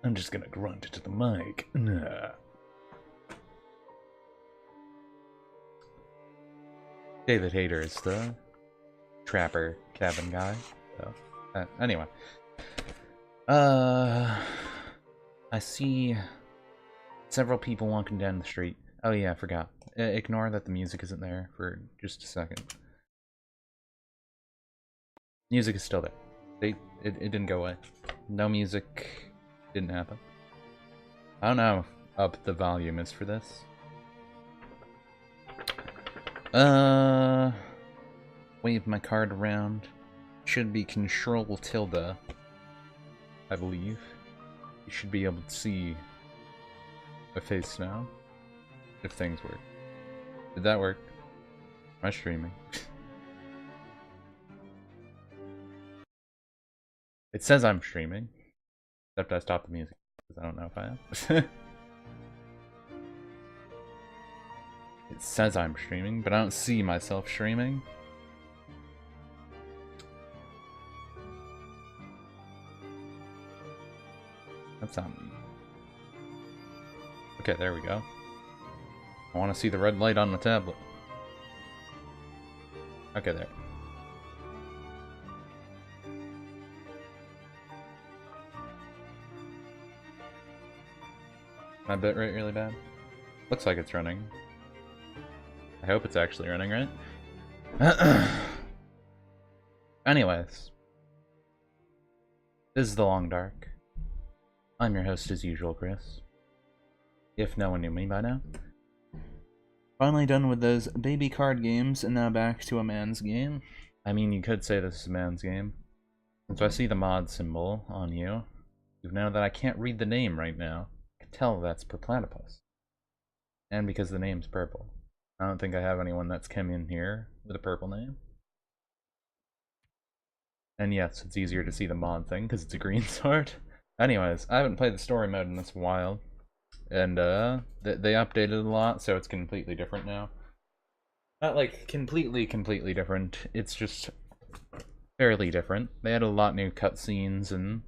I'm just gonna grunt into the mic. David Hayter is the trapper cabin guy. So, anyway. I see several people walking down the street. Oh yeah, I forgot. Ignore that the music isn't there for just a second. Music is still there. It didn't go away. No music didn't happen. I don't know how up the volume is for this. Wave my card around. Should be Control tilde, I believe. You should be able to see my face now, if things work. Did that work? Am I streaming? It says I'm streaming, except I stopped the music, because I don't know if I am. It says I'm streaming, but I don't see myself streaming. That's not me. Okay, there we go. I want to see the red light on the tablet. Okay, there. My bit rate really bad? Looks like it's running. I hope it's actually running, right? Anyways. This is The Long Dark. I'm your host as usual, Chris. If no one knew me by now. Finally done with those baby card games, and now back to a man's game. I mean, you could say this is a man's game. Since I see the mod symbol on you, you know that I can't read the name right now. I can tell that's per platypus. And because the name's purple. I don't think I have anyone that's come in here with a purple name. And yes, it's easier to see the mod thing because it's a green sword. Anyways, I haven't played the story mode in this while. And they updated a lot, so it's completely different now. Not like completely different, it's just fairly different. They had a lot new cutscenes and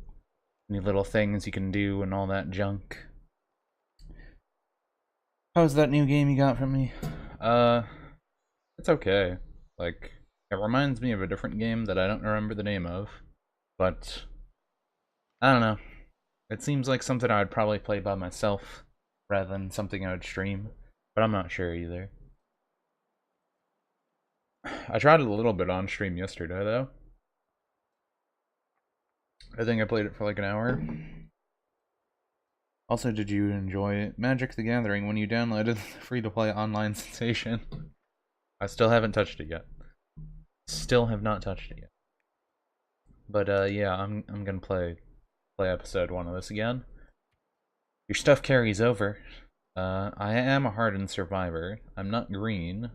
new little things you can do and all that junk. How's that new game you got from me? It's okay. Like, it reminds me of a different game that I don't remember the name of, but I don't know. It seems like something I would probably play by myself rather than something I would stream, but I'm not sure either. I tried it a little bit on stream yesterday, though. I think I played it for like an hour. Also, did you enjoy Magic the Gathering when you downloaded the free-to-play online sensation? I still haven't touched it yet. Still have not touched it yet. But yeah, I'm gonna play episode 1 of this again. Your stuff carries over. I am a hardened survivor. I'm not green.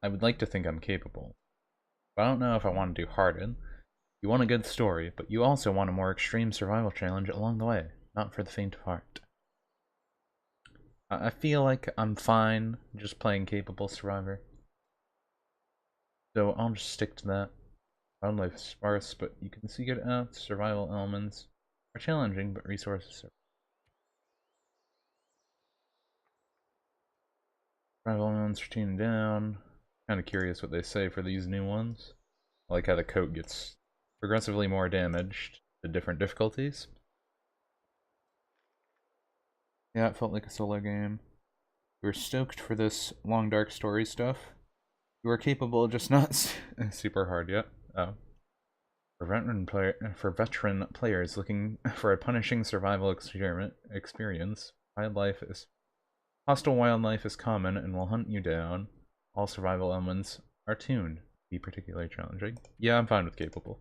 I would like to think I'm capable. But I don't know if I want to do hardened. You want a good story, but you also want a more extreme survival challenge along the way. Not for the faint of heart. I feel like I'm fine just playing capable survivor. So I'll just stick to that. Wildlife is sparse, but you can see it out. Survival elements are challenging, but resources are. Survival elements are tuned down. Kind of curious what they say for these new ones. I like how the coat gets progressively more damaged to different difficulties. Yeah, it felt like a solo game. We were stoked for this long dark story stuff. You are capable, just not super hard yet. Oh. For veteran players looking for a punishing survival experience, hostile wildlife is common and will hunt you down. All survival elements are tuned. Be particularly challenging. Yeah, I'm fine with capable.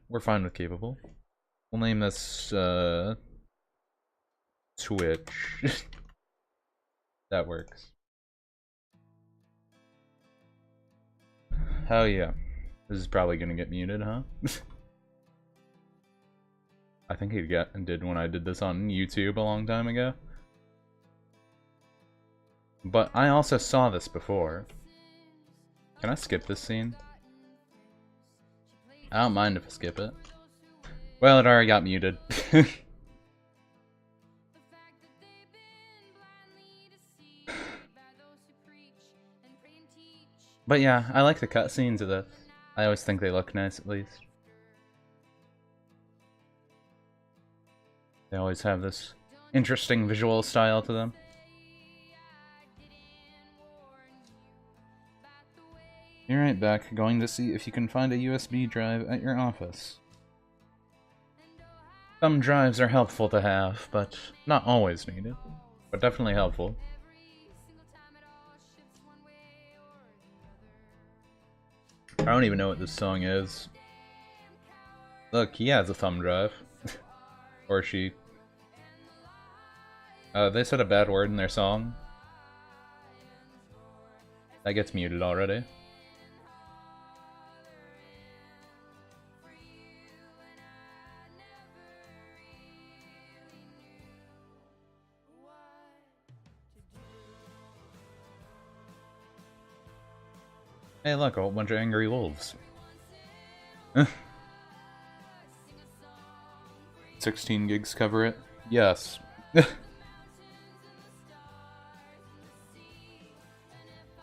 We're fine with capable. We'll name this Twitch. That works. Hell yeah. This is probably gonna get muted, huh? I think it did when I did this on YouTube a long time ago. But I also saw this before. Can I skip this scene? I don't mind if I skip it. Well, it already got muted. But yeah, I like the cutscenes of this. I always think they look nice, at least. They always have this interesting visual style to them. You're right back, going to see if you can find a USB drive at your office. Some drives are helpful to have, but not always needed. But definitely helpful. I don't even know what this song is. Look, he has a thumb drive. Or she. They said a bad word in their song. That gets muted already. Hey look, a whole bunch of angry wolves. 16 gigs cover it? Yes.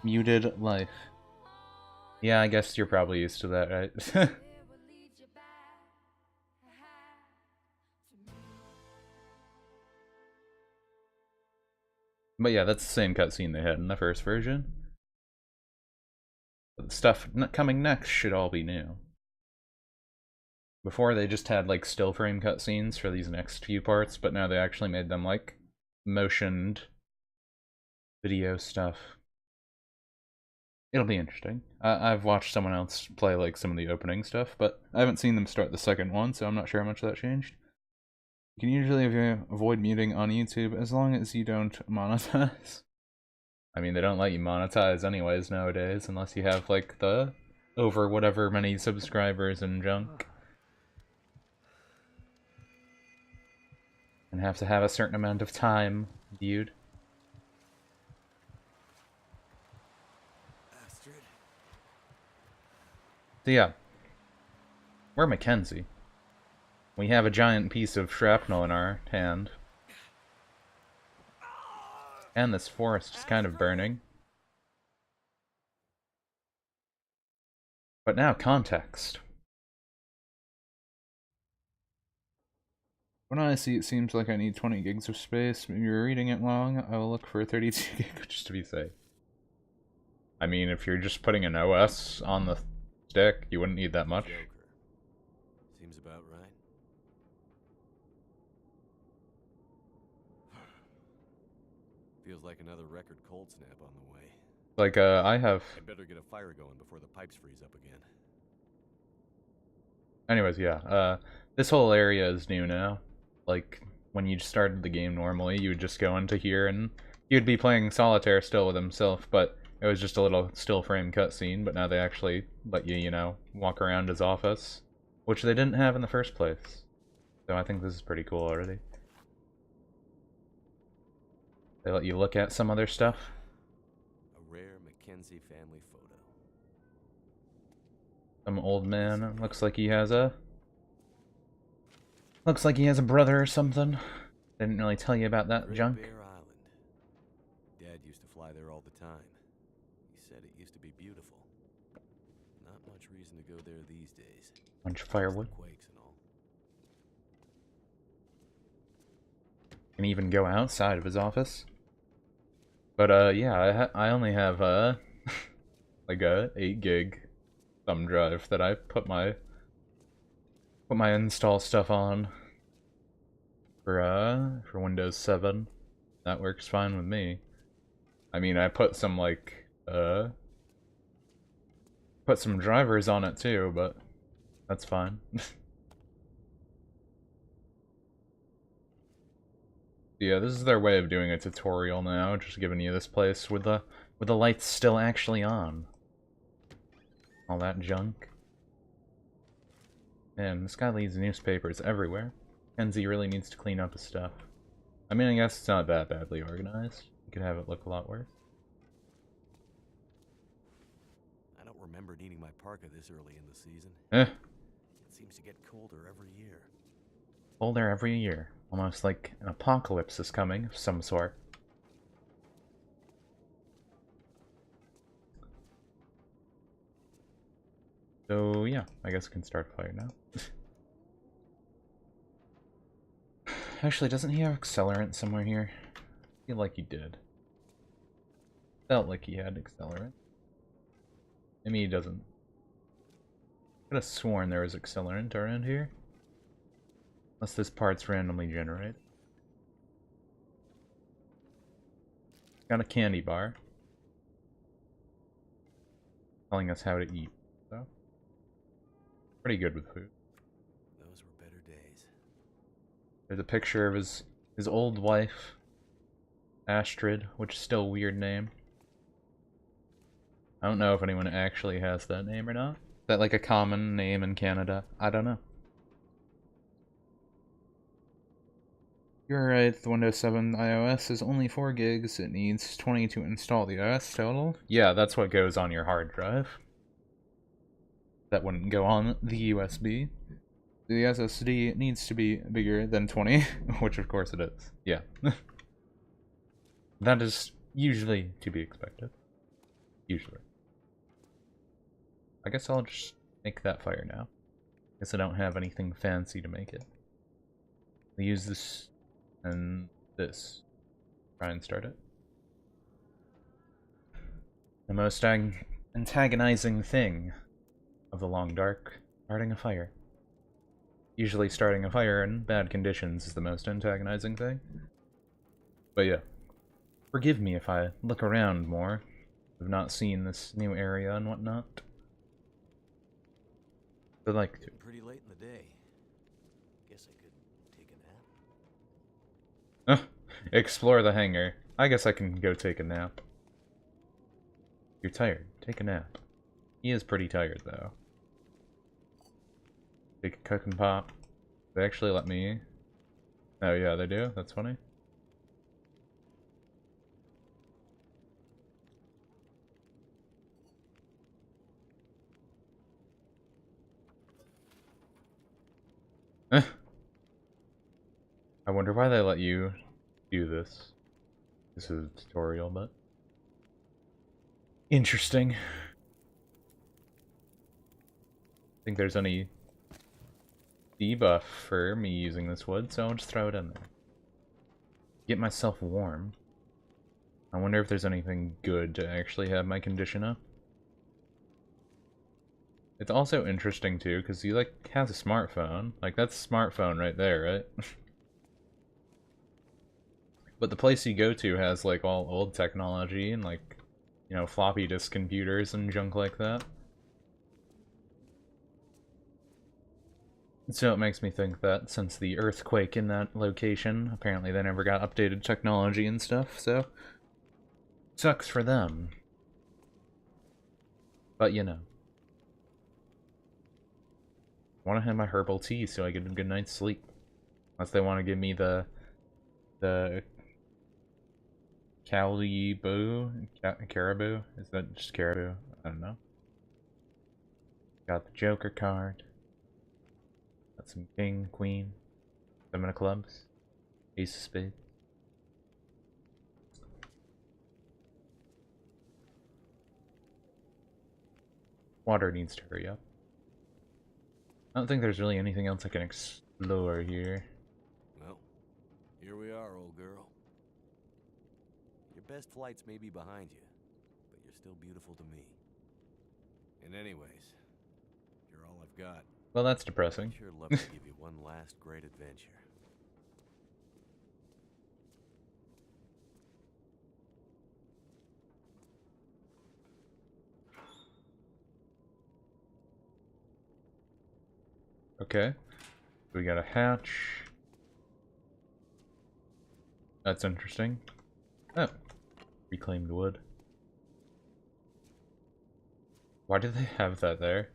Muted life. Yeah, I guess you're probably used to that, right? But yeah, that's the same cutscene they had in the first version. But the stuff coming next should all be new. Before they just had like still frame cutscenes for these next few parts, but now they actually made them like motioned video stuff. It'll be interesting. I've watched someone else play like some of the opening stuff, but I haven't seen them start the second one, so I'm not sure how much that changed. You can usually avoid muting on YouTube as long as you don't monetize. I mean, they don't let you monetize anyways nowadays, unless you have like the over whatever many subscribers and junk. And have to have a certain amount of time viewed. So yeah, we're Mackenzie. We have a giant piece of shrapnel in our hand. And this forest is kind of burning. But now, context. When I see it seems like I need 20 gigs of space. Maybe you're reading it wrong. I will look for 32 gigs just to be safe. I mean, if you're just putting an OS on the stick, you wouldn't need that much. Joker. Seems about right. Feels like another record cold snap on the way. Like, I have... I'd better get a fire going before the pipes freeze up again. Anyways, yeah, this whole area is new now. Like, when you started the game normally, you would just go into here and you'd be playing solitaire still with himself, but it was just a little still frame cutscene, but now they actually let you, you know, walk around his office, which they didn't have in the first place. So I think this is pretty cool already. They let you look at some other stuff. A rare Mackenzie family photo. Some old man, looks like he has a... Looks like he has a brother or something. They didn't really tell you about that Great junk. Bear Island. Dad used to fly there all the time. He said it used to be beautiful. Not much reason to go there these days. Bunch of firewood. Quakes and all. Can even go outside of his office. But yeah, I only have like a 8 gig thumb drive that I put my install stuff on for Windows 7. That works fine with me. I mean, I put some like put some drivers on it too, but that's fine. Yeah, this is their way of doing a tutorial now, just giving you this place with the lights still actually on. All that junk. Man, this guy leaves newspapers everywhere. Kenzie really needs to clean up his stuff. I mean, I guess it's not that badly organized. You could have it look a lot worse. I don't remember needing my parka this early in the season. Eh. It seems to get colder every year. Full there every year. Almost like an apocalypse is coming of some sort. So yeah, I guess I can start a fire now. Actually, doesn't he have accelerant somewhere here? I feel like he did. Felt like he had accelerant. Maybe he doesn't. Could have sworn there was accelerant around here. Unless this part's randomly generated. Got a candy bar. Telling us how to eat, so. Pretty good with food. Those were better days. There's a picture of his old wife, Astrid, which is still a weird name. I don't know if anyone actually has that name or not. Is that like a common name in Canada? I don't know. You're right, the Windows 7 iOS is only 4 gigs. It needs 20 to install the OS total. Yeah, that's what goes on your hard drive. That wouldn't go on the USB. The SSD needs to be bigger than 20, which of course it is. Yeah. That is usually to be expected. Usually. I guess I'll just make that fire now. Guess I don't have anything fancy to make it. I'll use this and this. Try and start it. The most antagonizing thing of the long dark, starting a fire. Usually starting a fire in bad conditions is the most antagonizing thing. But yeah. Forgive me if I look around more. I've not seen this new area and whatnot. I'd like to. Pretty late in the day. Guess I could take a nap. Explore the hangar. I guess I can go take a nap. You're tired. Take a nap. He is pretty tired, though. Take a cook and pop. They actually let me... Oh yeah, they do? That's funny. I wonder why they let you do this. This is a tutorial, but... Interesting. Think there's any debuff for me using this wood, so I'll just throw it in there. Get myself warm. I wonder if there's anything good to actually have my condition up. It's also interesting too, because he like has a smartphone. Like that's a smartphone right there, right? But the place you go to has like all old technology and like, you know, floppy disk computers and junk like that. So it makes me think that since the earthquake in that location, apparently they never got updated technology and stuff, so... Sucks for them. But, you know. I want to have my herbal tea so I get a good night's sleep. Unless they want to give me the caribou? Is that just caribou? I don't know. Got the Joker card. Got some king, queen, 7 of clubs, ace of spades. Water needs to hurry up. I don't think there's really anything else I can explore here. Well, here we are, old girl. Your best flights may be behind you, but you're still beautiful to me. And anyways, you're all I've got. Well, that's depressing. I'd sure love to give you one last great adventure. Okay. We got a hatch. That's interesting. Oh. Reclaimed wood. Why do they have that there?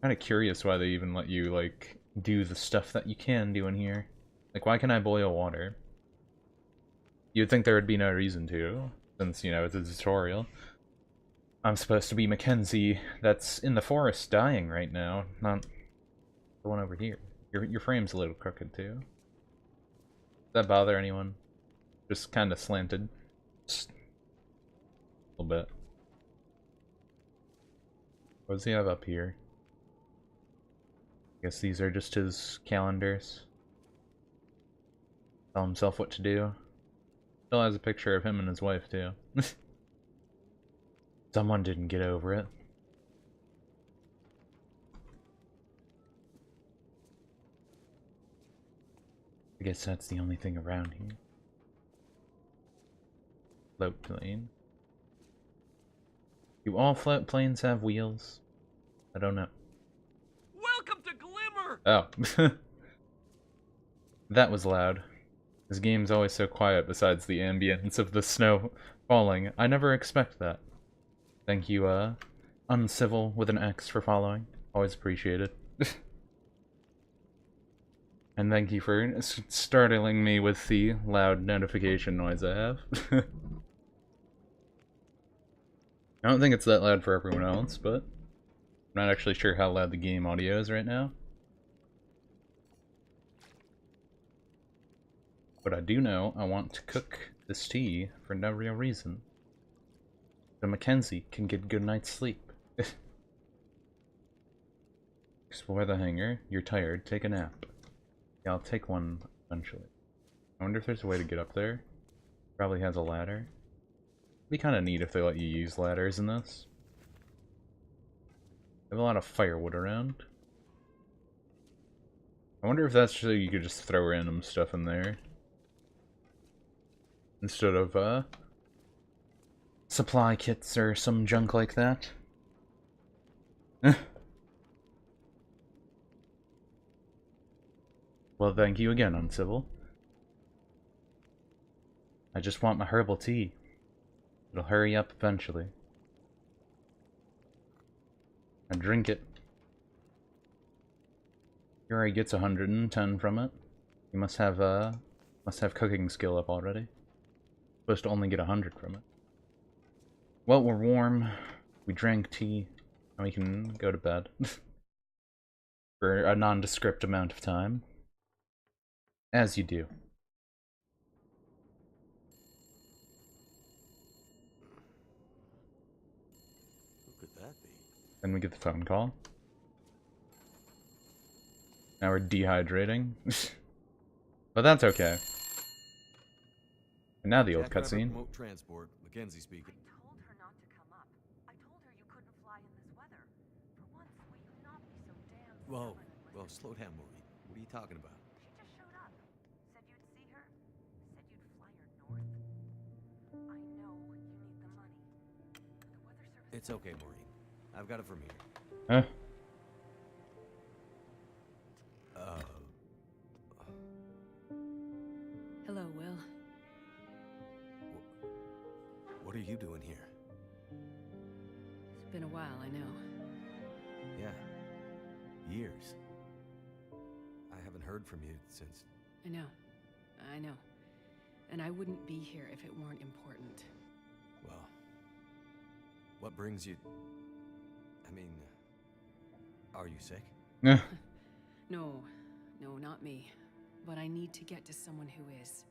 Kinda curious why they even let you, like, do the stuff that you can do in here. Like, why can I boil water? You'd think there would be no reason to, since, you know, it's a tutorial. I'm supposed to be Mackenzie that's in the forest dying right now, not the one over here. Your frame's a little crooked too. Does that bother anyone? Just kind of slanted. Just a little bit. What does he have up here? I guess these are just his calendars. Tell himself what to do. Still has a picture of him and his wife too. Someone didn't get over it. I guess that's the only thing around here. Float plane. Do all float planes have wheels? I don't know. Welcome to Glimmer! Oh. That was loud. This game's always so quiet besides the ambience of the snow falling. I never expect that. Thank you, Uncivil with an X for following. Always appreciated. And thank you for startling me with the loud notification noise I have. I don't think it's that loud for everyone else, but I'm not actually sure how loud the game audio is right now. But I do know I want to cook this tea for no real reason. So Mackenzie can get a good night's sleep. Explore the hangar. You're tired. Take a nap. Yeah, I'll take one eventually. I wonder if there's a way to get up there. Probably has a ladder. It'd be kind of neat if they let you use ladders in this. I have a lot of firewood around. I wonder if that's so you could just throw random stuff in there. Instead of, supply kits or some junk like that. Well, thank you again, Uncivil. I just want my herbal tea. It'll hurry up eventually. I drink it. He already gets 110 from it. You must have cooking skill up already. Supposed to only get 100 from it. Well, we're warm. We drank tea. And we can go to bed. For a nondescript amount of time. As you do. Who could that be? Then we get the phone call. Now we're dehydrating. But that's okay. And now the old cutscene. Remote transport. Mackenzie speaking. I told her not to come up. I told her you couldn't fly in this weather. For once, will you not be so damn Whoa. stubborn and Well, listen? slow down, Maureen. What are you talking about? She just showed up. Said you'd see her. Said you'd fly her north. I know you need the money. The weather service. It's okay, Maureen. I've got it from here. Huh? Hello, Will. What are you doing here? It's been a while, I know. Yeah. Years. I haven't heard from you since... I know. And I wouldn't be here if it weren't important. Well... What brings you... I mean... Are you sick? Yeah. No, not me. But I need to get to someone who is.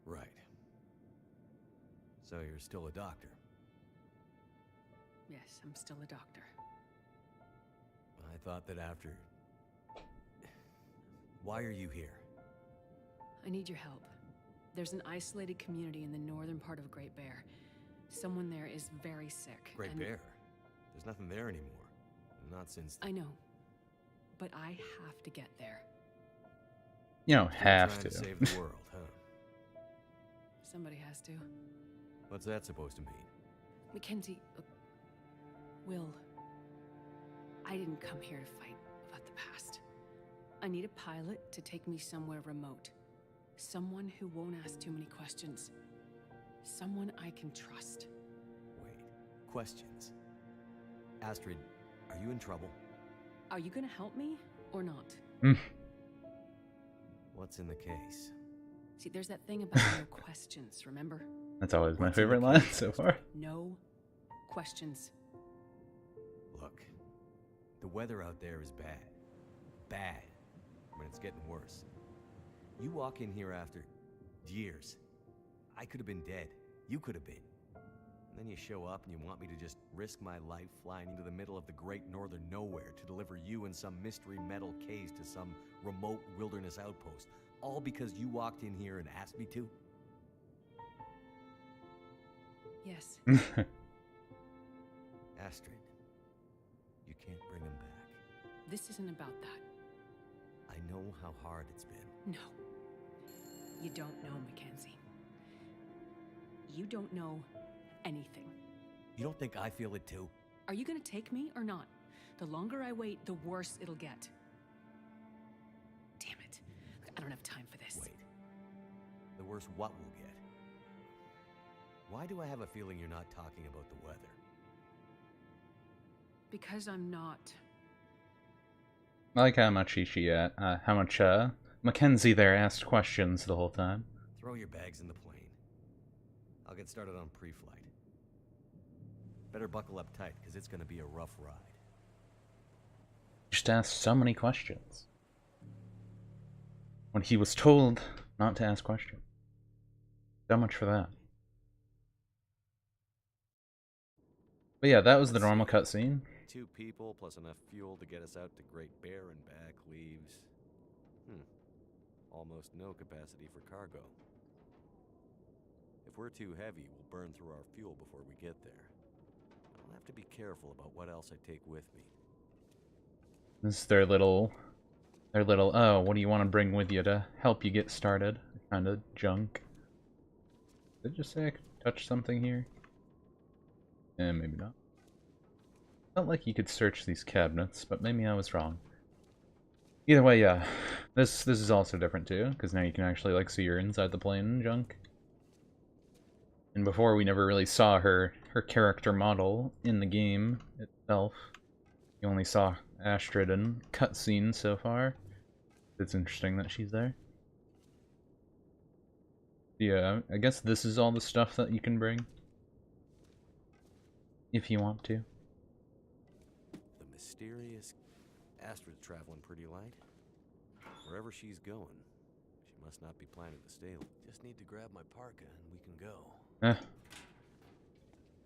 Right. So you're still a doctor? Yes, I'm still a doctor. I thought that after... Why are you here? I need your help. There's an isolated community in the northern part of Great Bear. Someone there is very sick. Great and Bear? There's nothing there anymore. Not since... I know. But I have to get there. You don't have Trying to. to save the world, huh? Somebody has to. What's that supposed to mean? Mackenzie, Will, I didn't come here to fight about the past. I need a pilot to take me somewhere remote. Someone who won't ask too many questions. Someone I can trust. Wait. Questions. Astrid, are you in trouble? Are you gonna help me or not? What's in the case? See, there's that thing about no questions, remember? That's always my What's in the favorite line case? so far. No questions. Look, the weather out there is bad. Bad. I mean, it's getting worse. You walk in here after years. I could have been dead. You could have been. And then you show up and you want me to just risk my life flying into the middle of the great northern nowhere to deliver you in some mystery metal case to some remote wilderness outpost. All because you walked in here and asked me to? Yes. Astrid, you can't bring him back. This isn't about that. I know how hard it's been. No. You don't know, Mackenzie. You don't know anything. You don't think I feel it too? Are you gonna take me or not? The longer I wait, the worse it'll get. Damn it. I don't have time for this. Wait. The worse what we'll get? Why do I have a feeling you're not talking about the weather? Because I'm not. I like how much Mackenzie there asked questions the whole time. Throw your bags in the plane. I'll get started on pre-flight. Better buckle up tight, because it's going to be a rough ride. Just asked so many questions. When he was told not to ask questions. So much for that. But yeah, that was the normal cutscene. 2 people plus enough fuel to get us out to Great Bear and back leaves... almost no capacity for cargo. If we're too heavy, we'll burn through our fuel before we get there. I'll have to be careful about what else I take with me. This is their little, oh, what do you want to bring with you to help you get started? Kind of junk. Did it just say I could touch something here? Eh, maybe not. Felt like you could search these cabinets, but maybe I was wrong. Either way, yeah. This is also different too, because now you can actually like see her inside the plane and junk. And before we never really saw her character model in the game itself. You only saw Astrid in cutscenes so far. It's interesting that she's there. Yeah, I guess this is all the stuff that you can bring. If you want to. The mysterious Astrid's traveling pretty light. Wherever she's going, she must not be planning to stay. Just need to grab my parka and we can go.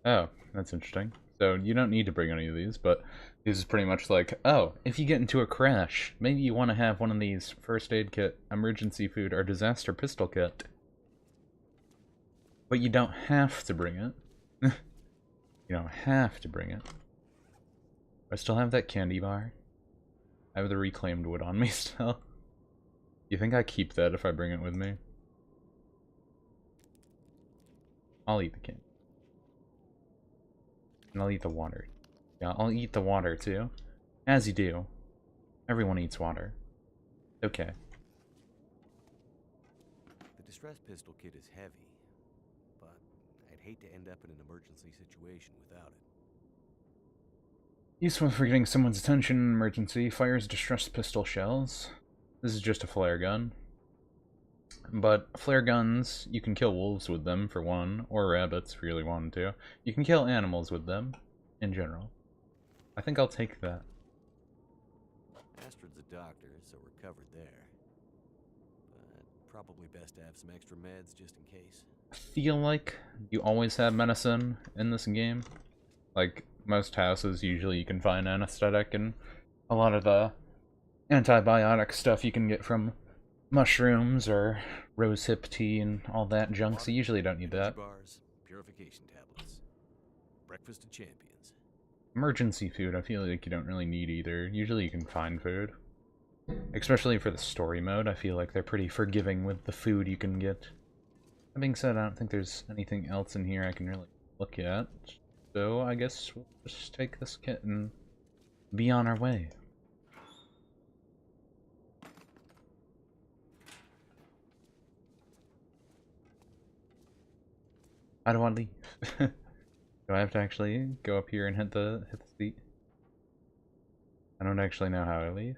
Oh, that's interesting. So you don't need to bring any of these, but this is pretty much like, oh, if you get into a crash, maybe you want to have one of these first aid kit, emergency food, or disaster pistol kit. But you don't have to bring it. You don't have to bring it. I still have that candy bar. I have the reclaimed wood on me still. You think I keep that if I bring it with me? I'll eat the candy. And I'll eat the water. Yeah, I'll eat the water too. As you do. Everyone eats water. Okay. The distress pistol kit is heavy, but I'd hate to end up in an emergency situation without it. Useful for getting someone's attention in an emergency. Fires distress pistol shells. This is just a flare gun. But flare guns, you can kill wolves with them, for one, or rabbits if you really wanted to. You can kill animals with them, in general. I think I'll take that. Astrid's a doctor, so we're covered there. But probably best to have some extra meds just in case. I feel like you always have medicine in this game. Like, most houses, usually you can find anesthetic, and a lot of the antibiotic stuff you can get from mushrooms or rosehip tea and all that junk, so you usually don't need that. Bars, purification tablets, breakfast of champions. Emergency food, I feel like you don't really need either. Usually you can find food. Especially for the story mode, I feel like they're pretty forgiving with the food you can get. That being said, I don't think there's anything else in here I can really look at. So I guess we'll just take this kit and be on our way. How do I leave? Do I have to actually go up here and hit the seat? I don't actually know how I leave.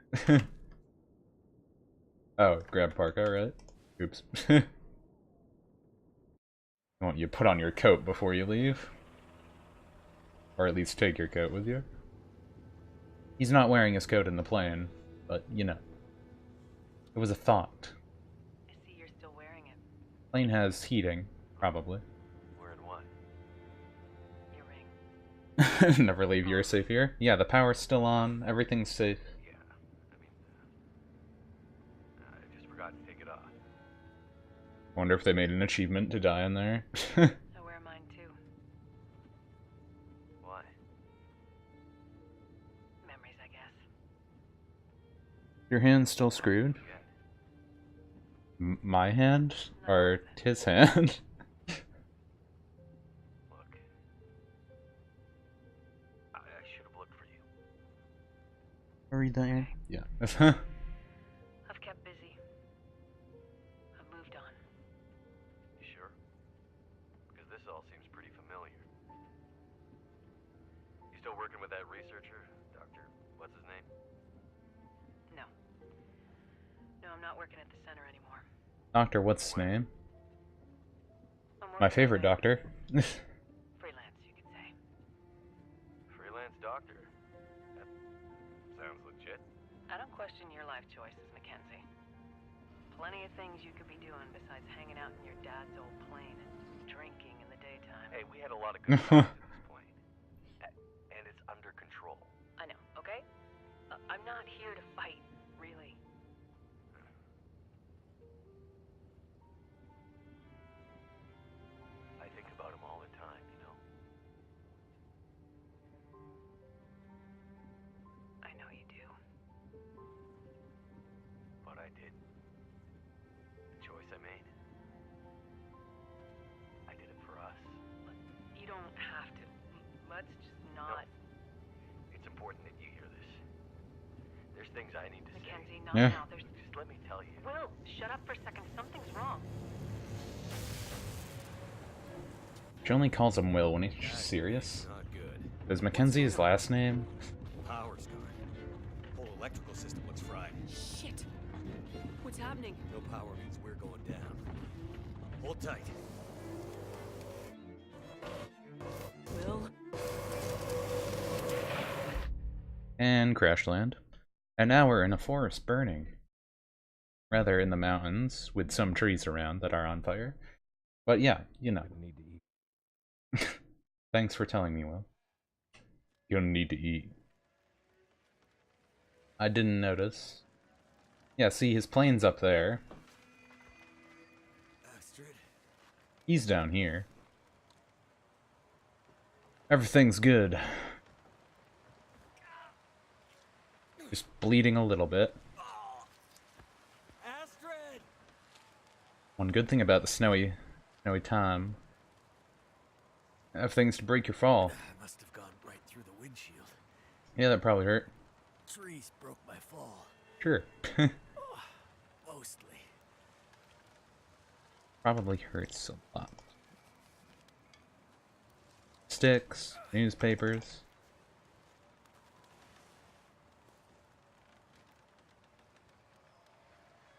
Oh, grab parka, right? Oops. You put on your coat before you leave. Or at least take your coat with you. He's not wearing his coat in the plane, but, you know. It was a thought. I see you're still wearing it. Plane has heating, probably. Wearing what? Your ring. Never leave your safe here. Yeah, the power's still on. Everything's safe. Yeah. I just forgot to take it off. Wonder if they made an achievement to die in there. I wear mine too. Why? Memories, I guess. Your hand's still screwed? Yeah. My hand? Or his hand? Look. I should have looked for you. Read that here? Yeah. I've kept busy. I've moved on. You sure? Because this all seems pretty familiar. You still working with that researcher? Dr. What's his name? No. No, I'm not working at the center anymore. Doctor, what's his name? I'm My working favorite as a doctor. freelance, you could say. Freelance doctor. That sounds legit. I don't question your life choices, Mackenzie. Plenty of things you could be doing besides hanging out in your dad's old plane and drinking in the daytime. Hey, we had a lot of good times in this plane. And it's under control. I know, okay? I'm not here to fight, really. I think about him all the time, you know? I know you do. But I did. The choice I made. I did it for us. You don't have to. Let's just not. It's important that you hear this. There's things I need to Mackenzie, say. not Yeah. now. There's. Just let me tell you. Will, shut up for a second. Something's wrong. She only calls him Will when he's serious. Not good. Is Mackenzie his last name? Power's gone. Whole electrical system looks fried. Shit! What's happening? No power means we're going down. Hold tight. Will? And crash land. And now we're in a forest burning. Rather, in the mountains, with some trees around that are on fire. But yeah, you know. Need to eat. Thanks for telling me, Will. You don't need to eat. I didn't notice. Yeah, see, his plane's up there. Astrid. He's down here. Everything's good. Just bleeding a little bit. Astrid! One good thing about the snowy time. Have things to break your fall. I must have gone right through the windshield. Yeah, that probably hurt. Trees broke my fall. Sure. Mostly. Probably hurts a lot. Sticks, newspapers.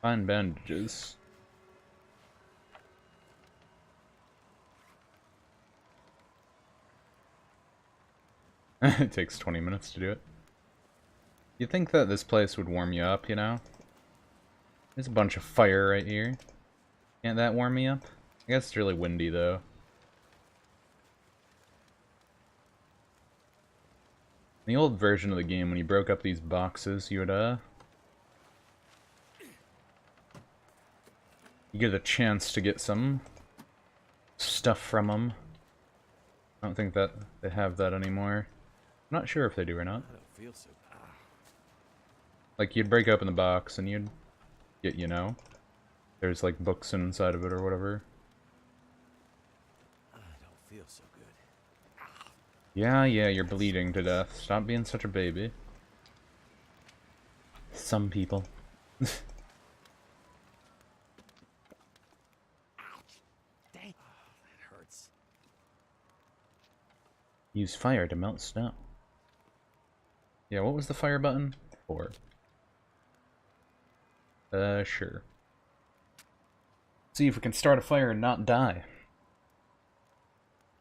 Find bandages. It takes 20 minutes to do it. You'd think that this place would warm you up, you know? There's a bunch of fire right here. Can't that warm me up? I guess it's really windy, though. In the old version of the game, when you broke up these boxes, you would, you get a chance to get some stuff from them. I don't think that they have that anymore. I'm not sure if they do or not. I don't feel so. Like, you'd break open the box and you'd get, you know, there's like books inside of it or whatever. I don't feel so good. Yeah, you're bleeding to death. Stop being such a baby. Some people. Dang. That hurts. Use fire to melt snow. Yeah, what was the fire button for? Sure. See if we can start a fire and not die.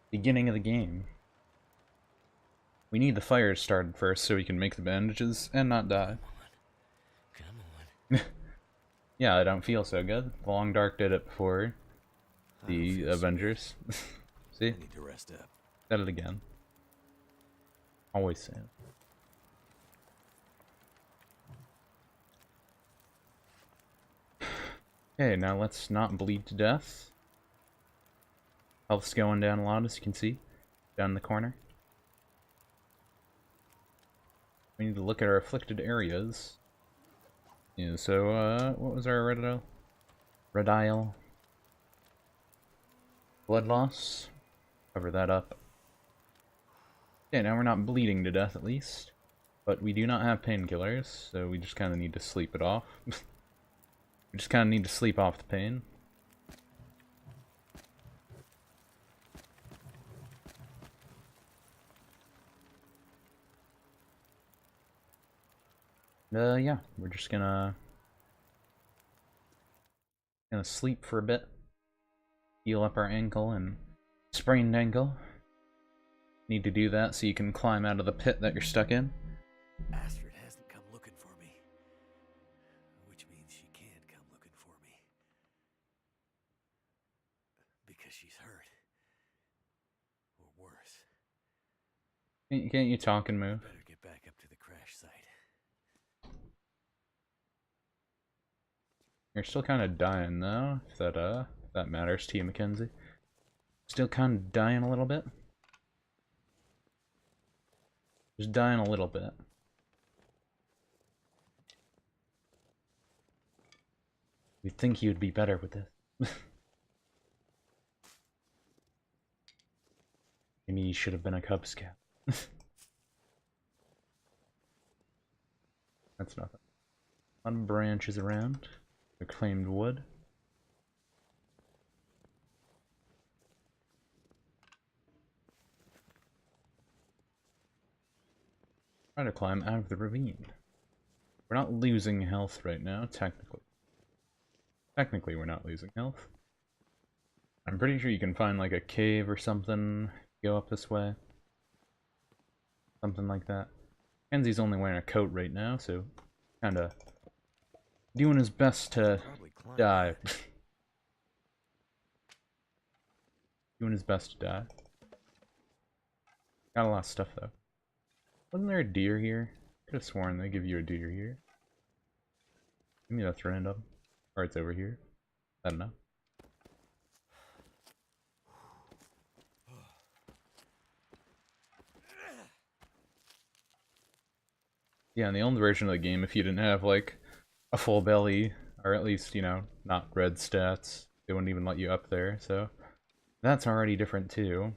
Beginning of the game. We need the fire started first so we can make the bandages and not die. Come on. Yeah, I don't feel so good. The Long Dark did it before I don't the feel so Avengers. See? good. I need to rest up. Said it again. Always say it. Okay, now let's not bleed to death. Health's going down a lot, as you can see. Down in the corner. We need to look at our afflicted areas. Yeah, so, what was our Redile? Blood loss. Cover that up. Okay, now we're not bleeding to death, at least. But we do not have painkillers, so we just kind of need to sleep it off. We just kind of need to sleep off the pain. Yeah, we're just gonna sleep for a bit, heal up our ankle and sprained ankle. Need to do that so you can climb out of the pit that you're stuck in. Astrid hasn't come looking for me. Which means she can't come looking for me. Because she's hurt. Or worse. Can't you talk and move? Better get back up to the crash site. You're still kind of dying though, if that matters to you, Mackenzie. Still kind of dying a little bit. Just dying a little bit. You'd think you'd be better with this. Maybe you should have been a Cub Scout. That's nothing. A lot of branches around. Reclaimed wood. Try to climb out of the ravine. We're not losing health right now, technically. Technically, we're not losing health. I'm pretty sure you can find like a cave or something, go up this way. Something like that. Kenzie's only wearing a coat right now, so kinda doing his best to die. Doing his best to die. Got a lot of stuff though. Wasn't there a deer here? Could have sworn they give you a deer here. Maybe that's random. Or it's over here. I don't know. Yeah, in the old version of the game, if you didn't have like a full belly, or at least, you know, not red stats, they wouldn't even let you up there, so that's already different too. You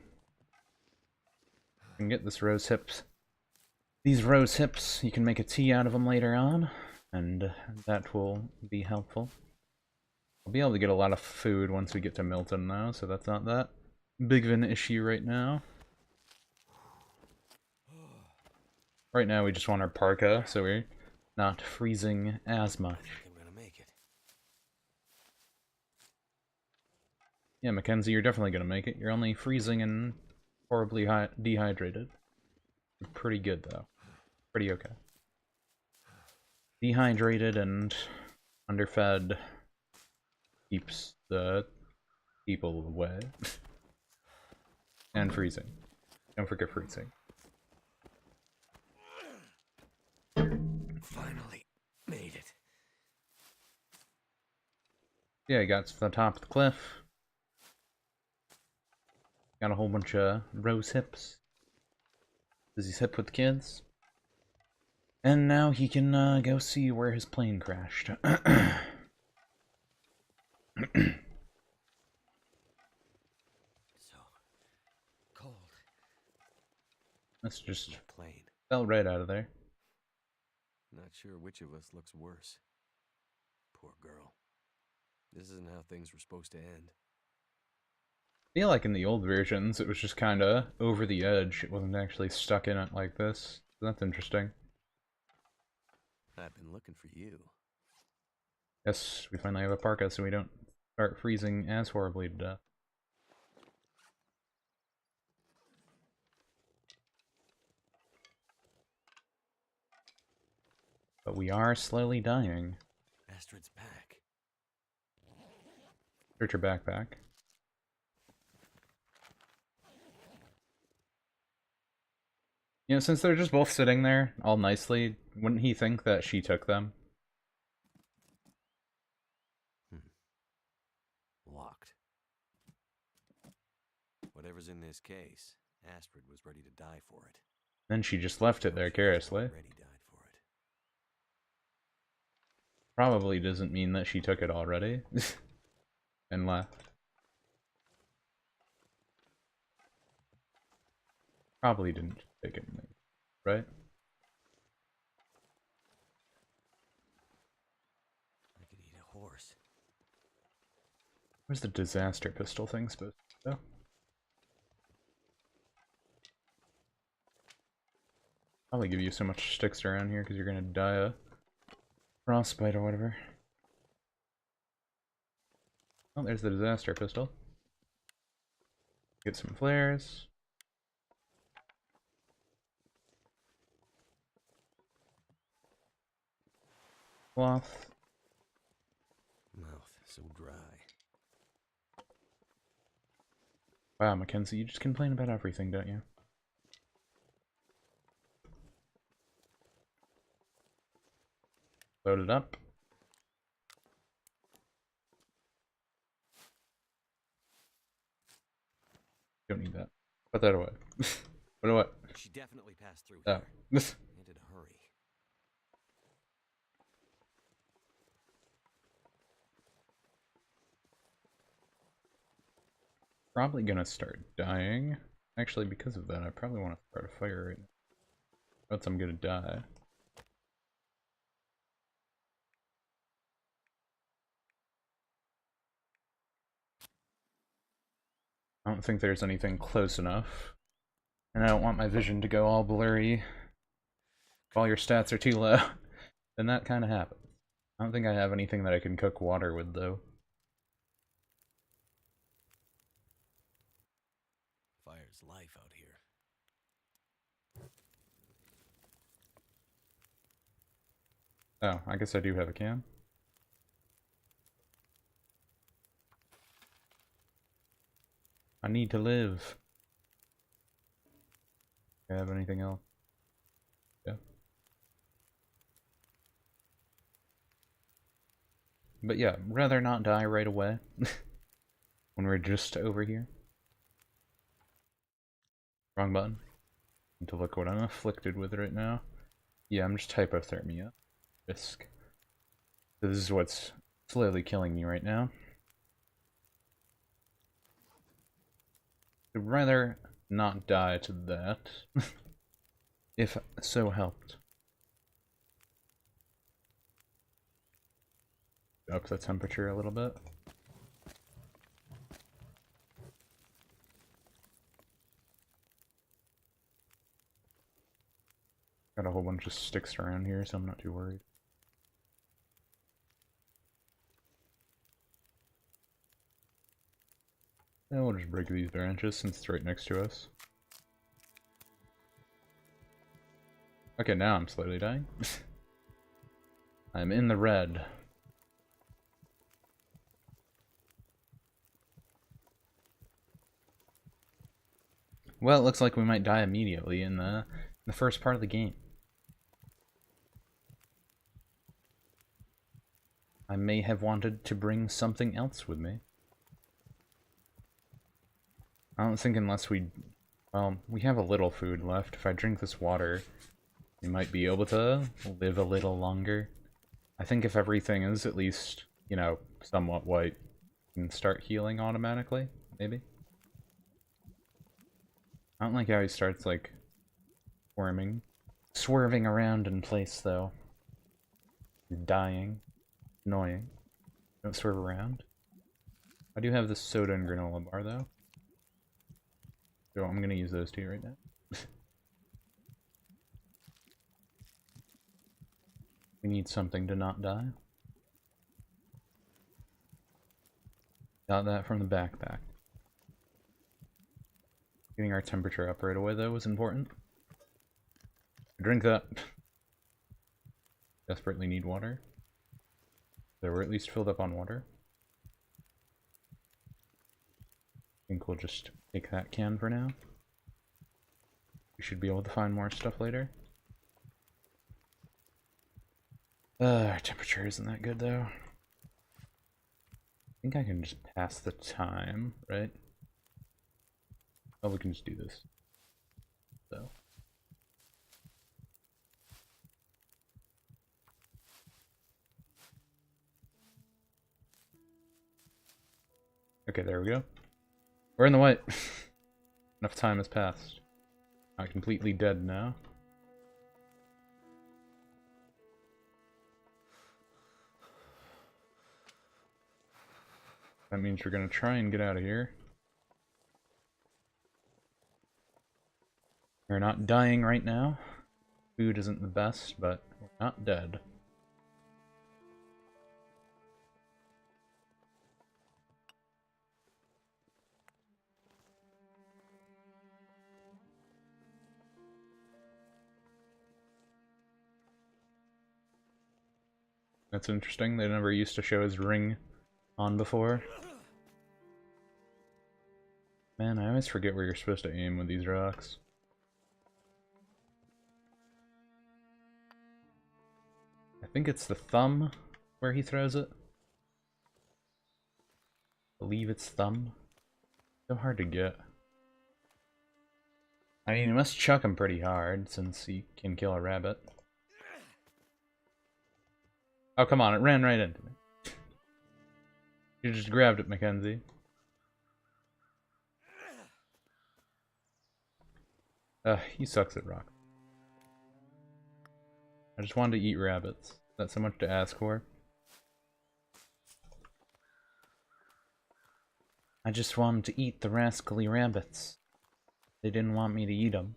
can get this rose hips. These rose hips, you can make a tea out of them later on, and that will be helpful. I'll be able to get a lot of food once we get to Milton now, so that's not that big of an issue right now. Right now we just want our parka, so we're not freezing as much. I'm gonna make it. Yeah, Mackenzie, you're definitely gonna make it. You're only freezing and horribly dehydrated. You're pretty good, though. Pretty okay. Dehydrated and underfed keeps the people away. And freezing. Don't forget freezing. Finally made it. Yeah, I got to the top of the cliff. Got a whole bunch of rose hips. Does he's hip with kids? And now he can go see where his plane crashed. So cold. Let's just Plane. fell right out of there. Not sure which of us looks worse. Poor girl. This isn't how things were supposed to end. I feel like in the old versions it was just kinda over the edge. It wasn't actually stuck in it like this. That's interesting. I've been looking for you. Yes, we finally have a parka so we don't start freezing as horribly to death. But we are slowly dying. Astrid's pack. Search her backpack. You know, since they're just both sitting there all nicely, wouldn't he think that she took them? Locked. Whatever's in this case, Astrid was ready to die for it. Then she just left it there carelessly. Already died for it. Probably doesn't mean that she took it already. And left. Probably didn't take it, right? I could eat a horse. Where's the disaster pistol thing supposed to go? Probably give you so much sticks around here because you're gonna die of frostbite or whatever. Oh, there's the disaster pistol. Get some flares. Cloth. Mouth so dry. Wow, Mackenzie, you just complain about everything, don't you? Load it up. Don't need that. Put that away. Put it away. She definitely passed through Oh. here. And in a hurry. Probably gonna start dying. Actually, because of that, I probably want to start a fire right now. Or else I'm gonna die. I don't think there's anything close enough. And I don't want my vision to go all blurry. If all your stats are too low, then that kind of happens. I don't think I have anything that I can cook water with, though. Fire's life out here. Oh, I guess I do have a can. I need to live. Do I have anything else? Yeah. But yeah, rather not die right away. When we're just over here. Wrong button. Need to look what I'm afflicted with right now. Yeah, I'm just hypothermia. Risk. This is what's slowly killing me right now. I'd rather not die to that. If so helped. Up the temperature a little bit. Got a whole bunch of sticks around here, so I'm not too worried. And we'll just break these branches since it's right next to us. Okay, now I'm slowly dying. I'm in the red. Well, it looks like we might die immediately in the first part of the game. I may have wanted to bring something else with me. I don't think unless we... Well, we have a little food left. If I drink this water, we might be able to live a little longer. I think if everything is at least, you know, somewhat white, we can start healing automatically, maybe? I don't like how he starts, like, swerving around in place, though. He's dying. Annoying. Don't swerve around. I do have this soda and granola bar, though. So I'm gonna use those two right now. We need something to not die. Got that from the backpack. Getting our temperature up right away, though, was important. Drink that. desperately need water. They were at least filled up on water. I think we'll just take that can for now. We should be able to find more stuff later. Our temperature isn't that good though. I think I can just pass the time, right? Oh, we can just do this. So. Okay, there we go. We're in the white. Enough time has passed. Not completely dead now. That means we're gonna try and get out of here. We're not dying right now. Food isn't the best, but we're not dead. That's interesting. They never used to show his ring on before. Man, I always forget where you're supposed to aim with these rocks. I think it's the thumb where he throws it. I believe it's thumb. So hard to get. I mean, you must chuck him pretty hard since he can kill a rabbit. Oh, come on, it ran right into me. You just grabbed it, Mackenzie. He sucks at rock. I just wanted to eat rabbits. Is that so much to ask for? I just wanted to eat the rascally rabbits. They didn't want me to eat them.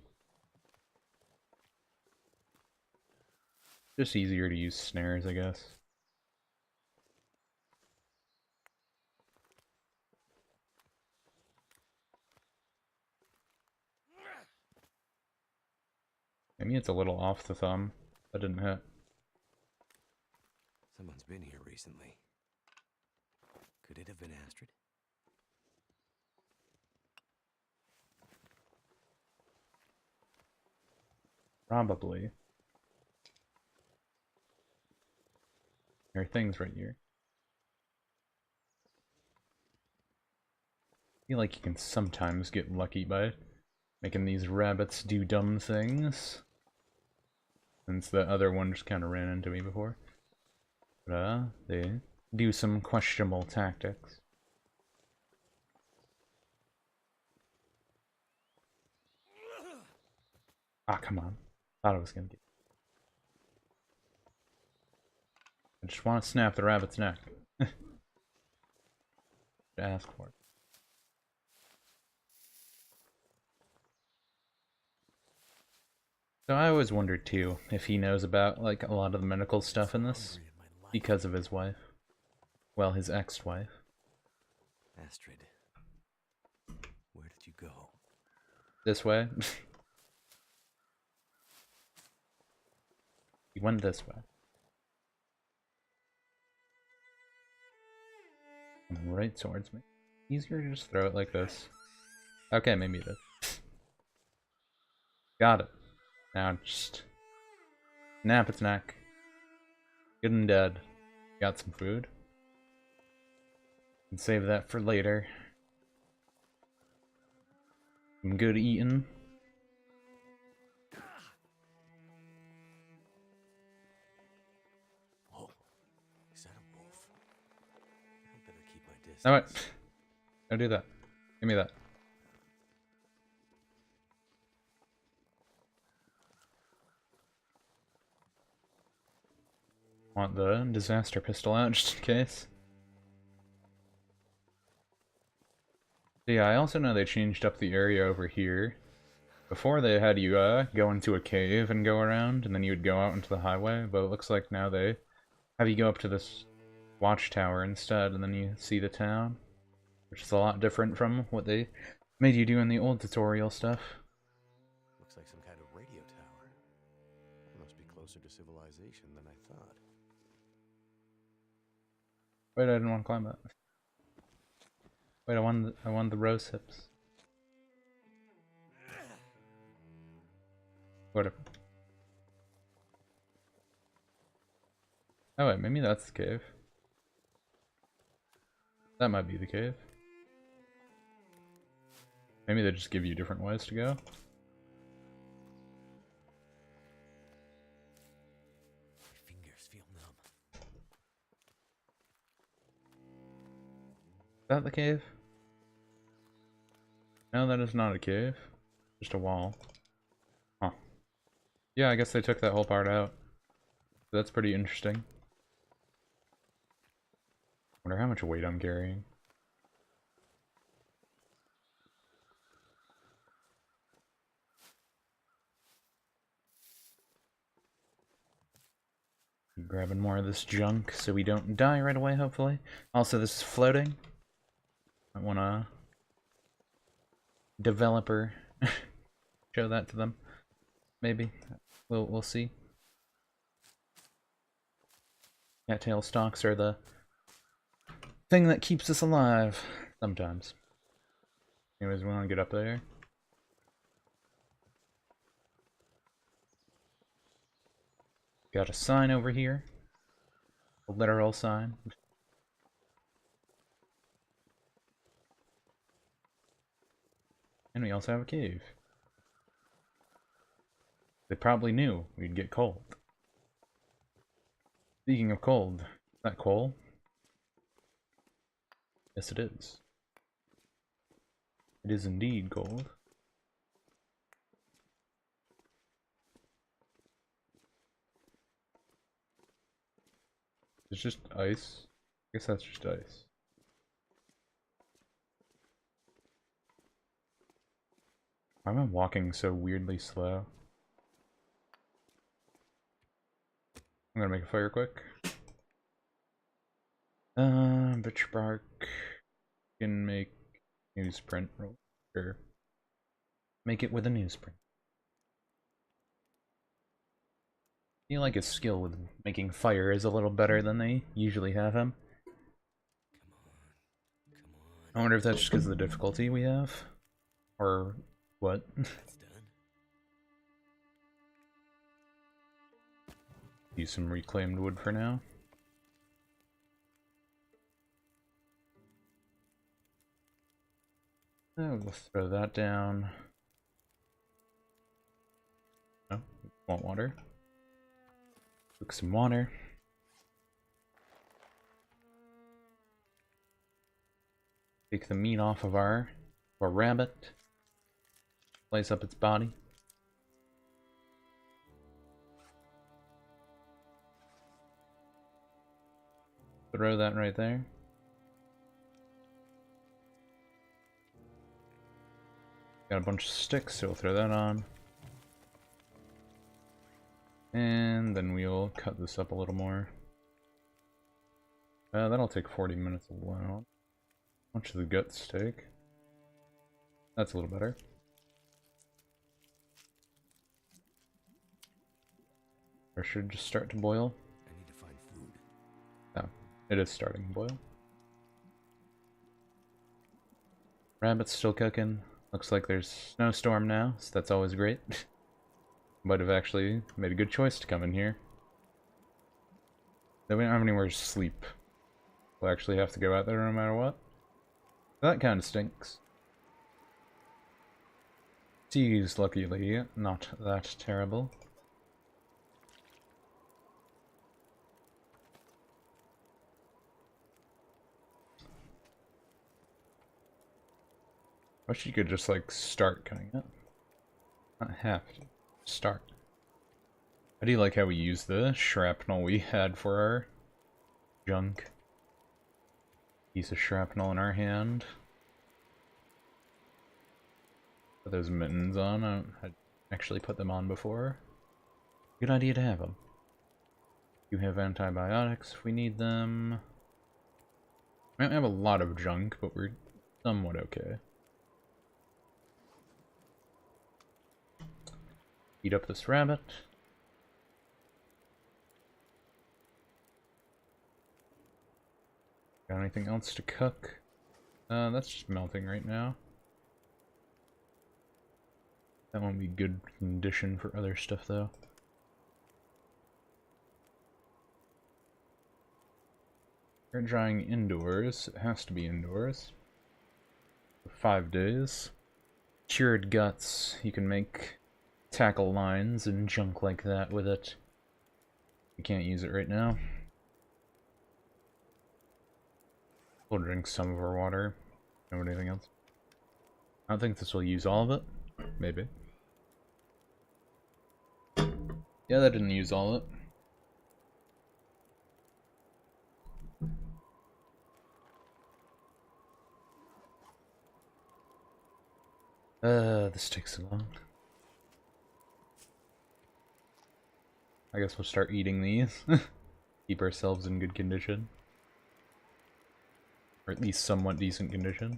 Just easier to use snares, I guess. Maybe it's a little off the thumb. That didn't hit. Someone's been here recently. Could it have been Astrid? Probably. There are things right here. I feel like you can sometimes get lucky by making these rabbits do dumb things. Since the other one just kind of ran into me before. But, they do some questionable tactics. Ah, come on. Thought I was gonna get... I just want to snap the rabbit's neck. To ask for it. So I always wondered too if he knows about like a lot of the medical stuff in this because of his wife. Well, his ex-wife. Astrid, where did you go? This way. He went this way. And right towards me. Easier to just throw it like this. Okay, maybe it is. Got it. Now just snap its neck. Good and dead. Got some food. And save that for later. Some good eating. Oh, is that a wolf? I better keep my distance. No, wait. Don't do that. Give me that. Want the disaster pistol out just in case. So yeah, I also know they changed up the area over here. Before they had you go into a cave and go around, and then you would go out into the highway, but it looks like now they have you go up to this watchtower instead, and then you see the town. Which is a lot different from what they made you do in the old tutorial stuff. Looks like some kind of radio tower. It must be closer to civilization. civilization than I thought. Wait, I didn't want to climb that. Wait, I wanted the rose hips. Whatever. Oh wait, maybe that's the cave. That might be the cave. Maybe they just give you different ways to go. My fingers feel numb. Is that the cave? No, that is not a cave. Just a wall. Huh. Yeah, I guess they took that whole part out. That's pretty interesting. Wonder how much weight I'm carrying. Grabbing more of this junk so we don't die right away, hopefully. Also, this is floating. I want to developer show that to them. Maybe. We'll see. Cattail stalks are the thing that keeps us alive sometimes. Anyways, we want to get up there. Got a sign over here. A literal sign. And we also have a cave. They probably knew we'd get cold. Speaking of cold, is that coal? Yes, it is. It is indeed cold. It's just ice. I guess that's just ice. Why am I walking so weirdly slow? I'm gonna make a fire quick. Bitch bark. Can make newsprint roll. Sure. Make it with a newsprint. I feel like his skill with making fire is a little better than they usually have him. Come I on. wonder if that's just because of the difficulty we have? Or what? That's done. Use some reclaimed wood for now. Oh, we'll throw that down. Oh, want water. Cook some water. Take the meat off of our rabbit. Slice up its body. Throw that right there. Got a bunch of sticks, so we'll throw that on. And then we'll cut this up a little more. That'll take 40 minutes alone. How much do the guts take? That's a little better. Or should it just start to boil? I need to find food. No, it is starting to boil. Rabbit's still cooking. Looks like there's snowstorm now, so that's always great. Might have actually made a good choice to come in here. Then we don't have anywhere to sleep. We'll actually have to go out there no matter what. That kind of stinks. Sea's luckily not that terrible. Wish you could just like start cutting it. Not have to. Start. I do like how we use the shrapnel we had for our junk. Piece of shrapnel in our hand. Put those mittens on. I actually put them on before. Good idea to have them. You have antibiotics if we need them. We don't have a lot of junk, but we're somewhat okay. Eat up this rabbit. Got anything else to cook? That's just melting right now. That won't be good condition for other stuff though. We're drying indoors. It has to be indoors. For 5 days. Cured guts. You can make tackle lines and junk like that with it. We can't use it right now. We'll drink some of our water. No anything else. I don't think this will use all of it. Maybe. Yeah, that didn't use all of it. This takes so long. I guess we'll start eating these. Keep ourselves in good condition. Or at least somewhat decent condition.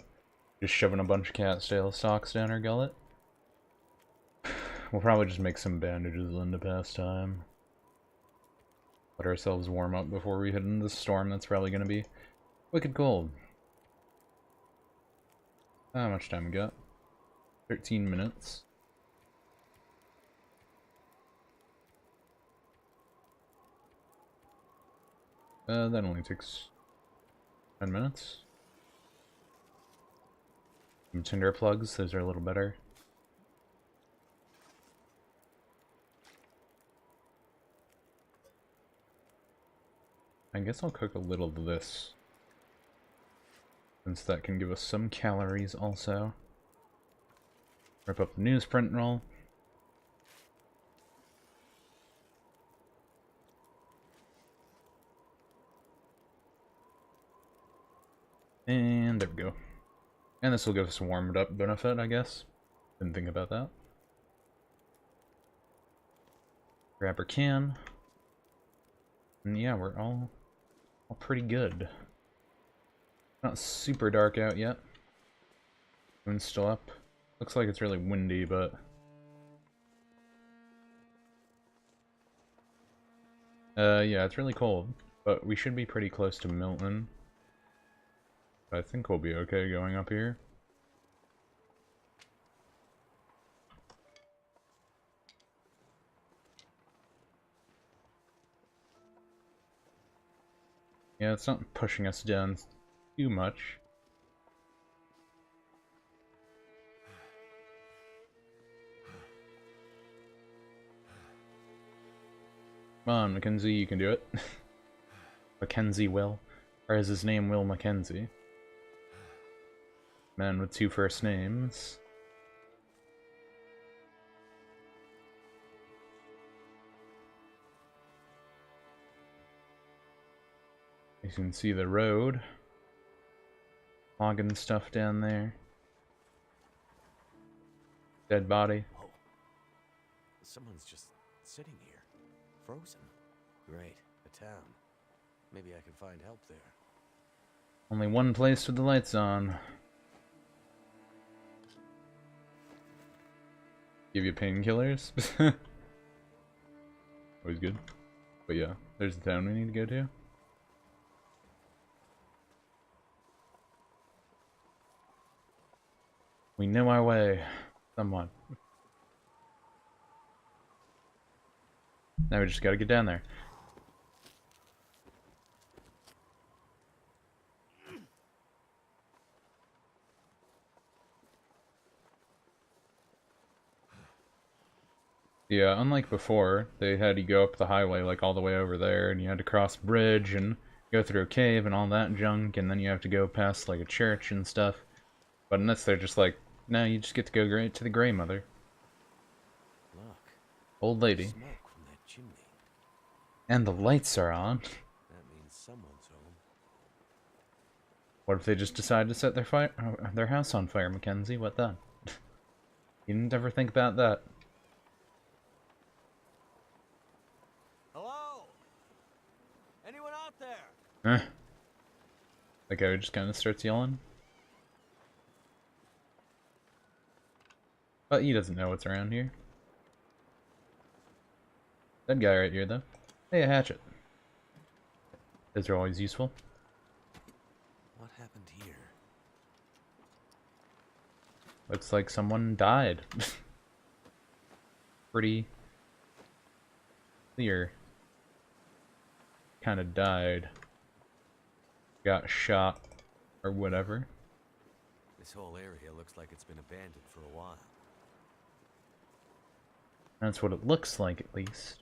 Just shoving a bunch of cat's tail socks down our gullet. We'll probably just make some bandages in to pass time. Let ourselves warm up before we head into the storm that's probably going to be wicked cold. How much time we got? 13 minutes. That only takes 10 minutes. Some tinder plugs, those are a little better. I guess I'll cook a little of this, since that can give us some calories also. Rip up the newsprint roll. And there we go. And this will give us a warmed up benefit, I guess. Didn't think about that. Grab our can. And yeah, we're all pretty good. Not super dark out yet. Moon's still up. Looks like it's really windy, but yeah, it's really cold. But we should be pretty close to Milton. I think we'll be okay going up here. Yeah, it's not pushing us down too much. Come on, Mackenzie, you can do it. Mackenzie Will. Or is his name Will Mackenzie? Man with 2 first names. You can see the road. Logging stuff down there. Dead body. Oh. Someone's just sitting here. Frozen. Great. A town. Maybe I can find help there. Only one place with the lights on. Give you painkillers. Always good. But yeah, there's the town we need to go to. We know our way, somewhat. Now we just gotta get down there. Yeah, unlike before, they had you go up the highway like all the way over there, and you had to cross a bridge and go through a cave and all that junk, and then you have to go past like a church and stuff. But in this, they're just like, no, you just get to go right to the Grey Mother. Look. Old lady. Smoke from that chimney. And the lights are on. That means someone's home. What if they just decide to set their house on fire, Mackenzie? What then? You didn't ever think about that. Hello? Anyone out there? Huh? That guy just kind of starts yelling. But he doesn't know what's around here. That guy right here, though. Hey, a hatchet. Those are always useful. What happened here? Looks like someone died. Pretty clear. Kind of died. Got shot or whatever. This whole area looks like it's been abandoned for a while. That's what it looks like, at least.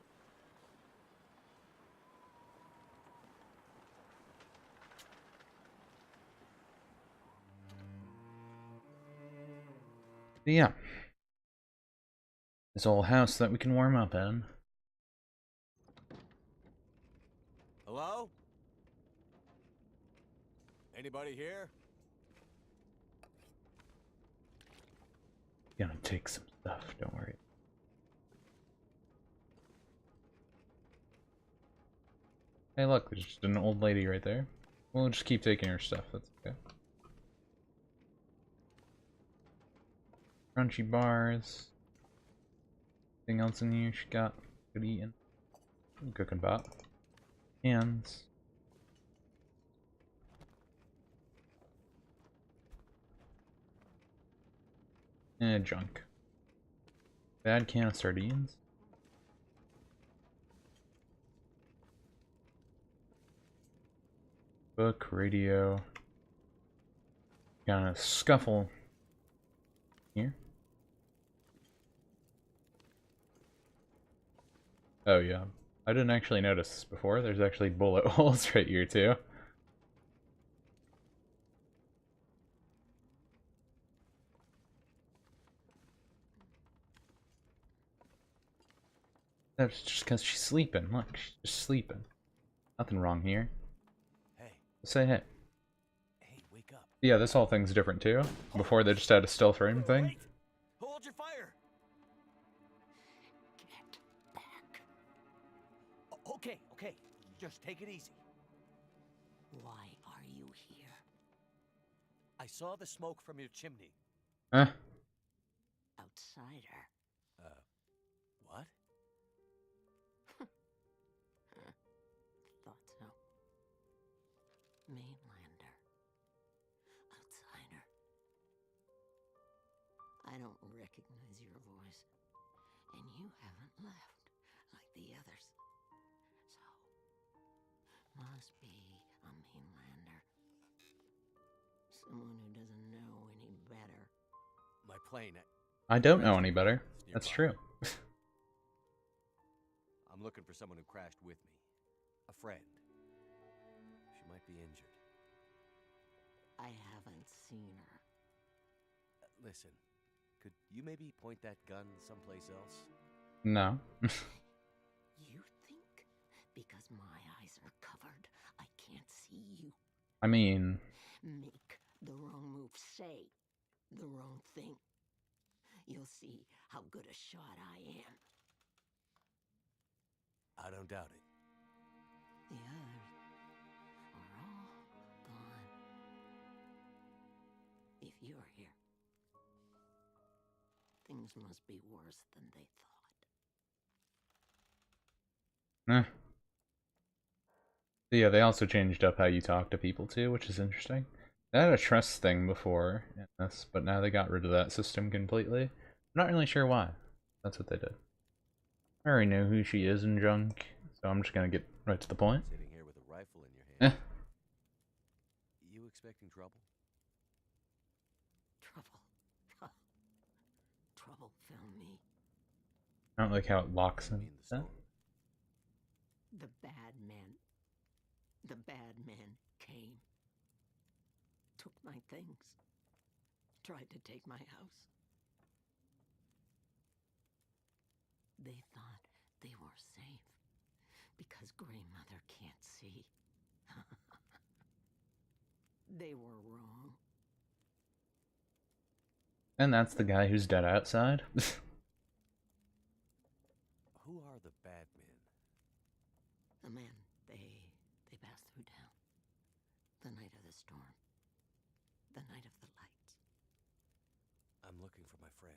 But yeah. This old house that we can warm up in. Hello? Anybody here? Gonna take some stuff, don't worry. Hey look, there's just an old lady right there. We'll just keep taking her stuff, that's okay. Crunchy bars. Anything else in here she got good eating? Cooking pot. Hands. Junk. Bad can of sardines. Book, radio. Got a scuffle here. Oh yeah, I didn't actually notice this before. There's actually bullet holes right here too. That's just because she's sleeping. Look, she's just sleeping. Nothing wrong here. Hey, Say hey. hey, wake up. Yeah, this whole thing's different too. Before they just had a stealth frame thing. Wait! Hold your fire! Get back. Okay, okay. Just take it easy. Why are you here? I saw the smoke from your chimney. Huh? Outsider. What? Thought so. Mainlander. Outsider. I don't recognize your voice. And you haven't left like the others. So, must be a mainlander. Someone who doesn't know any better. My plane. I don't know any better. That's true. I'm looking for someone who crashed with me. A friend. She might be injured. I haven't seen her. Listen, could you maybe point that gun someplace else? No. You think because my eyes are covered, I can't see you? I mean, Make the wrong move, say the wrong thing. You'll see how good a shot I am. I don't doubt it. The others are all gone. If you're here, things must be worse than they thought. eh. Yeah, they also changed up how you talk to people too, which is interesting. They had a trust thing before in this, but now they got rid of that system completely. I'm not really sure why. That's what they did. I already know who she is in junk, so I'm just gonna get right to the point. Sitting here with a rifle in your Eh. hand. You expecting trouble? Trouble. Trouble found me. I don't like how it locks You in. mean the storm? The bad men. The bad men came. Took my things. Tried to take my house. They thought they were safe because Grey Mother can't see. They were wrong. And that's the guy who's dead outside. Who are the bad men? The men they passed through town. The night of the storm. The night of the lights. I'm looking for my friend.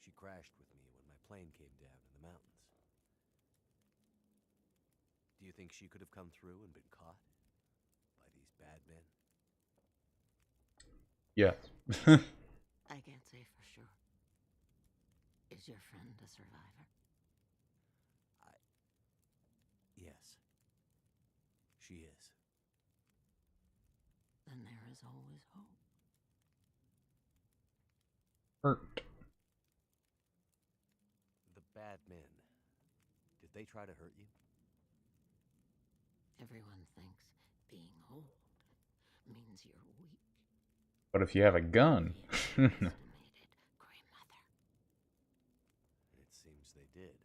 She crashed with me when my plane came down in the mountains. Do you think she could have come through and been caught? By bad men? Yeah. I can't say for sure. Is your friend a survivor? Yes. She is. Then there is always hope. Hurt. The bad men. Did they try to hurt you? Everyone thinks being old means you're weak. But if you have a gun. They underestimated Grey Mother. It seems they did.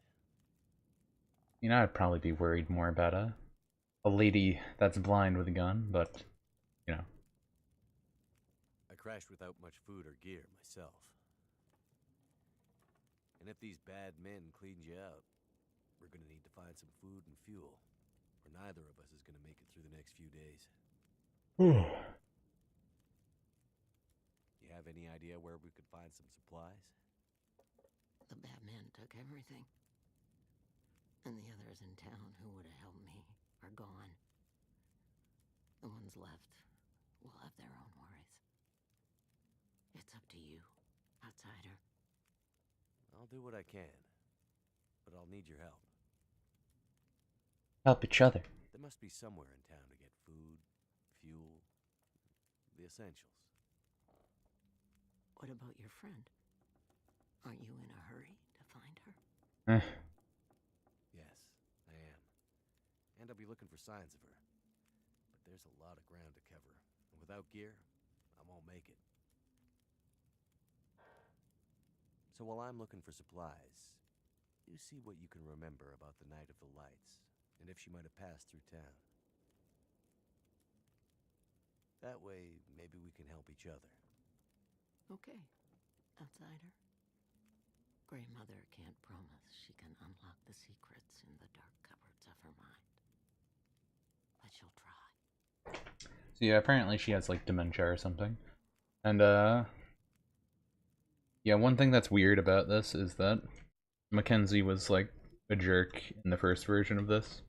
You know, I'd probably be worried more about a lady that's blind with a gun, but, you know. I crashed without much food or gear myself. And if these bad men cleaned you out, we're gonna need to find some food and fuel, or neither of us is gonna make it through the next few days. You have any idea where we could find some supplies? The bad men took everything. And the others in town who would have helped me are gone. The ones left will have their own worries. It's up to you, outsider. I'll do what I can, but I'll need your help. Help each other. There must be somewhere in town to get food, fuel, the essentials. What about your friend? Aren't you in a hurry to find her? Yes, I am. And I'll be looking for signs of her. But there's a lot of ground to cover, and without gear, I won't make it. So while I'm looking for supplies, you see what you can remember about the Night of the Lights, and if she might have passed through town. That way, maybe we can help each other. Okay, outsider. Grey Mother can't promise she can unlock the secrets in the dark cupboards of her mind. But she'll try. So yeah, apparently she has like dementia or something. And yeah, one thing that's weird about this is that Mackenzie was like a jerk in the first version of this.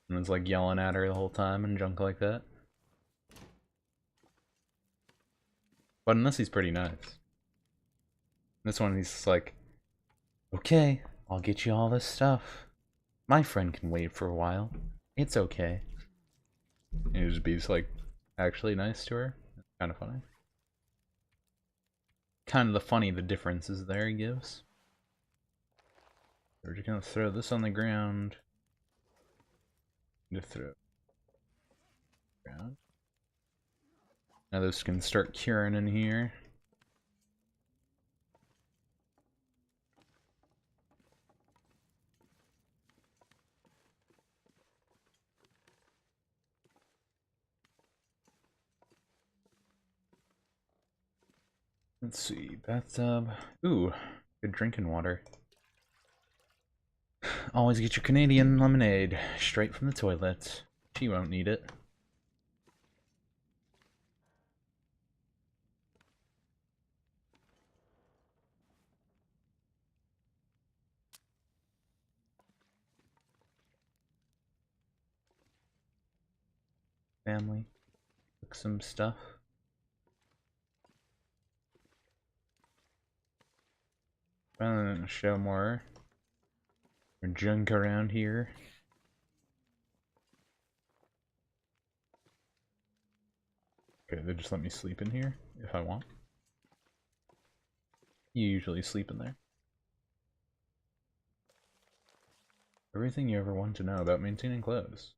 And was like yelling at her the whole time and junk like that. But in this he's pretty nice. This one he's just like, okay, I'll get you all this stuff. My friend can wait for a while. It's okay. And he just be like actually nice to her. It's kind of funny. Kind of the differences there he gives. We're just gonna throw this on the ground. Just throw it ground. Now this can start curing in here. Let's see, bathtub. Ooh, good drinking water. Always get your Canadian lemonade straight from the toilet. She won't need it. Family. Cook some stuff. Show more junk around here. Okay, they just let me sleep in here if I want. You usually sleep in there. Everything you ever want to know about maintaining clothes.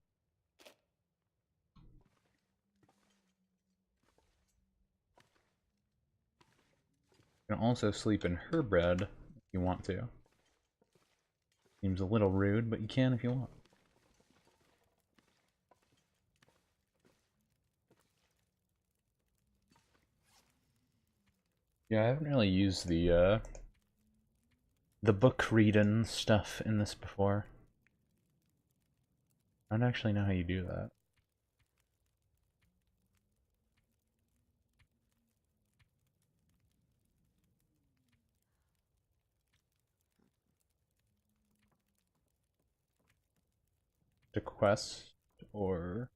You can also sleep in her bed if you want to. Seems a little rude, but you can if you want. Yeah, I haven't really used the book reading stuff in this before. I don't actually know how you do that. The quest or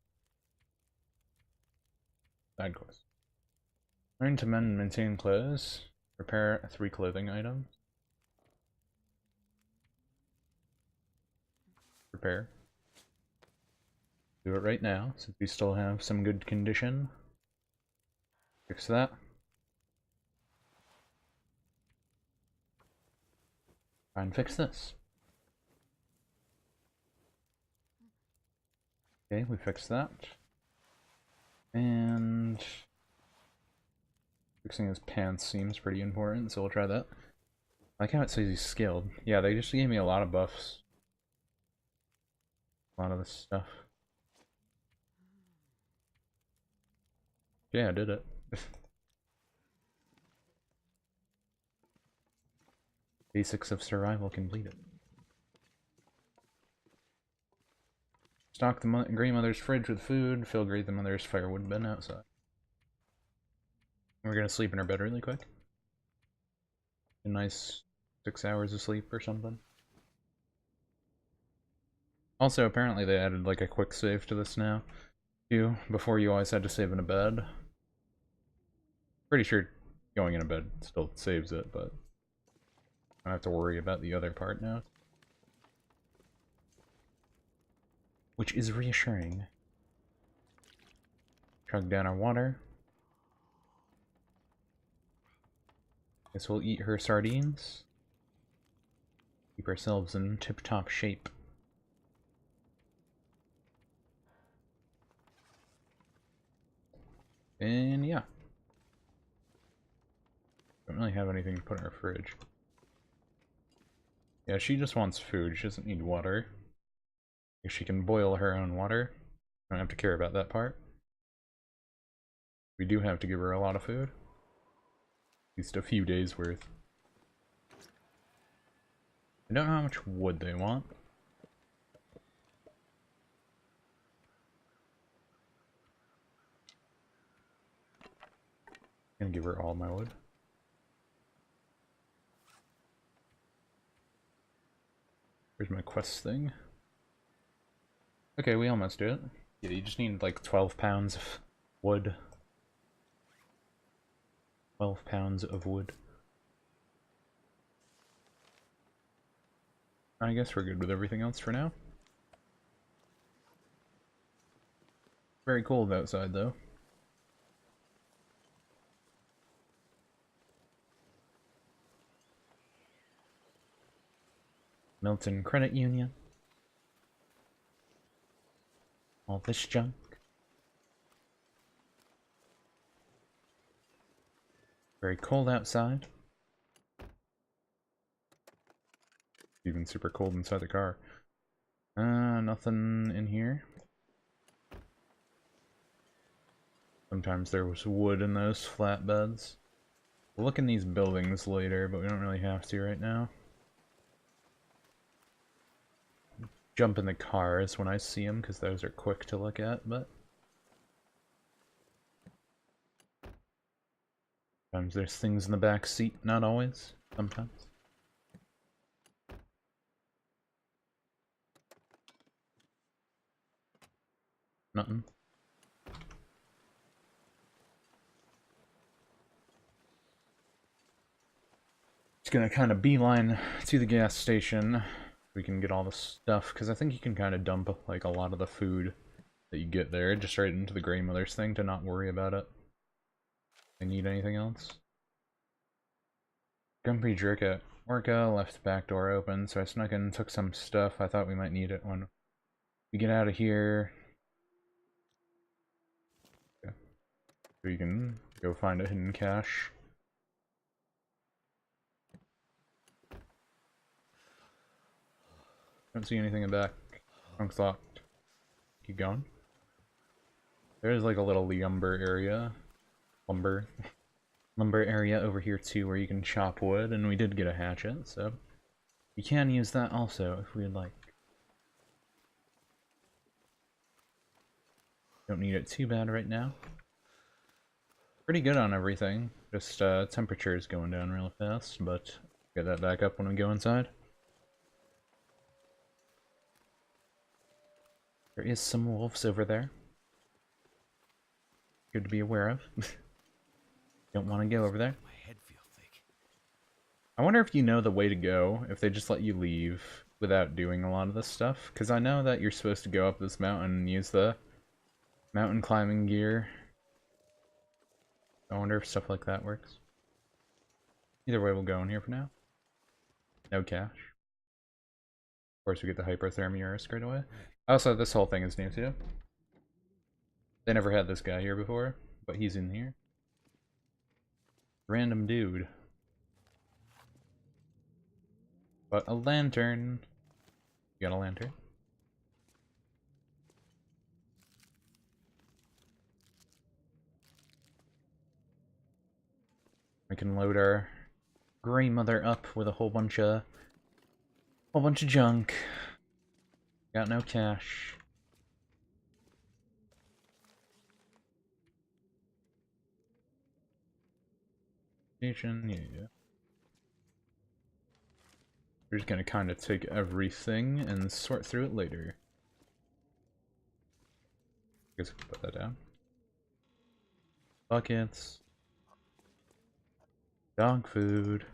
Side quest. Learn to mend and maintain clothes. Prepare 3 clothing items. Prepare. Do it right now, since we still have some good condition. Fix that. Try and fix this. Okay, we fixed that. And fixing his pants seems pretty important, so we'll try that. I like how it says he's skilled. Yeah, they just gave me a lot of buffs. A lot of this stuff. Yeah, I did it. Basics of survival completed. Stock the Grey Mother's fridge with food. Fill Grey the Mother's firewood bin outside. We're gonna sleep in our bed really quick. A nice 6 hours of sleep or something. Also, apparently they added like a quick save to this now, too. Before you always had to save in a bed. Pretty sure going in a bed still saves it, but I don't have to worry about the other part now. Which is reassuring. Chug down our water. Guess we'll eat her sardines. Keep ourselves in tip-top shape. And yeah. Don't really have anything to put in our fridge. Yeah, she just wants food. She doesn't need water. If she can boil her own water, I don't have to care about that part. We do have to give her a lot of food. At least a few days worth. I don't know how much wood they want. I'm gonna give her all my wood. Here's my quest thing. Okay, we almost do it. Yeah, you just need like 12 pounds of wood. 12 pounds of wood. I guess we're good with everything else for now. Very cold outside though. Milton Credit Union. All this junk. Very cold outside. Even super cold inside the car. Nothing in here. Sometimes there was wood in those flatbeds. We'll look in these buildings later, but we don't really have to right now. Jump in the cars when I see them, because those are quick to look at, but... sometimes there's things in the back seat, not always. Sometimes. Nothing. Just gonna kind of beeline to the gas station. We can get all the stuff, because I think you can kind of dump like a lot of the food that you get there just right into the Grey Mother's thing to not worry about it. I need anything else? Grumpy jerk at Orca, left back door open, so I snuck in and took some stuff. I thought we might need it when we get out of here. Okay. So you can go find a hidden cache. Don't see anything in back. Trunk's locked. Keep going. There's like a little lumber area. Lumber area over here too, where you can chop wood, and we did get a hatchet, so you can use that also if we'd like. Don't need it too bad right now. Pretty good on everything. Just temperature is going down real fast, but get that back up when we go inside. There is some wolves over there. Good to be aware of. Don't want to go over there. My head feel thick. I wonder if you know the way to go, if they just let you leave without doing a lot of this stuff. Because I know that you're supposed to go up this mountain and use the mountain climbing gear. I wonder if stuff like that works. Either way, we'll go in here for now. No cash. Of course, we get the hyperthermia risk right away. Also, this whole thing is new too. They never had this guy here before, but he's in here. Random dude. But a lantern. You got a lantern? We can load our Grey Mother up with a whole bunch of junk. Got no cash. Station, yeah. We're just gonna kind of take everything and sort through it later. I guess we can put that down. Buckets. Dog food.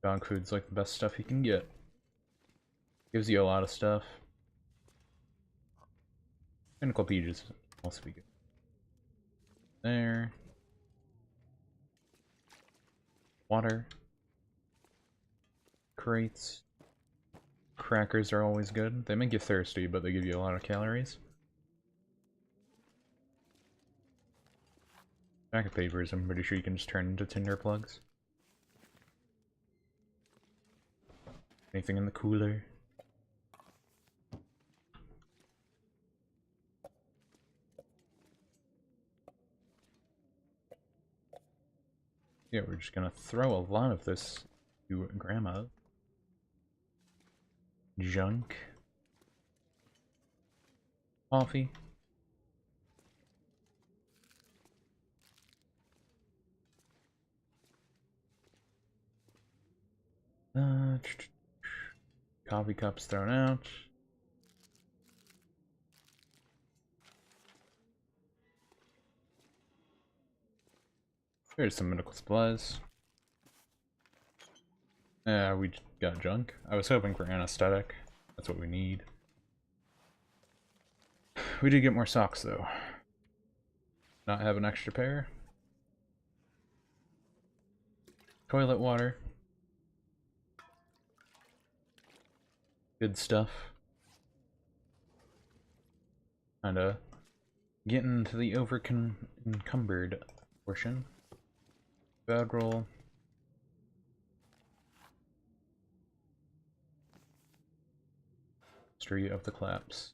Dog food's like the best stuff you can get. Gives you a lot of stuff. Encyclopedias also be good. There. Water. Crates. Crackers are always good. They make you thirsty, but they give you a lot of calories. Pack of papers, I'm pretty sure you can just turn into tinder plugs. Anything in the cooler? Yeah, we're just gonna throw a lot of this to Grandma. Junk. Coffee. Coffee cups thrown out. Here's some medical supplies. Yeah, we got junk. I was hoping for anesthetic. That's what we need. We did get more socks though. Not have an extra pair. Toilet water. Good stuff. Kinda getting to the encumbered portion. Bedroll. History of the collapse.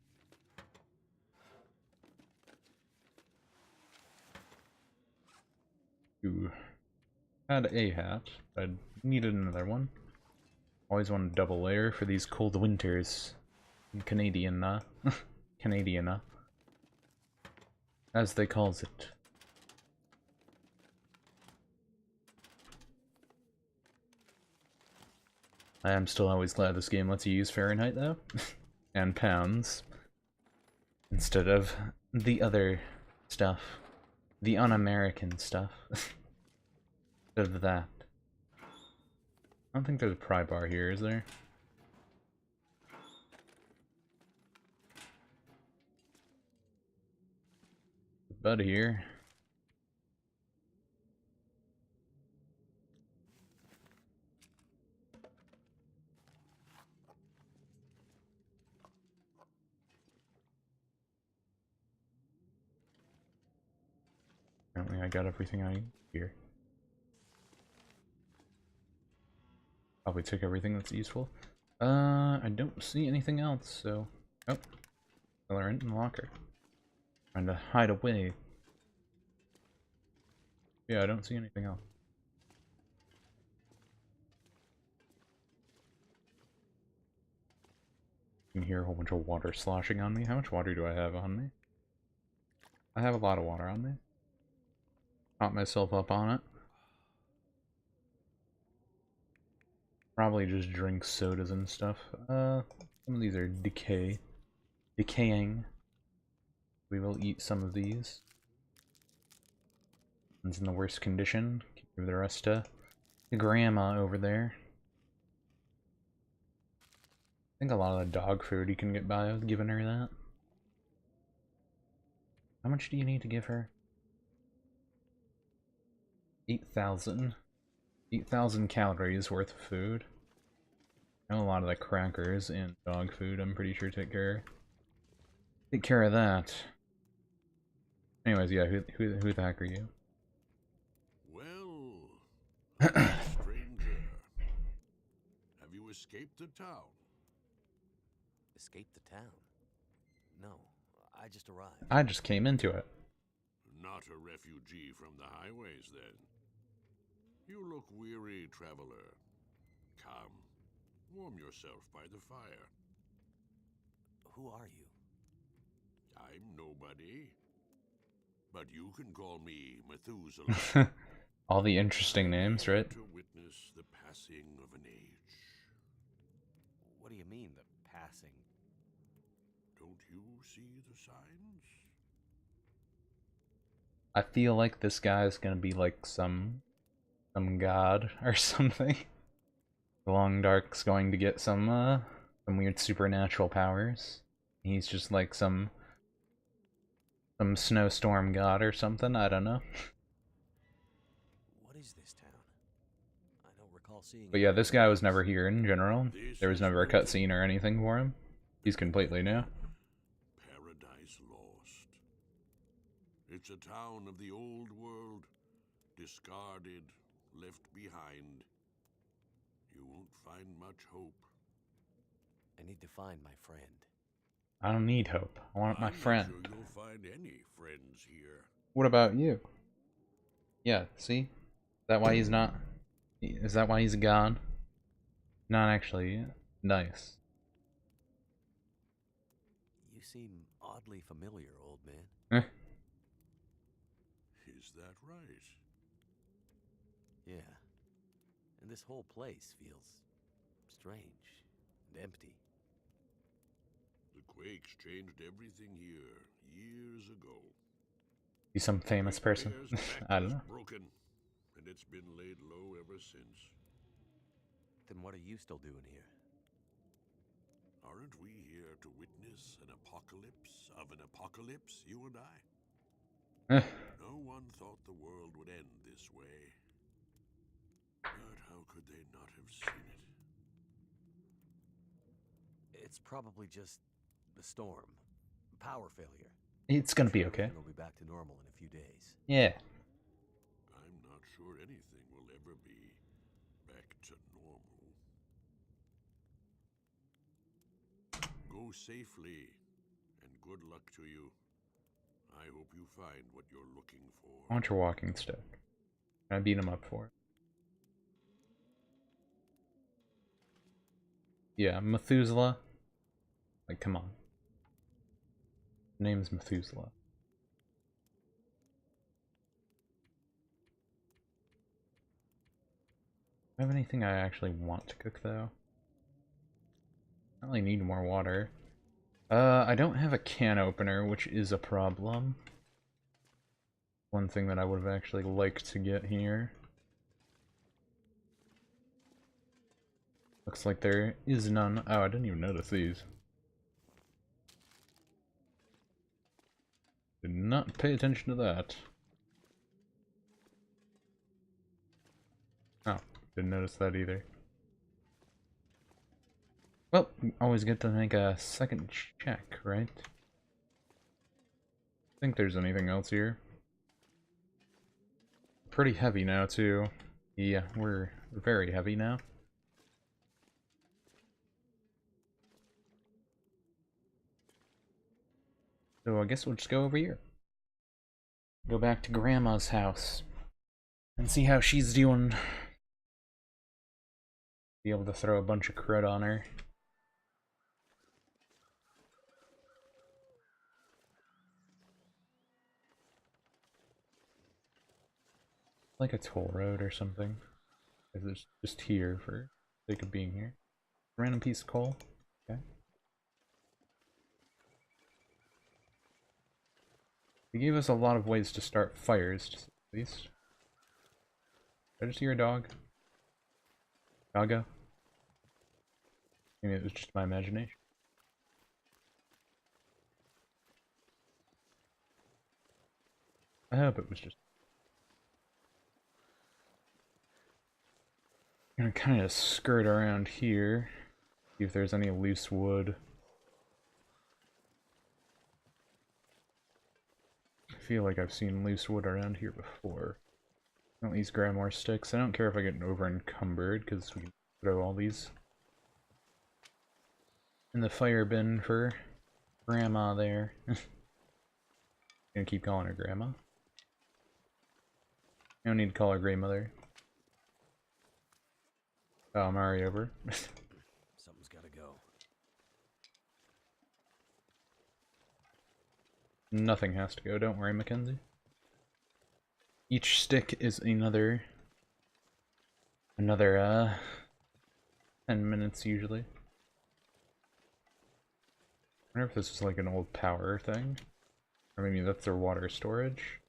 Ooh. Had a hat, but I needed another one. Always want a double layer for these cold winters. Canadian, Canadian, as they calls it. I am still always glad this game lets you use Fahrenheit though, and pounds, instead of the other stuff, the un-American stuff. Instead of that. I don't think there's a pry bar here, is there? Bud here. Apparently I got everything I need here. Probably took everything that's useful. I don't see anything else, so... Oh. Accelerant in the locker. Trying to hide away. Yeah, I don't see anything else. You can hear a whole bunch of water sloshing on me. How much water do I have on me? I have a lot of water on me. Caught myself up on it. Probably just drink sodas and stuff. Some of these are decaying. We will eat some of these. One's in the worst condition. Give the rest to the grandma over there. I think a lot of the dog food you can get by with giving her that. How much do you need to give her? 8,000. 8,000 calories worth of food. I know a lot of the crackers and dog food, I'm pretty sure take care of that. Anyways, yeah, who the heck are you? Well, stranger, have you escaped the town? Escape the town? No, I just arrived. I just came into it. Not a refugee from the highways, then. You look weary, traveler. Come, warm yourself by the fire. Who are you? I'm nobody. But you can call me Methuselah. All the interesting names, right? To witness the passing of an age. What do you mean, the passing? Don't you see the signs? I feel like this guy's gonna be like some god or something. The Long Dark's going to get some weird supernatural powers. He's just like some snowstorm god or something, I don't know. What is this town? I don't recall seeing. But yeah, this guy was never here in general. There was never a cutscene or anything for him. He's completely new. Paradise Lost. It's a town of the old world, discarded, left behind. You won't find much hope. I need to find my friend. I don't need hope. I want my I'm friend. not sure you'll find any friends here. What about you? Yeah, see? Is that why he's not? Is that why he's gone? Not actually. Nice. You seem oddly familiar, old man. Eh. Is that right? Yeah. And this whole place feels strange and empty. The quakes changed everything here years ago. He's some famous person. I don't know. Broken, and it's been laid low ever since. Then what are you still doing here? Aren't we here to witness an apocalypse of an apocalypse, you and I? No one thought the world would end this way. But how could they not have seen it? It's probably just the storm. Power failure. It's gonna be okay. Everything will be back to normal in a few days. Yeah. I'm not sure anything will ever be back to normal. Go safely, and good luck to you. I hope you find what you're looking for. I want your walking stick. I beat him up for it. Yeah, Methuselah. Like, come on. His name's Methuselah. Do I have anything I actually want to cook, though? I really need more water. I don't have a can opener, which is a problem. One thing that I would have actually liked to get here. Looks like there is none. Oh, I didn't even notice these. Did not pay attention to that. Oh, didn't notice that either. Well, always good to make a second check, right? Think there's anything else here. Pretty heavy now, too. Yeah, we're very heavy now. So I guess we'll just go over here. Go back to Grandma's house. And see how she's doing. Be able to throw a bunch of crud on her. Like a toll road or something. Because it's just here for the sake of being here. Random piece of coal. Okay. They gave us a lot of ways to start fires, at least. Did I just hear a dog? Doggo? Maybe it was just my imagination. I hope it was just... I'm gonna kind of skirt around here, see if there's any loose wood. I feel like I've seen loose wood around here before. At least grab more sticks. I don't care if I get over encumbered, because we can throw all these in the fire bin for Grandma there. Gonna keep calling her Grandma. I don't need to call her grandmother. Oh, I'm already over. Something's gotta go. Nothing has to go, don't worry, Mackenzie. Each stick is another 10 minutes usually. I wonder if this is like an old power thing. Or maybe that's their water storage.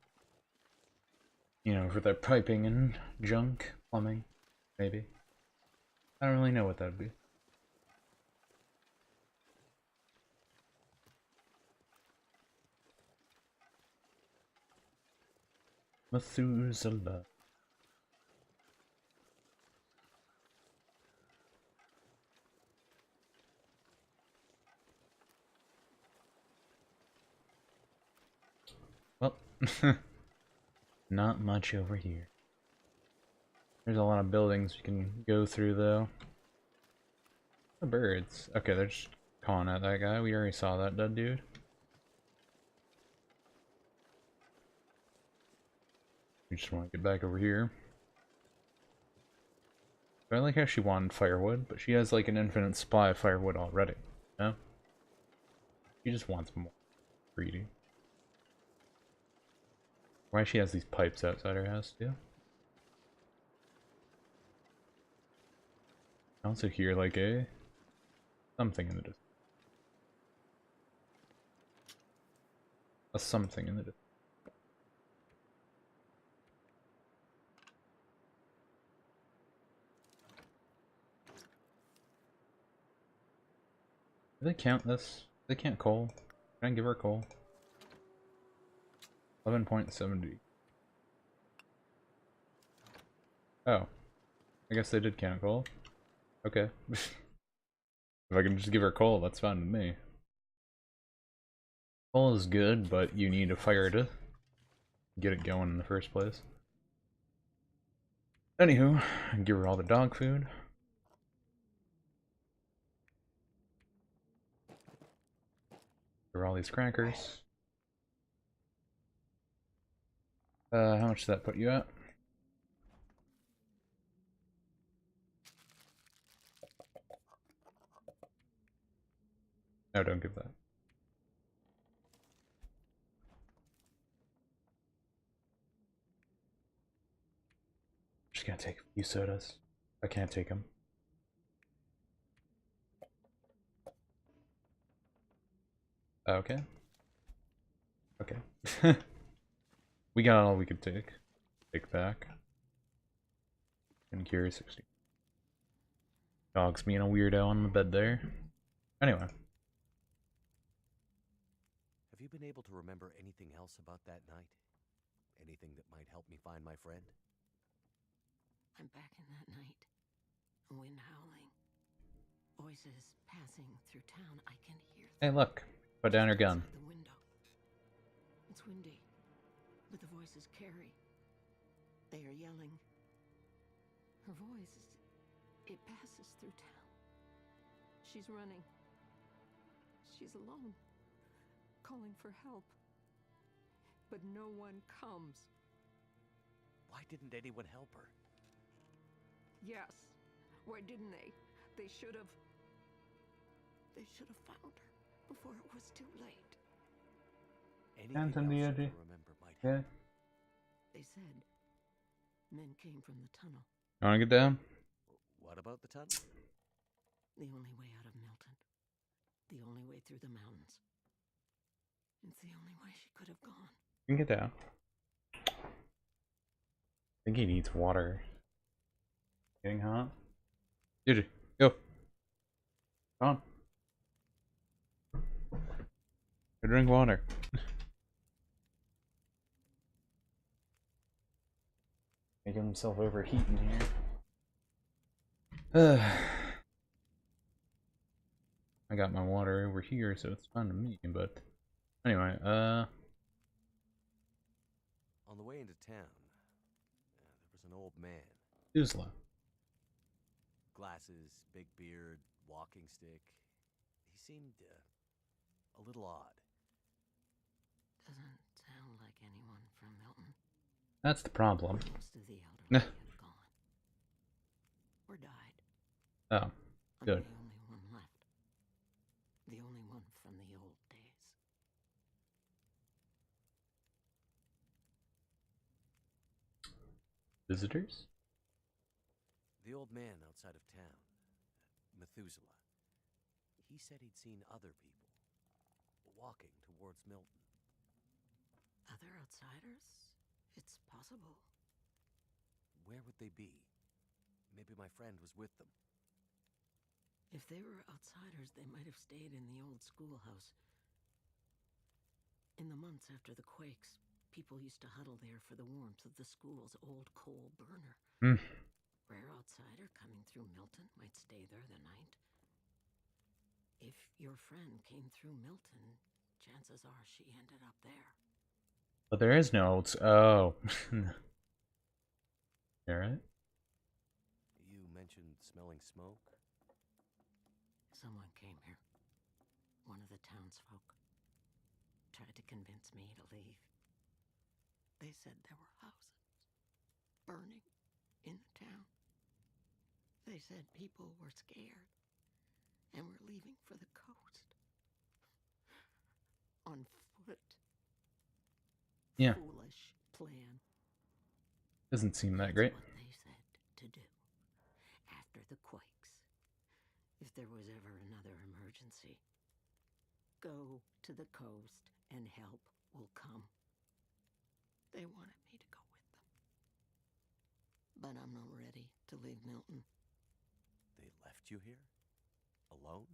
You know, for their piping and junk, plumbing, maybe. I don't really know what that'd be. Methuselah. Well, not much over here. There's a lot of buildings you can go through, though. The birds. Okay, they're just calling at that guy. We already saw that dead dude. We just want to get back over here. I like how she wanted firewood, but she has like an infinite supply of firewood already. No? She just wants more. Greedy. Why she has these pipes outside her house, too? I also hear like a something in the distance. A something in the distance. Do they count this? They can't coal. Can I give her coal? 11.70. Oh. I guess they did count coal. Okay. If I can just give her coal, that's fine with me. Coal is good, but you need a fire to get it going in the first place. Anywho, give her all the dog food. Give her all these crackers. How much did that put you at? No, don't give that. Just gonna take a few sodas. I can't take them. Okay. Okay. We got all we could take. Take back. And carry 60. Dog's being a weirdo on the bed there. Anyway. Have you been able to remember anything else about that night? Anything that might help me find my friend? I'm back in that night. Wind howling. Voices passing through town. I can hear them. Hey, look. Put down her gun. Outside the window. It's windy, but the voices carry. They are yelling. Her voice, it passes through town. She's running. She's alone, calling for help. But no one comes. Why didn't anyone help her? Yes. Why didn't they? They should have found her before it was too late. Anything else you can remember might help. Yeah. They said men came from the tunnel. You wanna get down? What about the tunnel? The only way out of Milton. The only way through the mountains. It's the only way she could have gone. You can get down. I think he needs water. Getting hot. Dude, go. Come on. Go drink water. Making himself overheat in here. I got my water over here, so it's fine to me, but anyway, On the way into town, there was an old man. Usla. Glasses, big beard, walking stick. He seemed a little odd. Doesn't sound like anyone from Milton. That's the problem. Most of the elderly have gone. Or died. Oh, good. I'm the only one left. The only one from the old days. Visitors? The old man outside of town, Methuselah. He said he'd seen other people walking towards Milton. Other outsiders? It's possible. Where would they be? Maybe my friend was with them. If they were outsiders, they might have stayed in the old schoolhouse. In the months after the quakes, people used to huddle there for the warmth of the school's old coal burner. Rare outsider coming through Milton might stay there the night. If your friend came through Milton, chances are she ended up there. But there is no old. Oh. Alright. You mentioned smelling smoke? Someone came here. One of the townsfolk. Tried to convince me to leave. They said there were houses burning in the town. They said people were scared and were leaving for the coast. On foot. Yeah. Foolish plan. Doesn't seem that That's great. what they said to do. After the quakes. If there was ever another emergency. Go to the coast and help will come. They wanted me to go with them. But I'm not ready to leave Milton. They left you here? Alone?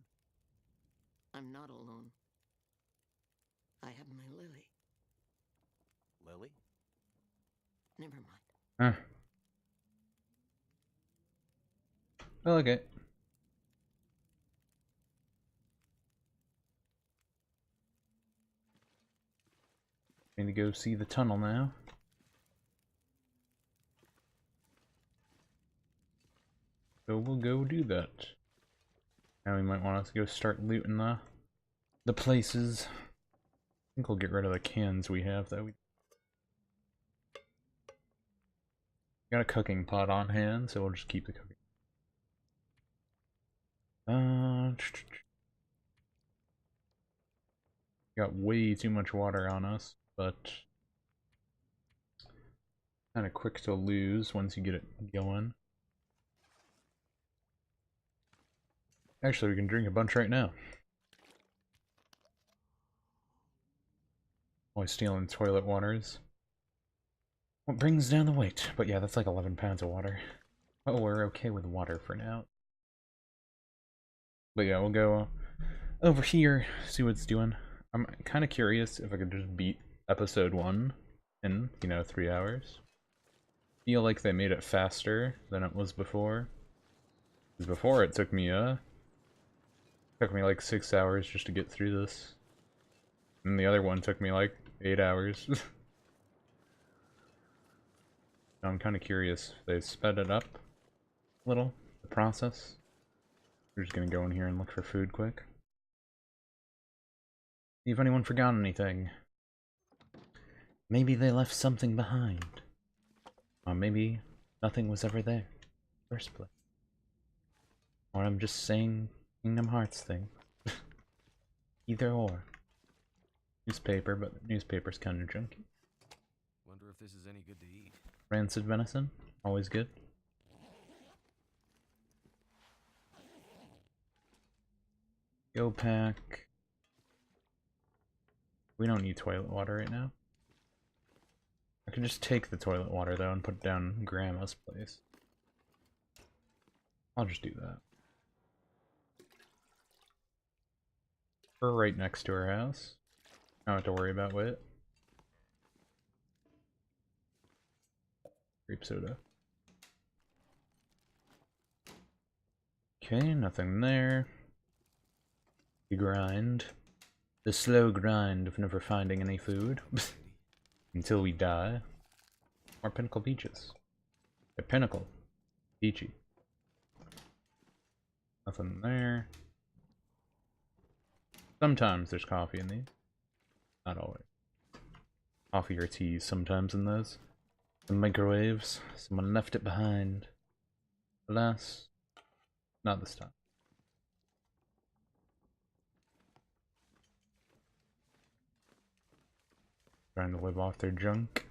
I'm not alone. I have my Lily. Lily? Never mind. Huh. I like it. Going to go see the tunnel now. So we'll go do that. Now we might want to go start looting the places. I think we'll get rid of the cans we have though. We got a cooking pot on hand, so we'll just keep the cooking. Got way too much water on us, but kind of quick to lose once you get it going. Actually, we can drink a bunch right now. Always stealing toilet waters. What brings down the weight? But yeah, that's like 11 pounds of water. Oh, we're okay with water for now. But yeah, we'll go over here, see what it's doing. I'm kind of curious if I could just beat episode 1 in, 3 hours. Feel like they made it faster than it was before. Because before it took me like 6 hours just to get through this. And the other one took me like 8 hours. I'm kind of curious if they sped it up a little, the process. We're just gonna go in here and look for food quick. See if anyone forgot anything. Maybe they left something behind. Or maybe nothing was ever there in the first place. Or I'm just saying Kingdom Hearts thing. Either or. Newspaper, but the newspaper's kind of junky. Wonder if this is any good to eat. Rancid venison, always good. Go pack. We don't need toilet water right now. I could just take the toilet water though and put it down Grandma's place. I'll just do that. We're right next to her house. I don't have to worry about it. Grape soda. Okay, nothing there. The grind. The slow grind of never finding any food. Until we die. More Pinnacle Beaches. A Pinnacle. Beachy. Nothing there. Sometimes there's coffee in these. Not always. Coffee or tea sometimes in those. The microwaves. Someone left it behind. Alas, not this time. Trying to live off their junk.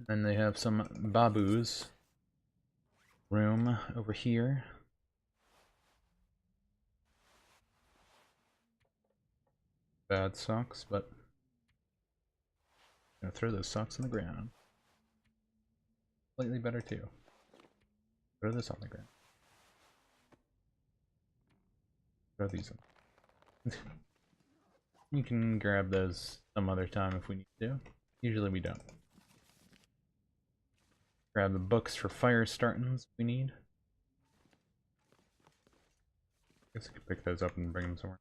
And they have some Babu's room over here. Bad socks, but I'm gonna throw those socks on the ground. Slightly better too. Throw this on the ground. Throw these in. You can grab those some other time if we need to. Usually we don't. Grab the books for fire startings if we need. Guess I could pick those up and bring them somewhere.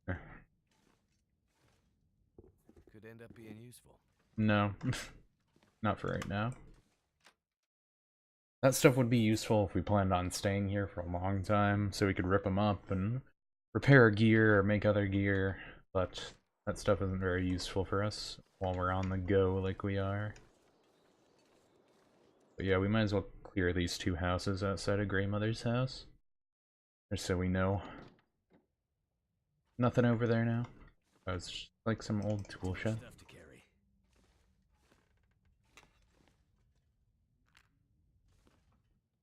There. Could end up being useful. No. Not for right now. That stuff would be useful if we planned on staying here for a long time, so we could rip them up and repair our gear or make other gear, but that stuff isn't very useful for us while we're on the go like we are. But yeah, we might as well clear these two houses outside of Grey Mother's house. Just so we know. Nothing over there now. Oh, it's just like some old tool shed. Stuff to carry.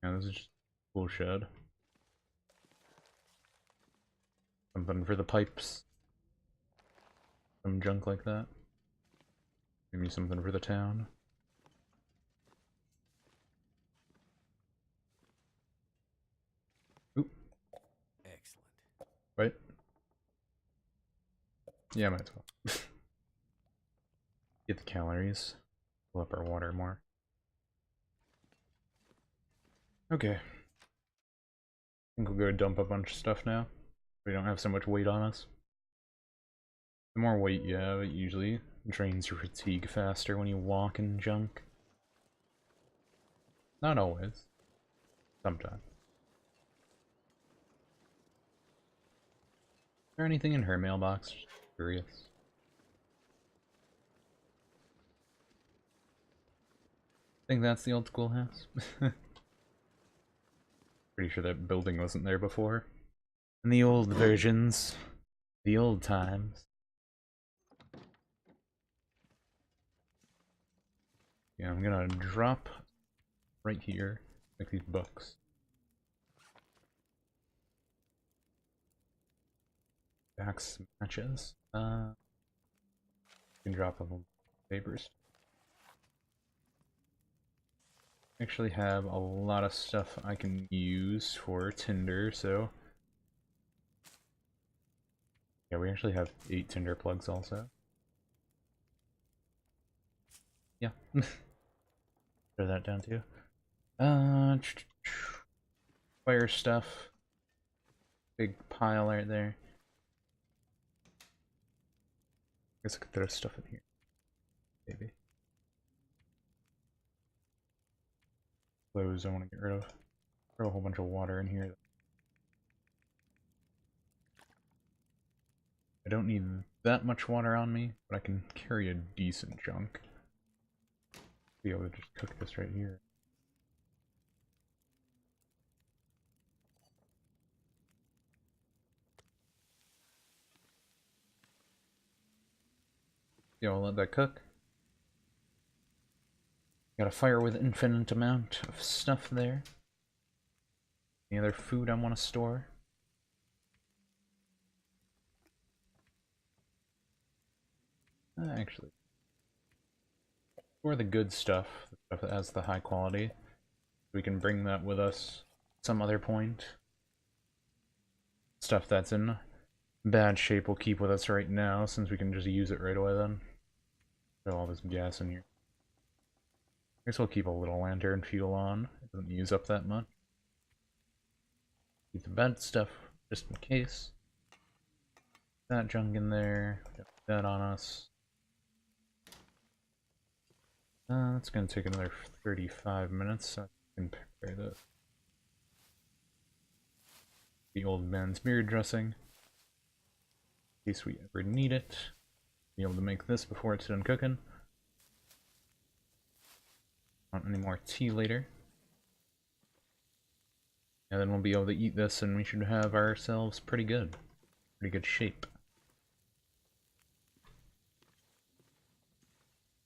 Yeah, this is just a tool shed. Something for the pipes. Some junk like that. Maybe something for the town. Oop. Excellent. Right? Yeah, might as well. Get the calories. Fill up our water more. Okay. I think we'll go dump a bunch of stuff now. We don't have so much weight on us. The more weight you have, it usually drains your fatigue faster when you walk in junk. Not always. Sometimes. Is there anything in her mailbox? Just curious. I think that's the old schoolhouse. Pretty sure that building wasn't there before. In the old versions. The old times. Yeah, I'm gonna drop right here, like these books. Backs matches. You can drop a little papers. Actually have a lot of stuff I can use for Tinder, so yeah, we actually have 8 Tinder plugs also. Yeah. Throw that down too. Fire stuff. Big pile right there. Guess I could throw stuff in here. Maybe. Clothes I want to get rid of. Throw a whole bunch of water in here. I don't need that much water on me, but I can carry a decent chunk. Be able to just cook this right here. Yeah, I'll let that cook. Got a fire with infinite amount of stuff there. Any other food I want to store? Actually, for the good stuff, the stuff that has the high quality, we can bring that with us some other point. Stuff that's in bad shape we'll keep with us right now, since we can just use it right away then. Got all this gas in here. I guess we'll keep a little lantern fuel on. It doesn't use up that much. Keep the bad stuff just in case. That junk in there. Got that on us. It's gonna take another 35 minutes, so I can prepare this. The old man's beard dressing. In case we ever need it. Be able to make this before it's done cooking. Want any more tea later. And then we'll be able to eat this and we should have ourselves pretty good shape.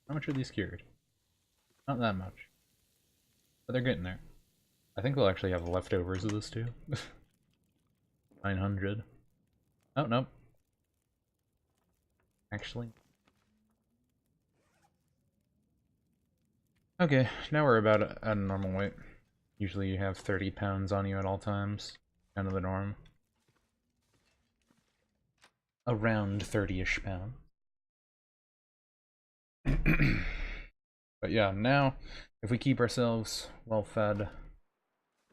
How much are these cured? Not that much. But they're getting there. I think we'll actually have leftovers of this too. 900. Oh, nope. Actually. Okay, now we're about at a normal weight. Usually you have 30 pounds on you at all times. Kind of the norm. Around 30-ish pounds. But yeah, now, if we keep ourselves well fed,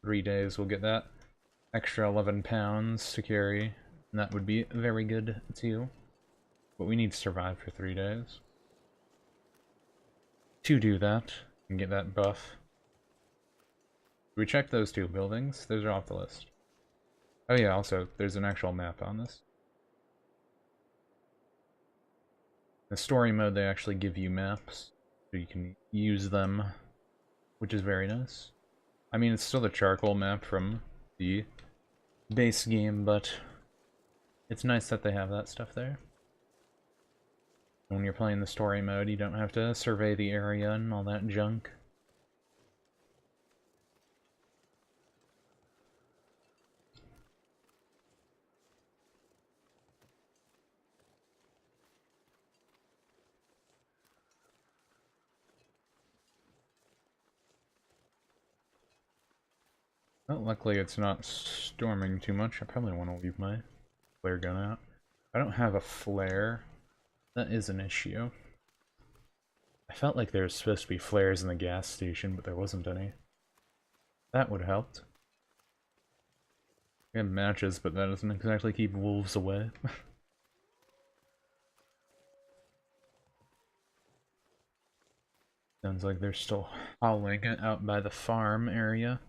3 days we'll get that extra 11 pounds to carry. And that would be very good too. But we need to survive for 3 days. To do that, and get that buff. We check those 2 buildings. Those are off the list. Oh yeah, also, there's an actual map on this. In the story mode, they actually give you maps, so you can use them, which is very nice. I mean, it's still the charcoal map from the base game, but it's nice that they have that stuff there. When you're playing the story mode, you don't have to survey the area and all that junk. Well, luckily it's not storming too much. I probably want to leave my flare gun out. I don't have a flare. That is an issue. I felt like there was supposed to be flares in the gas station, but there wasn't any. That would have helped. We have matches, but that doesn't exactly keep wolves away. Sounds like they're still howling out by the farm area.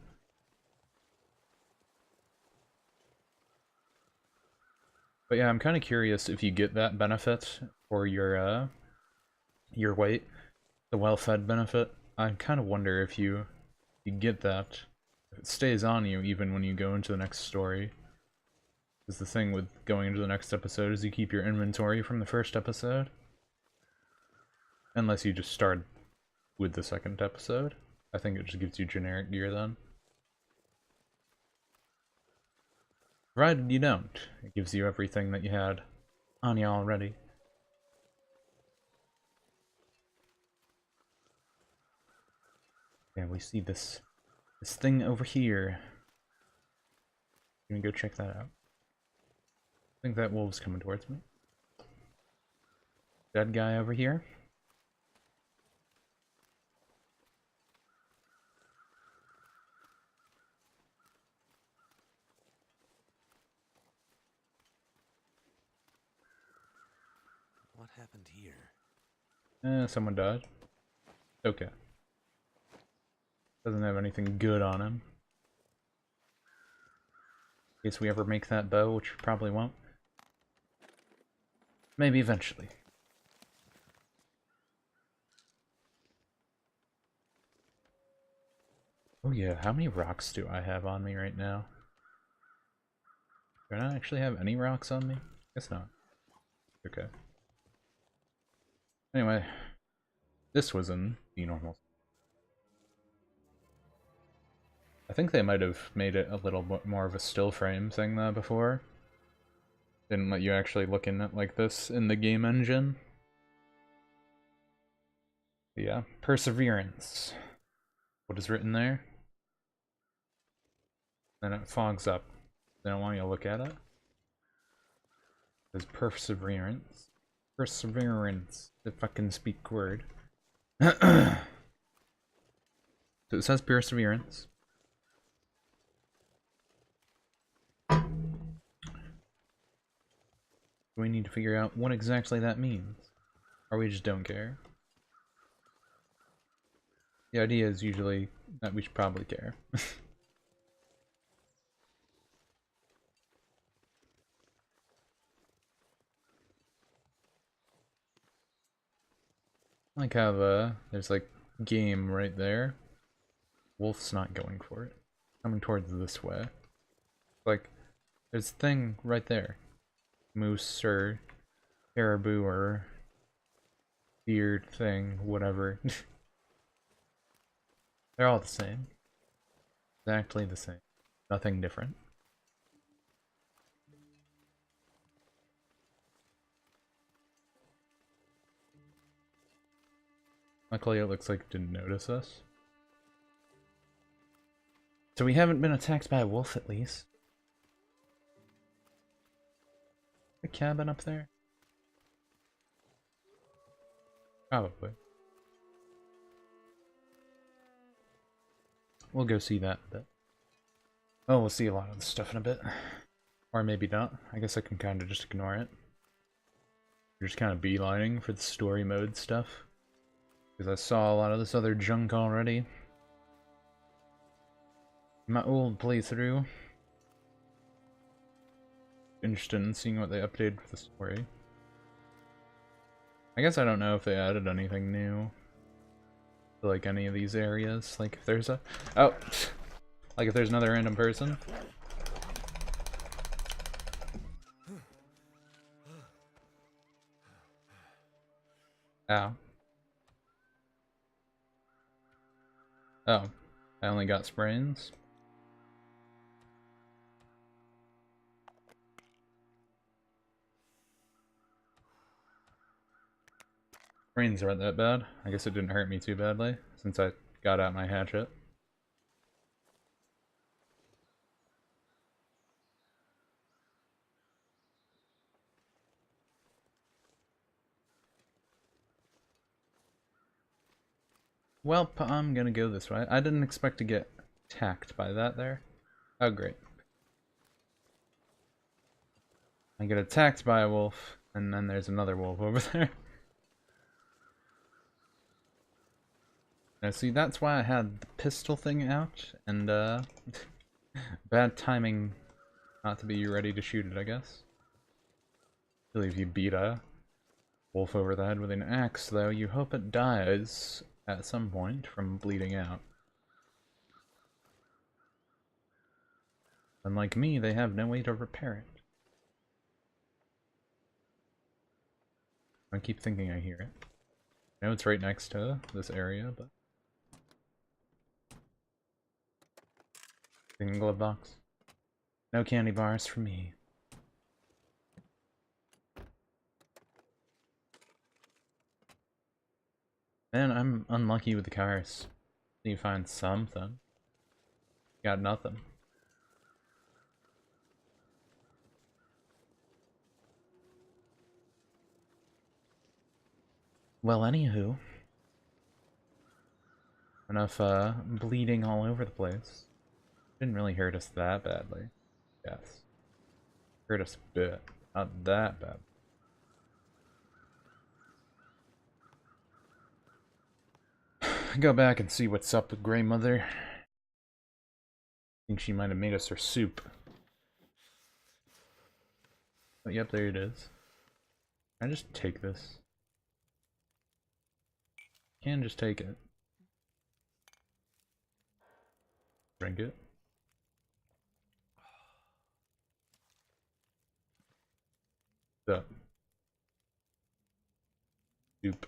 But yeah, I'm kind of curious if you get that benefit for your weight, the well-fed benefit. I kind of wonder if you get that, if it stays on you even when you go into the next story. Because the thing with going into the next episode is you keep your inventory from the first episode. Unless you just start with the second episode. I think it just gives you generic gear then. Provided you don't. It gives you everything that you had on you already. Yeah, we see this thing over here. Can we go check that out? I think that wolf's coming towards me. Dead guy over here. What happened here? Someone died. Okay. Doesn't have anything good on him. In case we ever make that bow, which we probably won't. Maybe eventually. Oh yeah, how many rocks do I have on me right now? Do I not actually have any rocks on me? Guess not. Okay. Anyway, this was in the normal. I think they might have made it a little bit more of a still frame thing though before. Didn't let you actually look in it like this in the game engine. Yeah, perseverance. What is written there? Then it fogs up. They don't want you to look at it. There's perseverance. Perseverance, if I can speak word. So it says perseverance. We need to figure out what exactly that means. Or we just don't care. The idea is usually that we should probably care. Like how there's like game right there. Wolf's not going for it. Coming towards this way. Like, there's a thing right there. Moose or caribou or deer thing, whatever. They're all the same. Exactly the same. Nothing different. Luckily it looks like it didn't notice us. So we haven't been attacked by a wolf at least. A cabin up there? Probably. We'll go see that in a bit. Oh, we'll see a lot of this stuff in a bit. Or maybe not. I guess I can kind of just ignore it. We're just kind of beelining for the story mode stuff. Because I saw a lot of this other junk already. My old playthrough. Interested in seeing what they updated for the story. I guess I don't know if they added anything new to like any of these areas. Like if there's a like if there's another random person. Ow. Oh, I only got sprains. Sprains aren't that bad. I guess it didn't hurt me too badly since I got out my hatchet. Well, I'm gonna go this way. I didn't expect to get attacked by that there. Oh, great. I get attacked by a wolf, and then there's another wolf over there. Now, see, that's why I had the pistol thing out, and, bad timing not to be ready to shoot it, I guess. Really, if you beat a wolf over the head with an axe, though, you hope it dies at some point from bleeding out. Unlike me, they have no way to repair it. I keep thinking I hear it. I know it's right next to this area, but... Single glove box. No candy bars for me. Man, I'm unlucky with the cars. You find something. Got nothing. Well, anywho. Enough, bleeding all over the place. Didn't really hurt us that badly. Yes. Hurt us a bit. Not that bad. Go back and see what's up with Grey Mother. I think she might have made us her soup. Oh, yep, there it is. Can I just take this? Can just take it. Drink it. Up. Soup.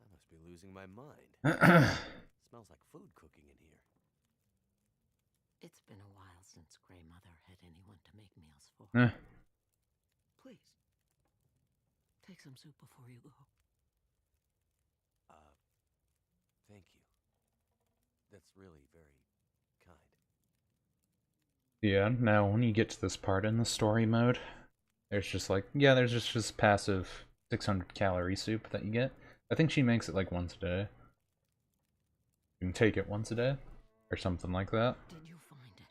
I must be losing my mind. Smells like food cooking in here. It's been a while since Grey Mother had anyone to make meals for. Please, take some soup before you go. Thank you. That's really very kind. Yeah, now when you get to this part in the story mode, there's just like, yeah, there's just this passive 600 calorie soup that you get. I think she makes it like once a day. You can take it once a day, or something like that. Did you find it?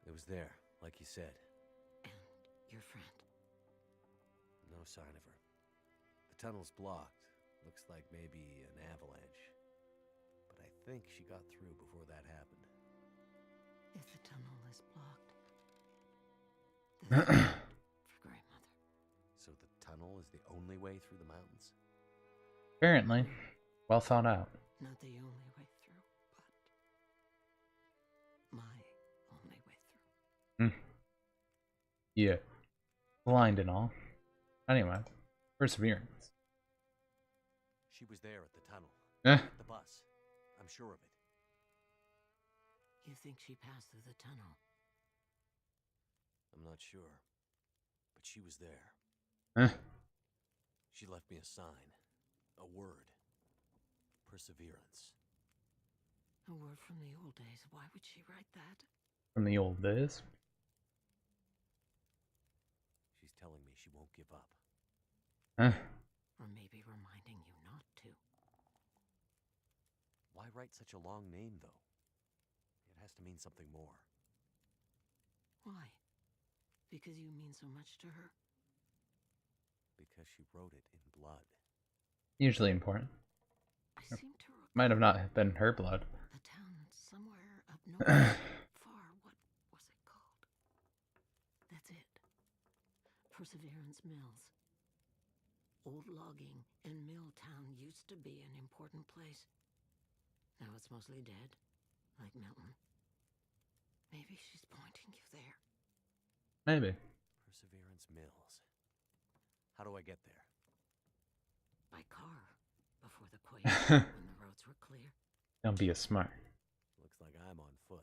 It was there, like you said. And your friend? No sign of her. The tunnel's blocked. Looks like maybe an avalanche. But I think she got through before that happened. If the tunnel is blocked, this is for grandmother. So the tunnel is the only way through the mountains? Apparently, well thought out. Not the only way through, but my only way through. Yeah, blind and all. Anyway, perseverance. She was there at the tunnel. Eh, The bus. I'm sure of it. You think she passed through the tunnel? I'm not sure. But she was there. eh. She left me a sign. A word. Perseverance. A word from the old days. Why would she write that? From the old days. She's telling me she won't give up. Eh. Or maybe reminding you not to. Why write such a long name, though? It has to mean something more. Why? Because you mean so much to her? Because she wrote it in blood. Usually important. I seem to recall Might have not been her blood. the town somewhere up north. Far. What was it called? That's it. Perseverance Mills. Old logging and mill town used to be an important place. Now it's mostly dead, like Milton. Maybe she's pointing you there. Maybe. Perseverance Mills. How do I get there? By car, before the quake, when the roads were clear. Don't be a smart. Looks like I'm on foot.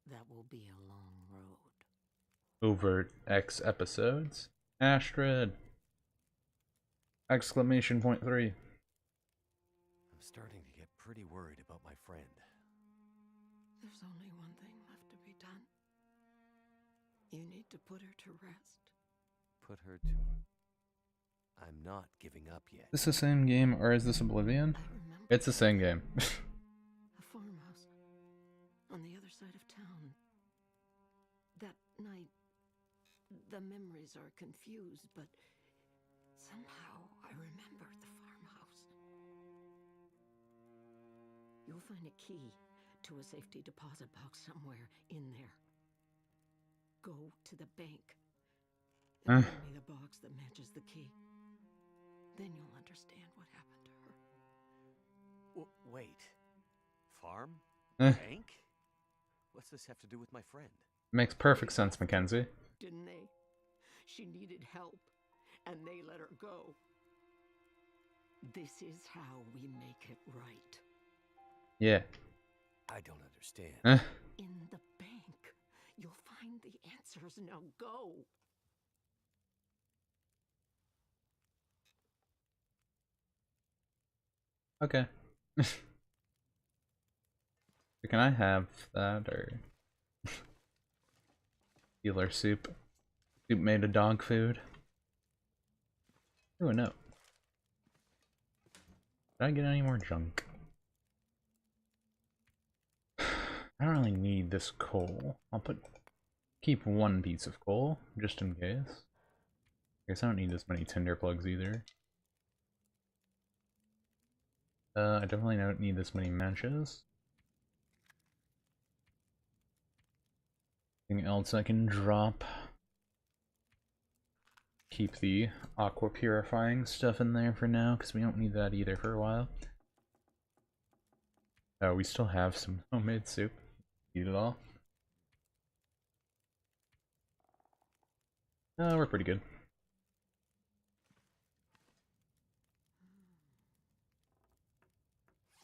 That will be a long road. Over X episodes. Astrid! Exclamation point 3. I'm starting to get pretty worried about my friend. There's only one thing left to be done. You need to put her to rest. Put her to... I'm not giving up yet. Is this the same game or is this Oblivion? I remember It's the same game. a farmhouse on the other side of town. That night, the memories are confused, but somehow I remember the farmhouse. You'll find a key to a safety deposit box somewhere in there. Go to the bank and bring me the box that matches the key. Then you'll understand what happened to her. Wait. Farm? Eh. Bank? What's this have to do with my friend? Makes perfect sense, Mackenzie. Didn't they? She needed help, and they let her go. This is how we make it right. Yeah. I don't understand. Eh. In the bank, you'll find the answers. Now go. Okay. Can I have that or healer soup? Soup made of dog food. Ooh, no. Did I get any more junk? I don't really need this coal. I'll keep one piece of coal just in case. I guess I don't need this many tinder plugs either. I definitely don't need this many matches. Anything else I can drop? Keep the aqua purifying stuff in there for now, because we don't need that either for a while. Oh, we still have some homemade soup. Eat it all. We're pretty good.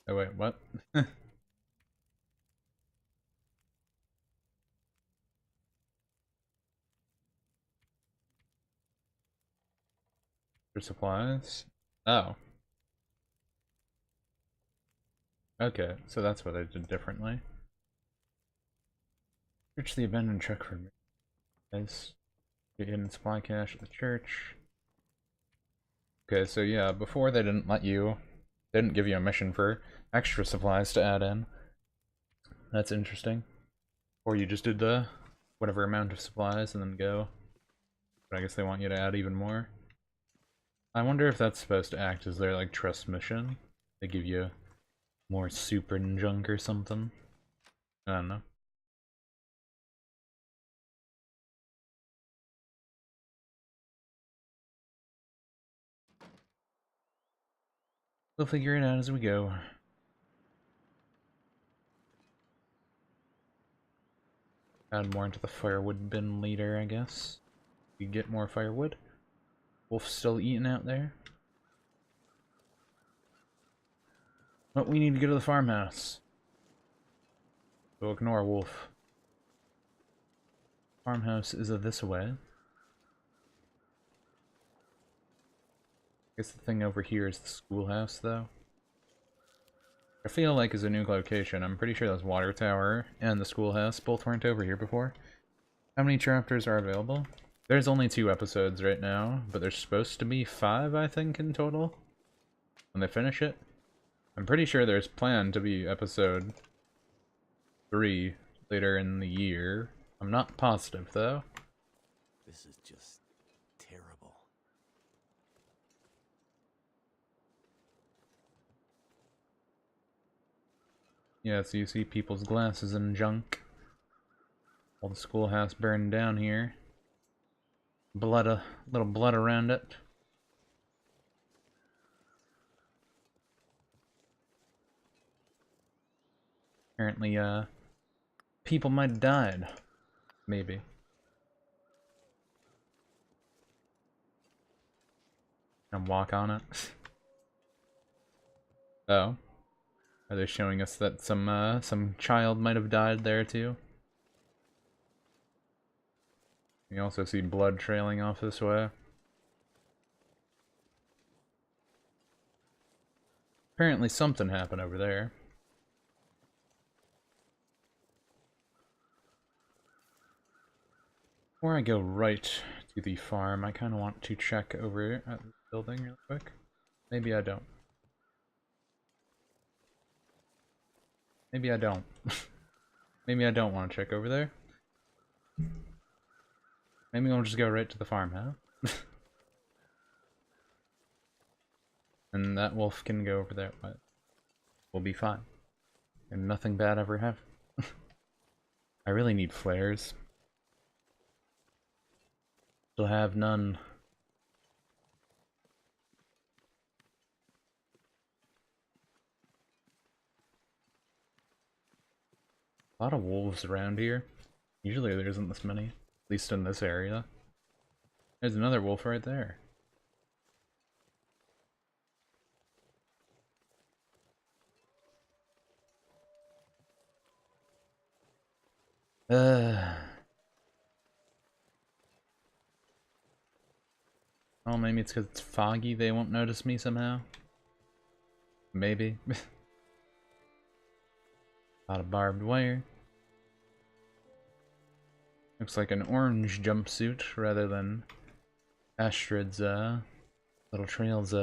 Oh wait, what? For supplies? Oh. Okay, so that's what I did differently. Search the abandoned truck for me. Guys, get in supply cache at the church. Okay, so yeah, before they didn't give you a mission for extra supplies to add in. That's interesting. Or you just did the whatever amount of supplies and then go. But I guess they want you to add even more. I wonder if that's supposed to act as their like trust mission. They give you more soup and junk or something. I don't know. We'll figure it out as we go. Add more into the firewood bin later, I guess. We get more firewood. Wolf's still eating out there. But we need to go to the farmhouse. So ignore Wolf. Farmhouse is this way. I guess the thing over here is the schoolhouse, though. I feel like is a new location. I'm pretty sure that's Water Tower and the schoolhouse both weren't over here before. How many chapters are available? There's only 2 episodes right now, but there's supposed to be 5, I think, in total. When they finish it. I'm pretty sure there's planned to be episode 3 later in the year. I'm not positive, though. This is just terrible. Yeah, so you see people's glasses and junk. All the schoolhouse burned down here. Blood, little blood around it. Apparently, people might have died. Maybe. And walk on it. Oh. Are they showing us that some child might have died there too? You also see blood trailing off this way. Apparently something happened over there. Before I go right to the farm, I kind of want to check over at the building real quick. Maybe I don't. Maybe I don't. Maybe I don't want to check over there. Maybe I'll just go right to the farmhouse. And that wolf can go over there. We'll be fine. And nothing bad ever happened. I really need flares. Still have none. A lot of wolves around here. Usually there isn't this many. At least in this area. There's another wolf right there. Oh, maybe it's because it's foggy, they won't notice me somehow. Maybe. A lot of barbed wire. Looks like an orange jumpsuit rather than Astrid's little trails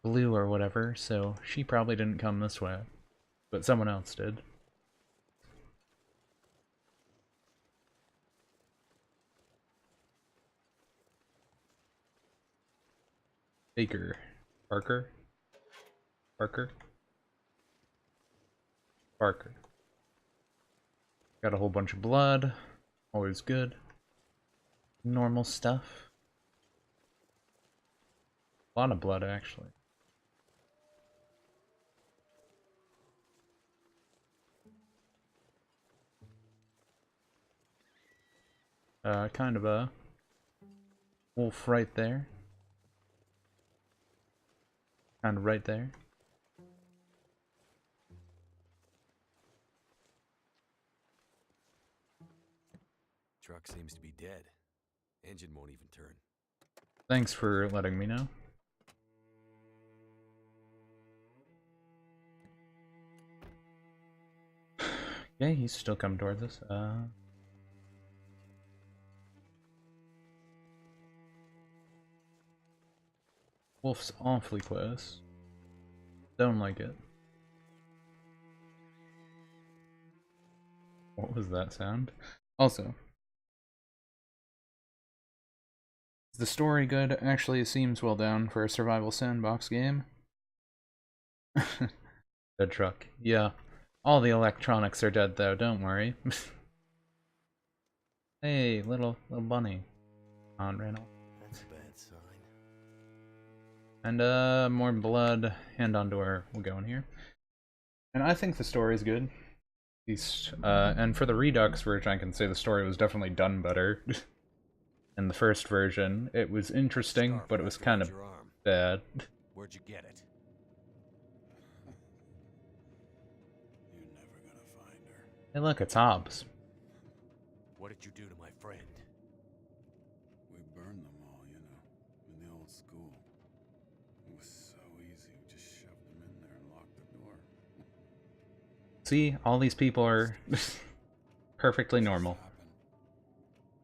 blue or whatever, so she probably didn't come this way. But someone else did. Baker. Parker? Parker? Parker. Got a whole bunch of blood. Always good. Normal stuff. A lot of blood, actually. Kind of a wolf right there. Kind of right there. Truck seems to be dead. Engine won't even turn. Thanks for letting me know. Yeah, he's still coming towards us. Wolf's awfully close. Don't like it. What was that sound? Also, is the story good? Actually, it seems well done for a survival sandbox game. The truck. Yeah. All the electronics are dead though, don't worry. Hey, little bunny. On Randall. That's a bad sign. And more blood. Hand on door. We'll go in here. And I think the story is good. And for the Redux version, I can say the story was definitely done better. In the first version, it was interesting, Scarf but it was wrapped kind around of your arm. bad. Where'd you get it? You're never gonna find her. Hey, look, it's Hobbs. What did you do to my friend? We burned them all, you know, in the old school. It was so easy. We just shoved them in there and locked the door. See, all these people are perfectly Just normal. happened.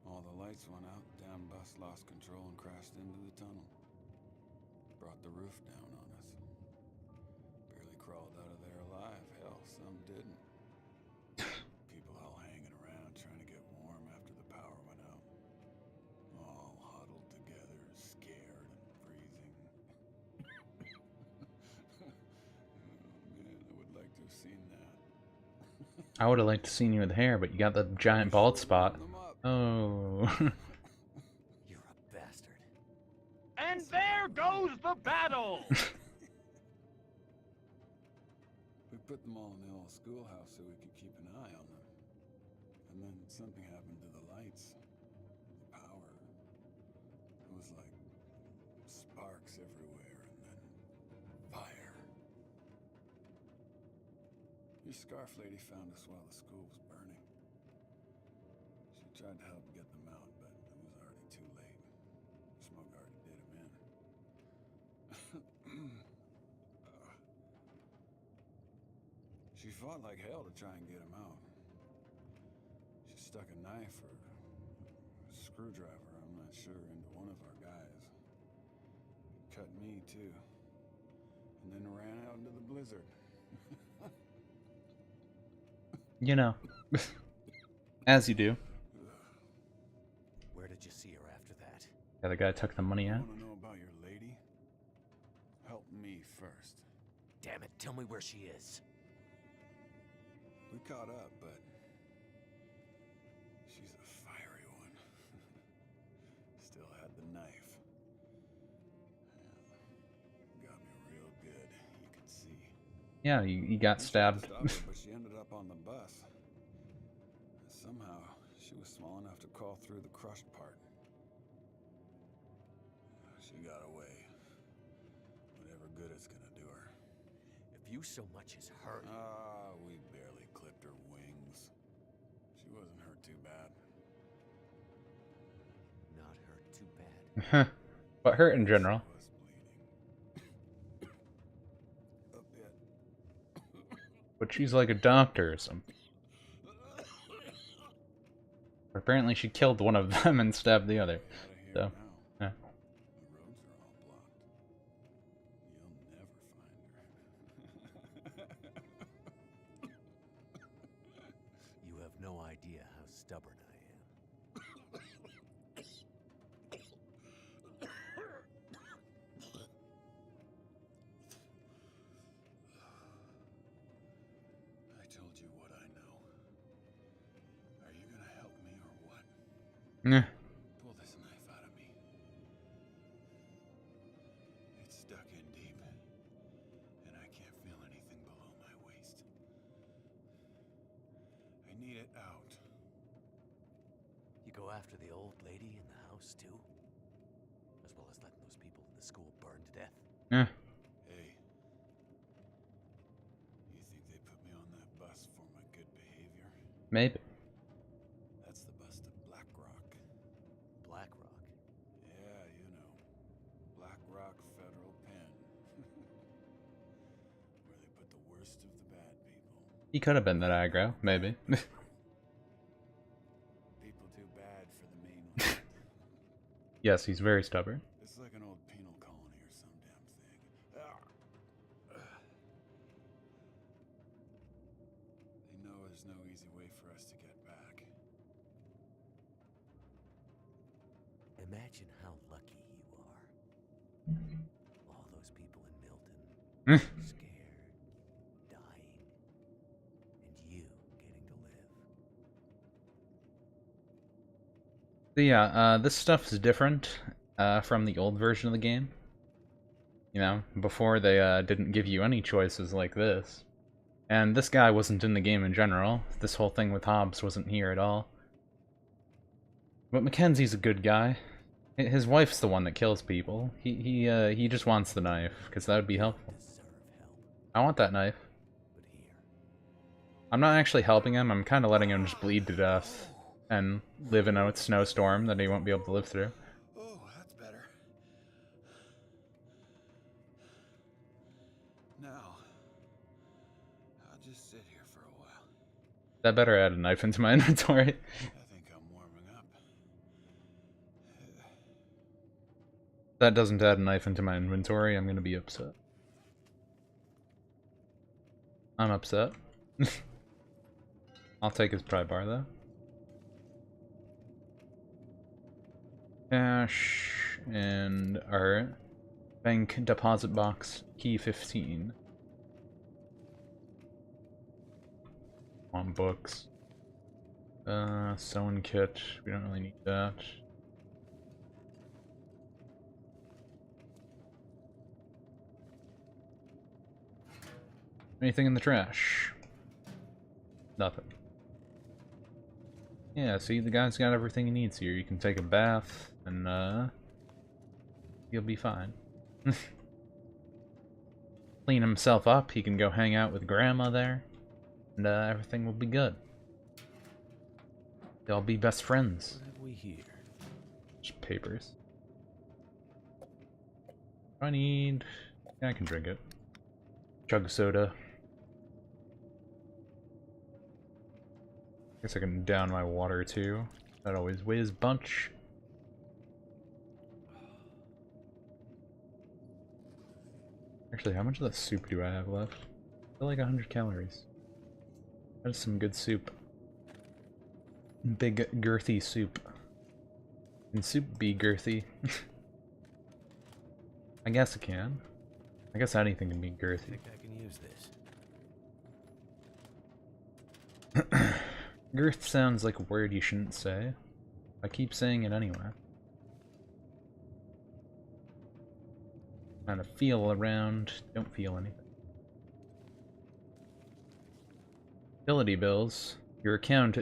All the lights went out, the damn bus lost control and crashed into the tunnel. Brought the roof down on us. Barely crawled out of there alive. Hell, some didn't. People all hanging around trying to get warm after the power went out. All huddled together, scared and freezing. Oh man, I would like to have seen that. I would have liked to seen you with hair, but you got the giant bald spot. Them up. Oh. You're a bastard. And there goes the battle! We put them all in the old schoolhouse so we could keep an eye on them. And then something happened to the lights. The power. It was like sparks everywhere and then fire. Your scarf lady found us while the school was burning. She tried to help get them out, but it was already too late. Smoke already did him in. She fought like hell to try and get him out. She stuck a knife or a screwdriver, I'm not sure, into one of our guys. Cut me too. And then ran out into the blizzard. You know. As you do. Where did you see her after that? Yeah, the guy took the money out. Want to know about your lady? Help me first. Damn it, tell me where she is. We caught up, but she's a fiery one. Still had the knife. Yeah, got me real good, you could see. Yeah, you got I tried to stabbed. stop her, but she ended up on the bus. And somehow, she was small enough to crawl through the crushed part. She got away. Whatever good it's gonna do her. If you so much as heard. We barely clipped her wings. She wasn't hurt too bad. Not hurt too bad. But hurt in general. She was bleeding. A bit. But she's like a doctor or something. But apparently she killed one of them and stabbed the other. Out of here So, now. yeah. The roads are all blocked. You'll never find her. You have no idea how stubborn I am. I told you what I know. Are you gonna help me or what? Nah. Pull this knife out of me. It's stuck in deep, and I can't feel anything below my waist. I need it out. You go after the old lady in the house too? As well as letting those people in the school burn to death? Yeah. Hey, you think they put me on that bus for my good behavior? Maybe. That's the bus to Black Rock. Black Rock. Yeah, you know. Black Rock Federal Pen. Where they put the worst of the bad people. He could have been that aggro, maybe. People too bad for the mainland. Yes, he's very stubborn. It's like an old penal colony or some damn thing. They know there's no easy way for us to get back. Imagine how lucky you are. All those people in Milton, scared, dying, and you getting to live. So yeah, this stuff is different from the old version of the game. You know, before they didn't give you any choices like this. And this guy wasn't in the game in general. This whole thing with Hobbs wasn't here at all. But Mackenzie's a good guy. His wife's the one that kills people. He just wants the knife, because that would be helpful. Deserve help, I want that knife. but here. I'm not actually helping him, I'm kind of letting him just bleed to death. And live in a snowstorm that he won't be able to live through. Oh, that's better. Now, I'll just sit here for a while. That better add a knife into my inventory. I think I'm warming up. If that doesn't add a knife into my inventory, I'm gonna be upset. I'm upset. I'll take his pry bar though. Cash and our bank deposit box key 15. On books. Sewing kit. We don't really need that. Anything in the trash? Nothing. Yeah, see, the guy's got everything he needs here. You can take a bath, and, he'll be fine. Clean himself up, he can go hang out with Grandma there, and, everything will be good. They'll be best friends. What have we here? Just papers. I need... Yeah, I can drink it. Chug soda. Guess I can down my water too. That always weighs bunch. Actually, how much of that soup do I have left? I feel like 100 calories. That is some good soup. Big girthy soup. Can soup be girthy? I guess it can. I guess anything can be I girthy. think I can use this. Girth sounds like a word you shouldn't say. I keep saying it anyway. Kind of feel around, don't feel anything. Utility bills. Your account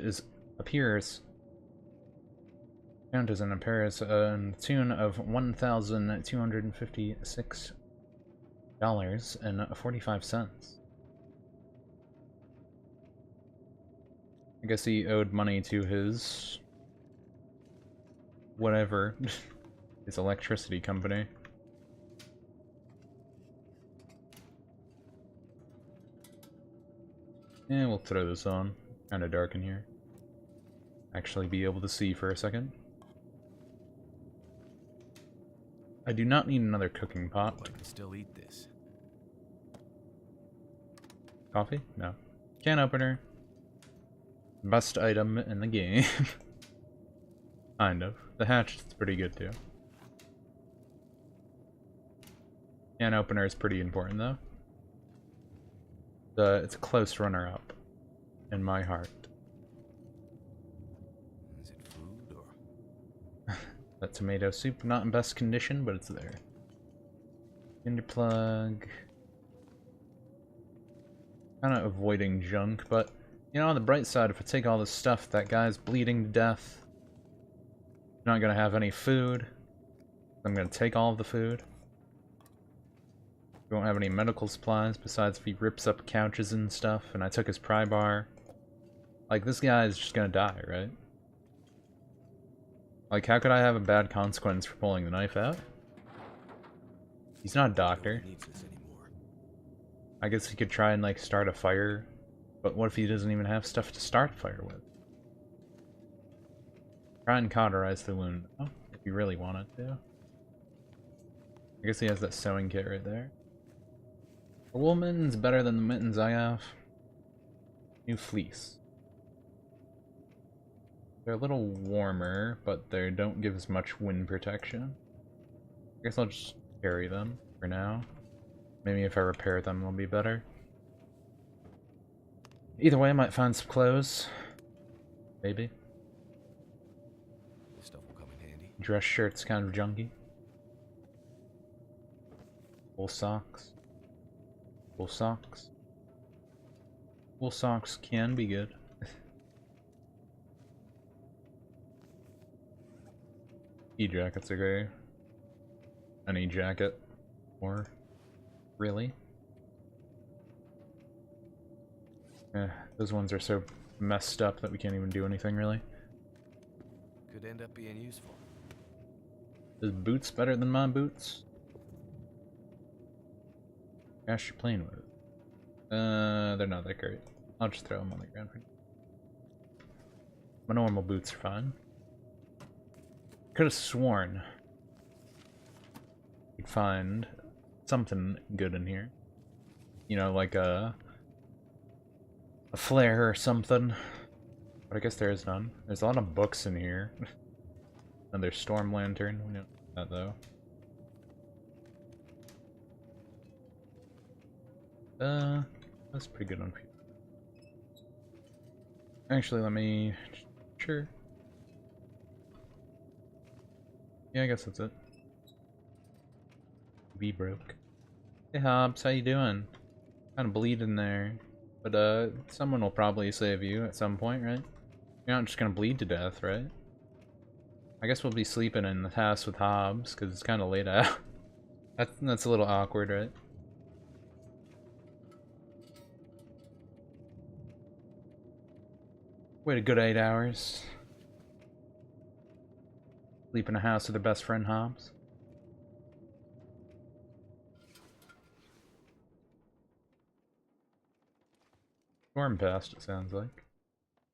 appears to the tune of $1,256.45. I guess he owed money to his... whatever. His electricity company. And we'll throw this on. Kinda dark in here. Actually be able to see for a second. I do not need another cooking pot. I can still eat this. Coffee? No. Can opener. Best item in the game. Kind of. The hatchet's pretty good too. Can opener is pretty important though. It's a close runner-up in my heart. Is it food or? That tomato soup, not in best condition, but it's there. Tinder plug. Kind of avoiding junk, but you know, on the bright side, if I take all this stuff, that guy's bleeding to death. I'm not gonna have any food. I'm gonna take all of the food. We won't have any medical supplies besides if he rips up couches and stuff, and I took his pry bar. Like, this guy is just gonna die, right? Like, how could I have a bad consequence for pulling the knife out? He's not a doctor. Nobody needs this anymore. I guess he could try and, like, start a fire But what if he doesn't even have stuff to start fire with? Try and cauterize the wound, though, if you really wanted to. I guess he has that sewing kit right there. A wool mitten's better than the mittens I have. New fleece. They're a little warmer, but they don't give as much wind protection. I guess I'll just carry them for now. Maybe if I repair them, they'll be better. Either way, I might find some clothes. Maybe. This stuff will come in handy. Dress shirt's kind of junky. Wool socks. Wool socks. Wool socks can be good. E-jackets are great. Any jacket. Or really? Eh, those ones are so messed up that we can't even do anything really. Could end up being useful. Is boots better than my boots? Gosh, you're playing with it. They're not that great. I'll just throw them on the ground. My normal boots are fine. Could have sworn you'd find something good in here. You know, like a flare or something. But I guess there is none. There's a lot of books in here. Another storm lantern. We know that though. That's pretty good on people. Actually, let me... Sure. Yeah, I guess that's it. V broke. Hey Hobbs, how you doing? Kind of bleeding there. But, someone will probably save you at some point, right? You're not just gonna bleed to death, right? I guess we'll be sleeping in the house with Hobbs, because it's kind of late out. That's a little awkward, right? Wait a good 8 hours. Sleep in a house with their best friend Hobbs. Storm passed, it sounds like.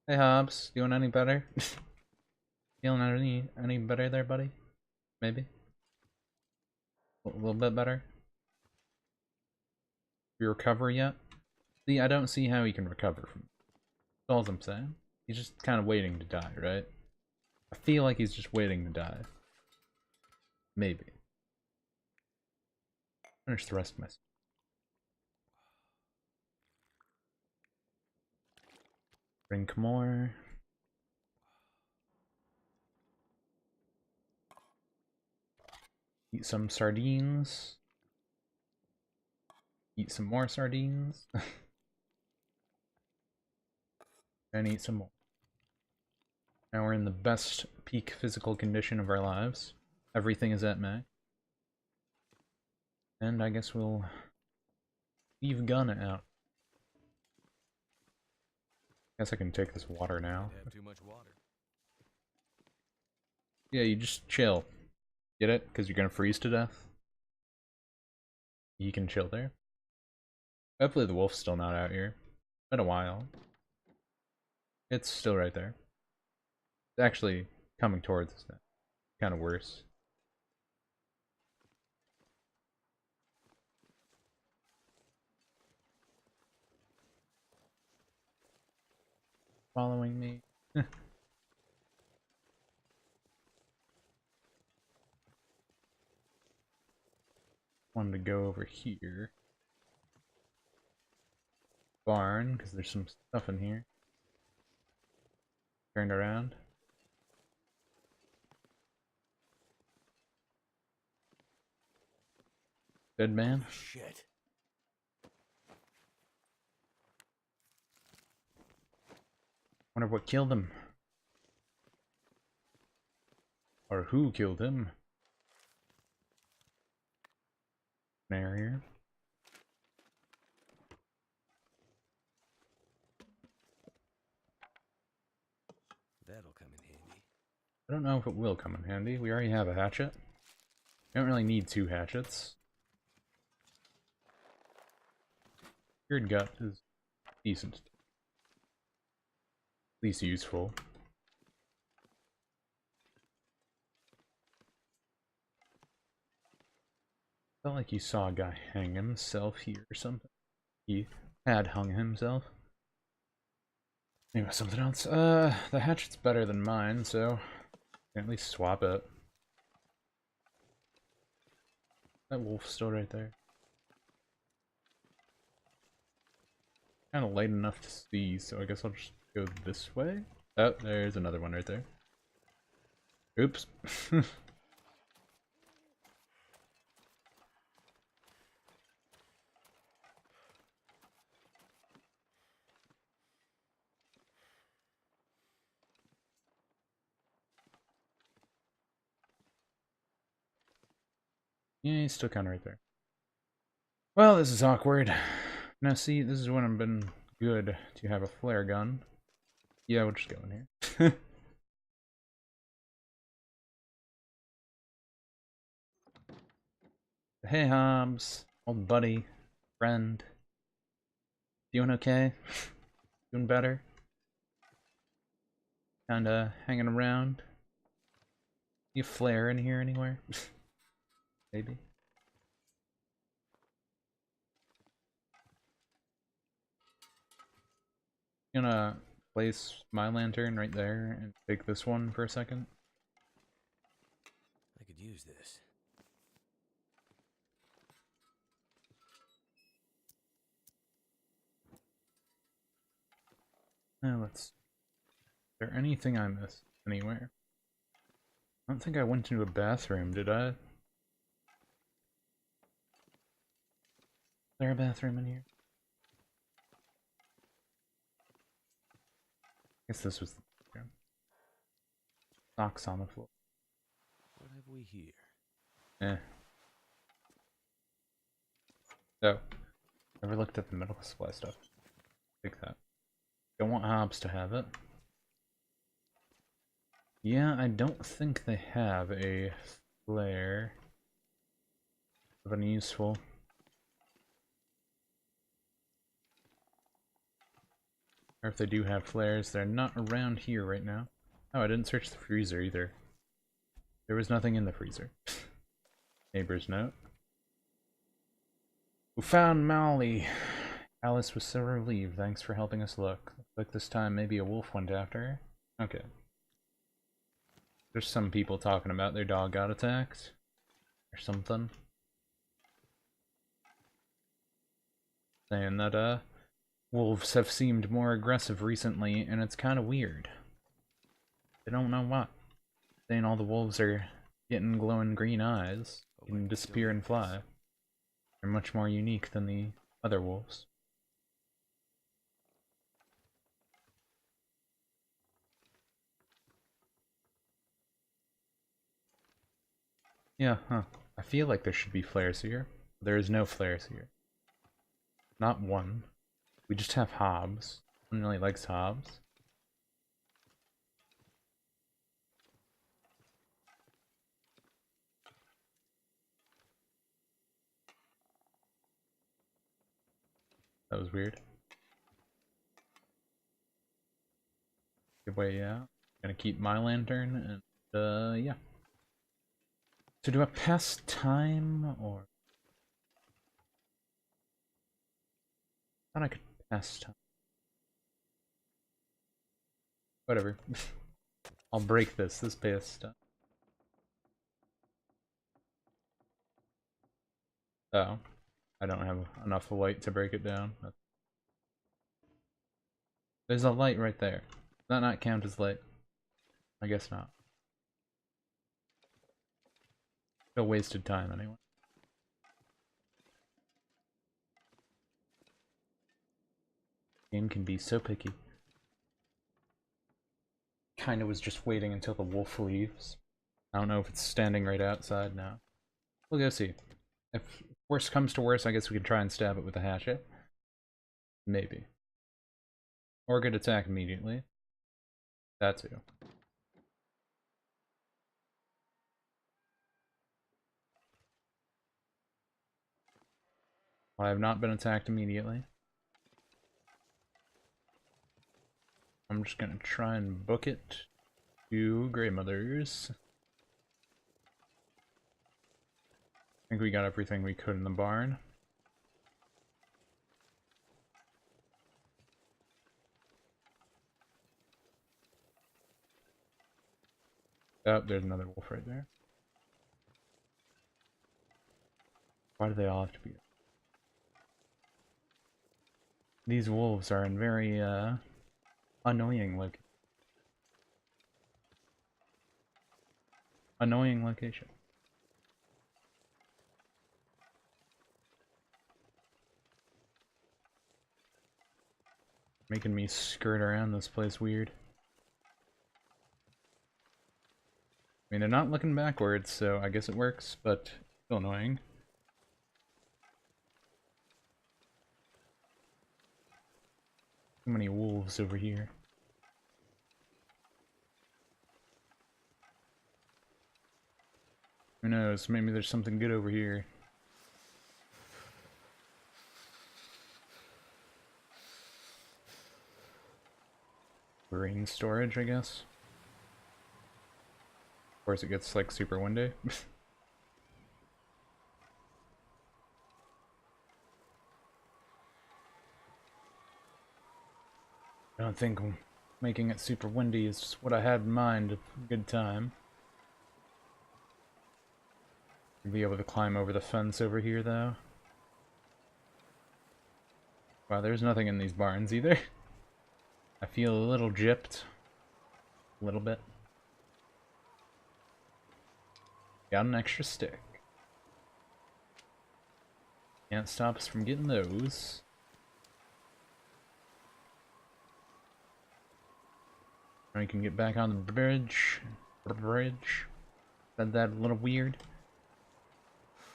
Hey Hobbs, doing any better? Feeling any better there, buddy? Maybe? A little bit better? You recover yet? See, I don't see how he can recover from it. That's all I'm saying. He's just kind of waiting to die, right? I feel like he's just waiting to die. Maybe. Finish the rest of my... Drink more. Eat some sardines. Eat some more sardines. And eat some more. Now we're in the best peak physical condition of our lives. Everything is at max. And I guess we'll leave gun out. Guess I can take this water now. Have too much water. Yeah, you just chill. Get it? Because you're gonna freeze to death. You can chill there. Hopefully the wolf's still not out here. Been a while. It's still right there. It's actually coming towards us now. Kind of worse. Following me. Wanted to go over here. Barn, because there's some stuff in here. Turned around. Good man. Shit. Wonder what killed him. Or who killed him. Here. That'll come in handy. I don't know if it will come in handy. We already have a hatchet. We don't really need 2 hatchets. Cured gut is decent. least useful. Felt like you saw a guy hang himself here or something. He had hung himself. Maybe something else. The hatchet's better than mine, so I can at least swap it. That wolf's still right there. Kind of light enough to see, so I guess I'll just go this way. Oh, there's another one right there. Oops. Yeah, he's still kind of right there. Well, this is awkward. Now see, this is when I've been good to have a flare gun. Yeah, we'll just go in here. Hey Hobbs, old buddy, friend. Doing okay? Doing better? Kinda hanging around? You flare in here anywhere? Maybe. Gonna place my lantern right there and take this one for a second. I could use this. Now let's. Is there anything I missed anywhere? I don't think I went into a bathroom, did I? Is there a bathroom in here? I guess this was the bathroom. Socks on the floor. What have we here? Eh. Oh. Never looked at the medical supply stuff. Take that. Don't want Hobbs to have it. Yeah, I don't think they have a flare of any useful. Or if they do have flares, they're not around here right now. Oh, I didn't search the freezer either. There was nothing in the freezer. Neighbor's note. We found Molly. Alice was so relieved. Thanks for helping us look. Looks like this time maybe a wolf went after her. Okay. There's some people talking about their dog got attacked. Or something. Saying that, wolves have seemed more aggressive recently, and it's kind of weird. I don't know why. Saying all the wolves are getting glowing green eyes, can disappear and fly. They're much more unique than the other wolves. Yeah, huh. I feel like there should be flares here. There is no flares here. Not one. We just have Hobbs. No one really likes Hobbs. That was weird. Good way out. Gonna keep my lantern and yeah. So do I pass time or I thought I could pass time. Whatever. I'll break this. This pass time. Oh. I don't have enough light to break it down. There's a light right there. Does that not count as light? I guess not. Still wasted time anyway. Game can be so picky. Kinda was just waiting until the wolf leaves. I don't know if it's standing right outside now. We'll go see. If worst comes to worst, I guess we could try and stab it with a hatchet. Maybe. Or get attack immediately. That too. I have not been attacked immediately. I'm I'm just gonna try and book it to Greymothers. I think we got everything we could in the barn. Oh, there's another wolf right there. Why do they all have to be? These wolves are in very annoying location. Making me skirt around this place weird. I mean, they're not looking backwards, so I guess it works, but still annoying. Too many wolves over here. Who knows? Maybe there's something good over here. Marine storage, I guess. Of course, it gets like super windy. I don't think making it super windy is what I had in mind. A good time. Be able to climb over the fence over here, though. Wow, there's nothing in these barns either. I feel a little gypped. A little bit. Got an extra stick. Can't stop us from getting those. Now we can get back on the bridge. Said that a little weird.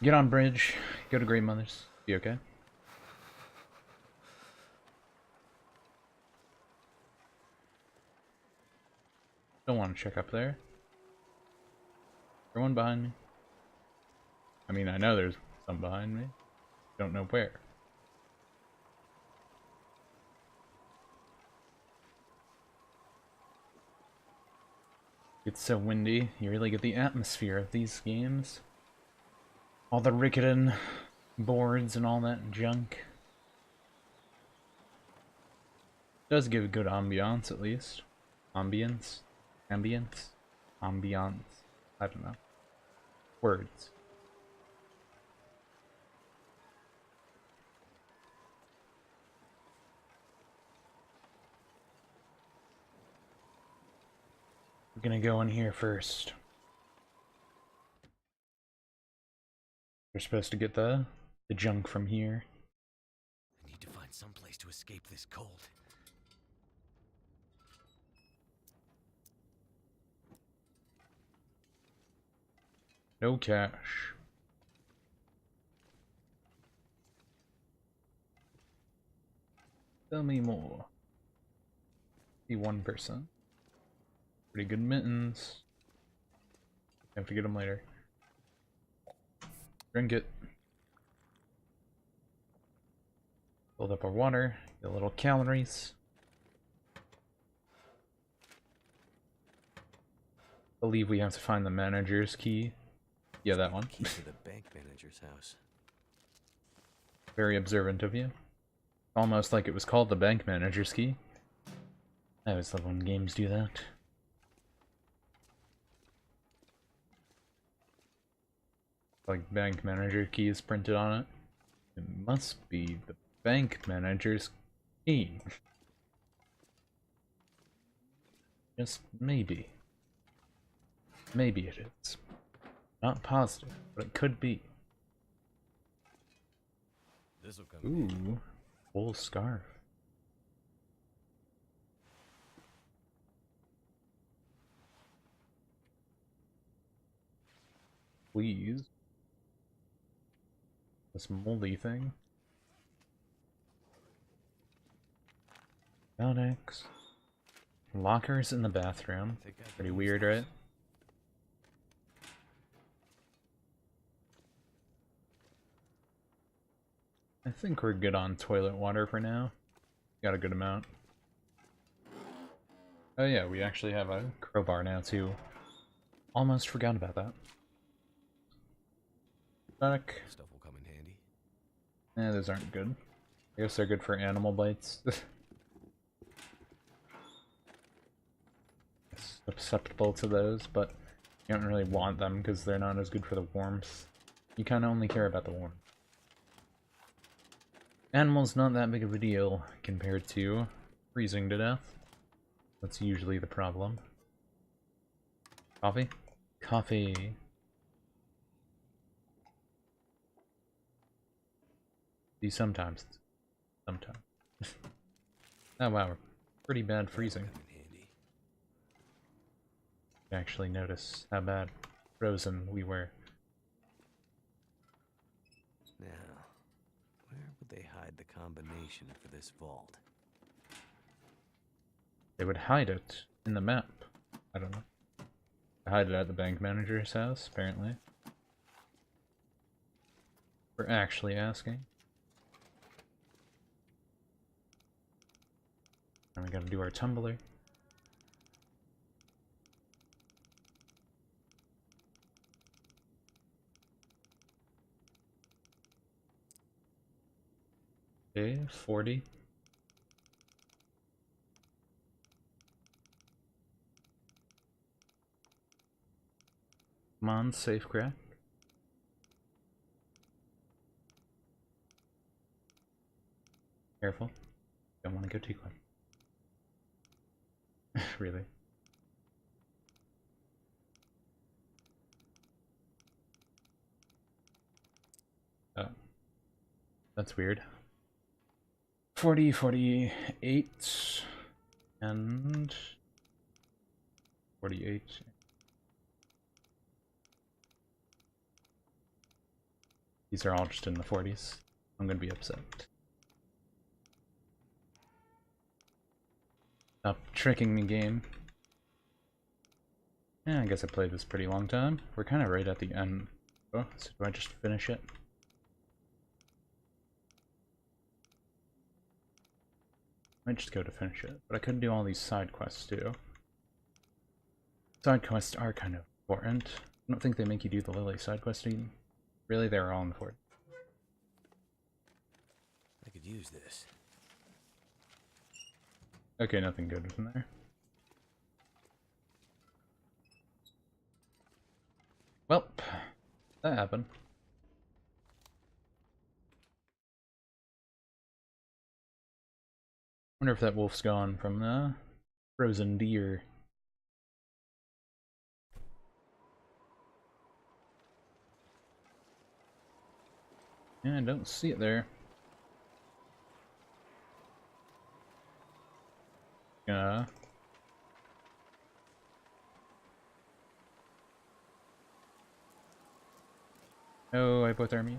Get on bridge. Go to Greymothers. Be okay. Don't want to check up there. Everyone behind me. I mean, I know there's some behind me. Don't know where. It's so windy, you really get the atmosphere of these games. All the rickety boards and all that junk. Does give a good ambiance, at least. Ambience? Ambience? Ambiance. I don't know. Words. We're gonna go in here first. We're supposed to get the junk from here. I need to find some place to escape this cold. No cash. Tell me more. See 1%. Pretty good mittens. Have to get them later. Drink it. Build up our water. Get a little calories. Believe we have to find the manager's key. Yeah, that one. Key to the bank manager's house. Very observant of you. Almost like it was called the bank manager's key. I always love when games do that. Like bank manager key is printed on it. It must be the bank manager's key. Just maybe. Maybe it is. Not positive, but it could be. This'll come in. Ooh, wool scarf. Please. This moldy thing. Redux. Lockers in the bathroom. Think I can Pretty use weird, those. right? I think we're good on toilet water for now. Got a good amount. Oh yeah, we actually have a crowbar now too. Almost forgot about that. Back. Stuff will come in handy. Those aren't good. I guess they're good for animal bites. Susceptible to those, but you don't really want them because they're not as good for the warmth. You kind of only care about the warmth. Animals not that big of a deal compared to freezing to death. That's usually the problem. Coffee? Coffee. See, sometimes. Sometimes. Oh wow, pretty bad freezing. Come in handy. Actually notice how bad frozen we were. Now, where would they hide the combination for this vault? They would hide it in the map. I don't know. Hide it at the bank manager's house, apparently. We're actually asking. And we gotta do our tumbler. Okay, 40. Come on, safe crack. Careful. Don't want to go too quick. Really? Oh. That's weird. 40, 48, and 48. These are all just in the 40s. I'm gonna be upset. Stop tricking me, game. Yeah, I guess I played this pretty long time. We're kind of right at the end. Oh, so do I just finish it? I might just go to finish it, but I could do all these side quests too. Side quests are kind of important. I don't think they make you do the Lily side quest even. Really, they're all important. I could use this. Okay, nothing good in there. Well, that happened. Wonder if that wolf's gone from the frozen deer. Yeah, I don't see it there. Oh, hypothermia.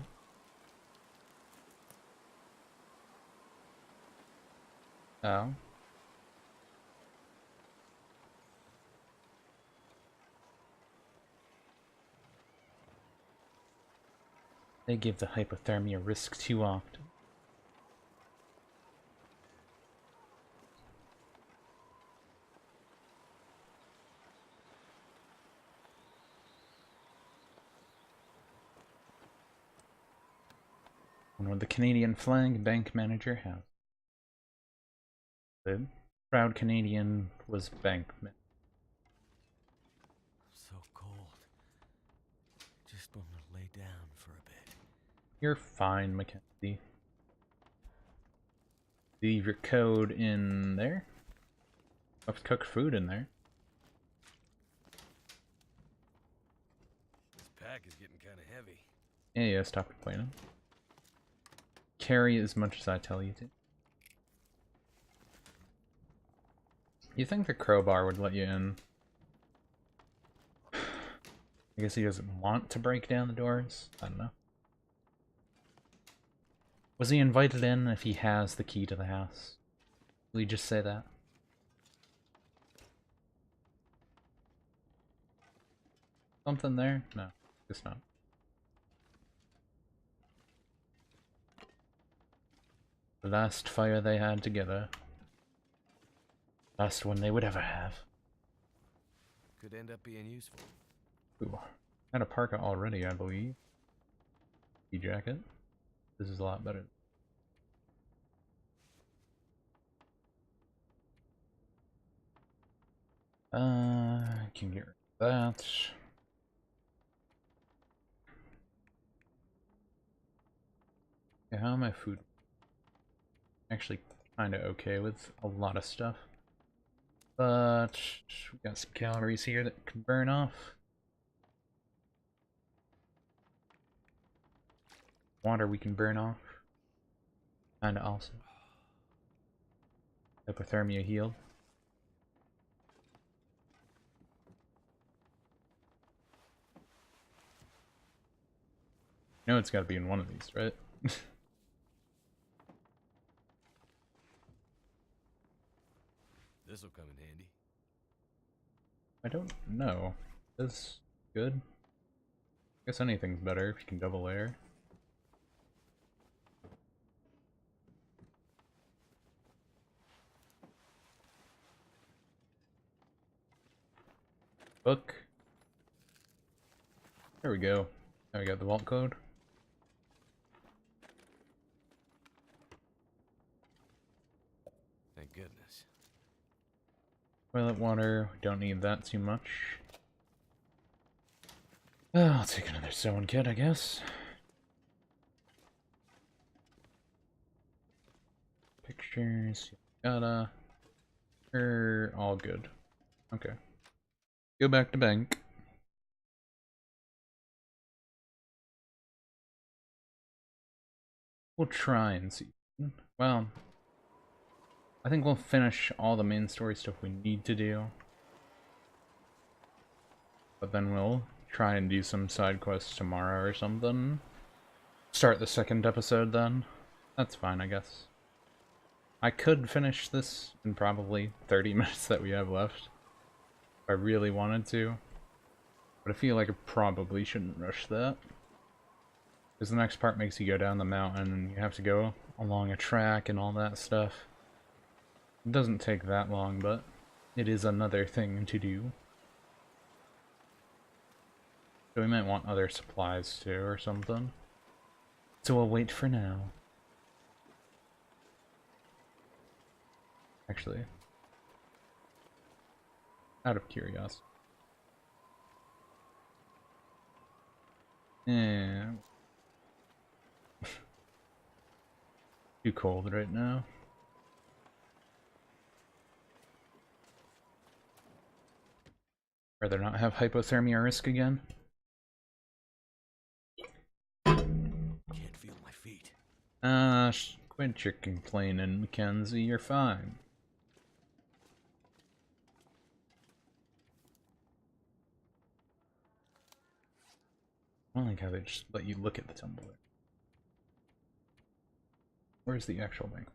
Oh. They give the hypothermia risk too often. And with the Canadian flag, bank manager has. The proud Canadian was bank manager. So cold. Just want to lay down for a bit. You're fine, Mackenzie. Leave your code in there. I've cooked food in there. This pack is getting kind of heavy. Yeah, stop complaining. Carry as much as I tell you to. You think the crowbar would let you in? I guess he doesn't want to break down the doors? I don't know. Was he invited in if he has the key to the house? Will he just say that? Something there? No, guess not. The last fire they had together. Best one they would ever have. Could end up being useful. Ooh. Had a parka already, I believe. E-jacket. This is a lot better. Can get rid of that. Yeah, how am I food? Actually, kinda okay with a lot of stuff. But we got some calories here that can burn off. Water we can burn off. Kinda also. Hypothermia healed. You know it's gotta be in one of these, right? This'll come in handy. I don't know. Is good? Guess anything's better if you can double layer. Book. There we go. Now we got the vault code. Thank goodness. Toilet water. We don't need that too much. I'll take another sewing kit, I guess. Pictures. Yada. All good. Okay. Go back to bank. We'll try and see. Well, I think we'll finish all the main story stuff we need to do. But then we'll try and do some side quests tomorrow or something. Start the second episode then. That's fine, I guess. I could finish this in probably 30 minutes that we have left. If I really wanted to. But I feel like I probably shouldn't rush that. Because the next part makes you go down the mountain and you have to go along a track and all that stuff. It doesn't take that long, but it is another thing to do. So we might want other supplies too or something. So we'll wait for now. Actually, out of curiosity. Yeah. Too cold right now. Rather not have hypothermia risk again. Can't feel my feet. Quit your complaining, Mackenzie. You're fine. I don't like how they just let you look at the tumbler. Where's the actual bank?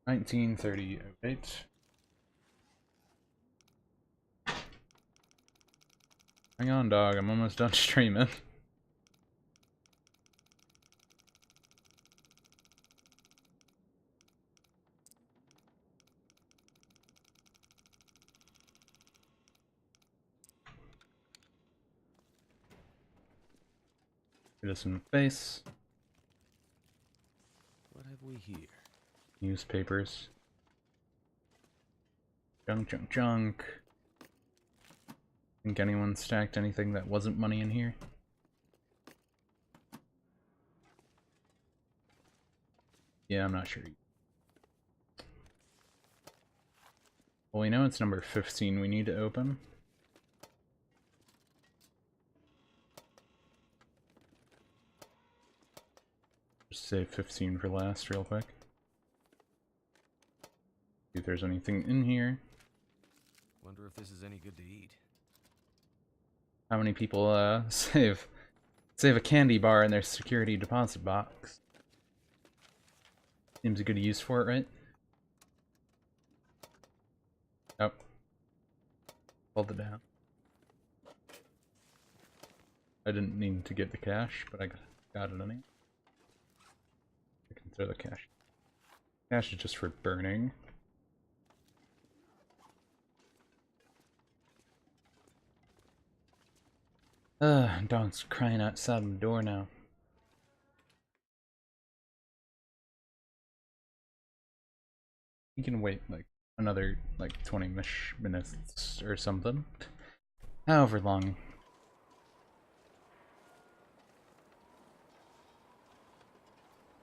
1938. Hang on, dog. I'm almost done streaming. Hit us in the face. What have we here? Newspapers. Junk, junk, junk. Think anyone stacked anything that wasn't money in here? Yeah, I'm not sure. Well, we know it's number 15 we need to open. Just save 15 for last real quick. See if there's anything in here. Wonder if this is any good to eat. How many people save a candy bar in their security deposit box? Seems a good use for it, right? Oh. Hold it down. I didn't need to get the cash, but I got it anyway. I can throw the cash. Cash is just for burning. Dog's crying outside my door now. You can wait like another like 20 minutes or something. However long.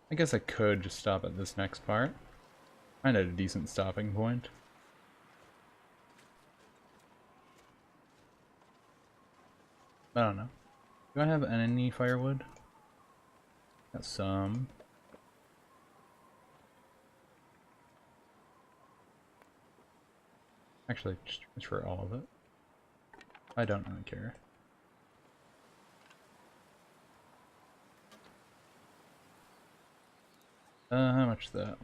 I guess I could just stop at this next part. Find a decent stopping point. I don't know. Do I have any firewood? Got some. Actually, just transfer all of it. I don't really care. How much is that?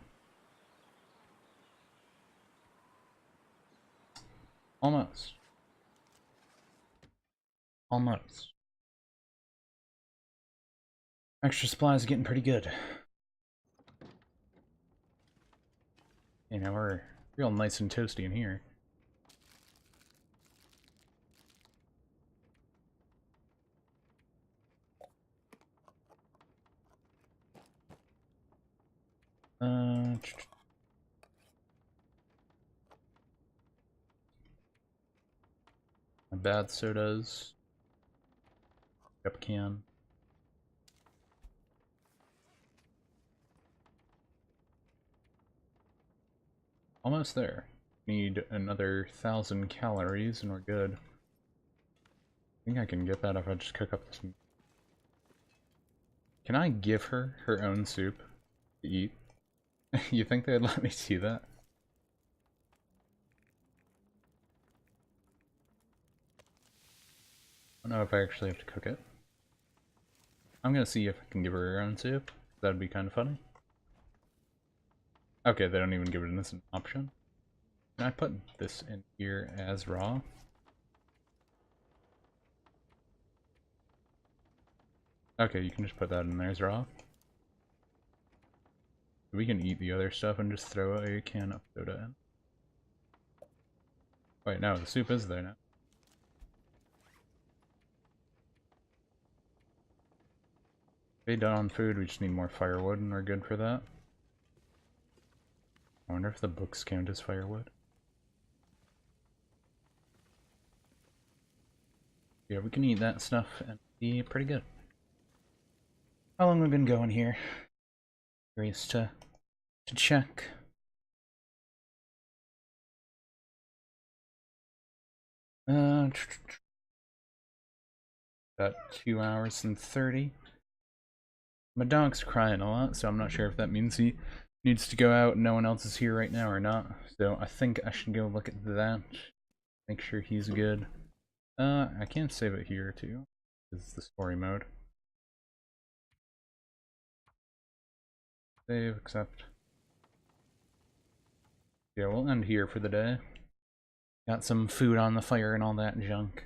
Almost. Almost. Extra supplies are getting pretty good. You know, we're real nice and toasty in here. My bad sodas. Up can. Almost there. Need another 1,000 calories and we're good. I think I can get that if I just cook up this meat. Can I give her her own soup to eat? You think they'd let me see that? I don't know if I actually have to cook it. I'm gonna see if I can give her her own soup. That'd be kind of funny. Okay, they don't even give it as an option. Can I put this in here as raw? Okay, you can just put that in there as raw. We can eat the other stuff and just throw a can of soda in. Wait, no, the soup is there now. Okay, done on food, we just need more firewood and we're good for that. I wonder if the books count as firewood. Yeah, we can eat that stuff and be pretty good. How long have we been going here? Curious to check. About 2 hours and 30. My dog's crying a lot, so I'm not sure if that means he needs to go out and no one else is here right now or not. So I think I should go look at that. Make sure he's good. I can save it here too. This is the story mode. Save, accept. Yeah, we'll end here for the day. Got some food on the fire and all that junk.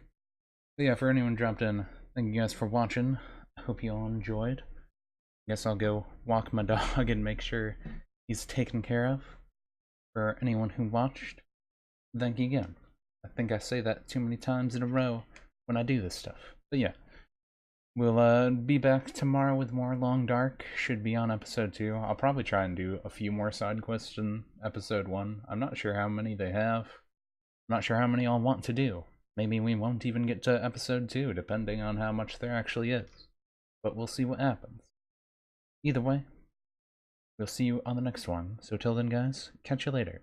But yeah, for anyone dropped in, thank you guys for watching. I hope you all enjoyed. Guess I'll go walk my dog and make sure he's taken care of. For anyone who watched, thank you again. I think I say that too many times in a row when I do this stuff. But yeah, we'll be back tomorrow with more Long Dark. Should be on episode 2. I'll probably try and do a few more side quests in episode 1. I'm not sure how many they have. I'm not sure how many I'll want to do. Maybe we won't even get to episode 2, depending on how much there actually is. But we'll see what happens. Either way, we'll see you on the next one. So till then, guys, catch you later.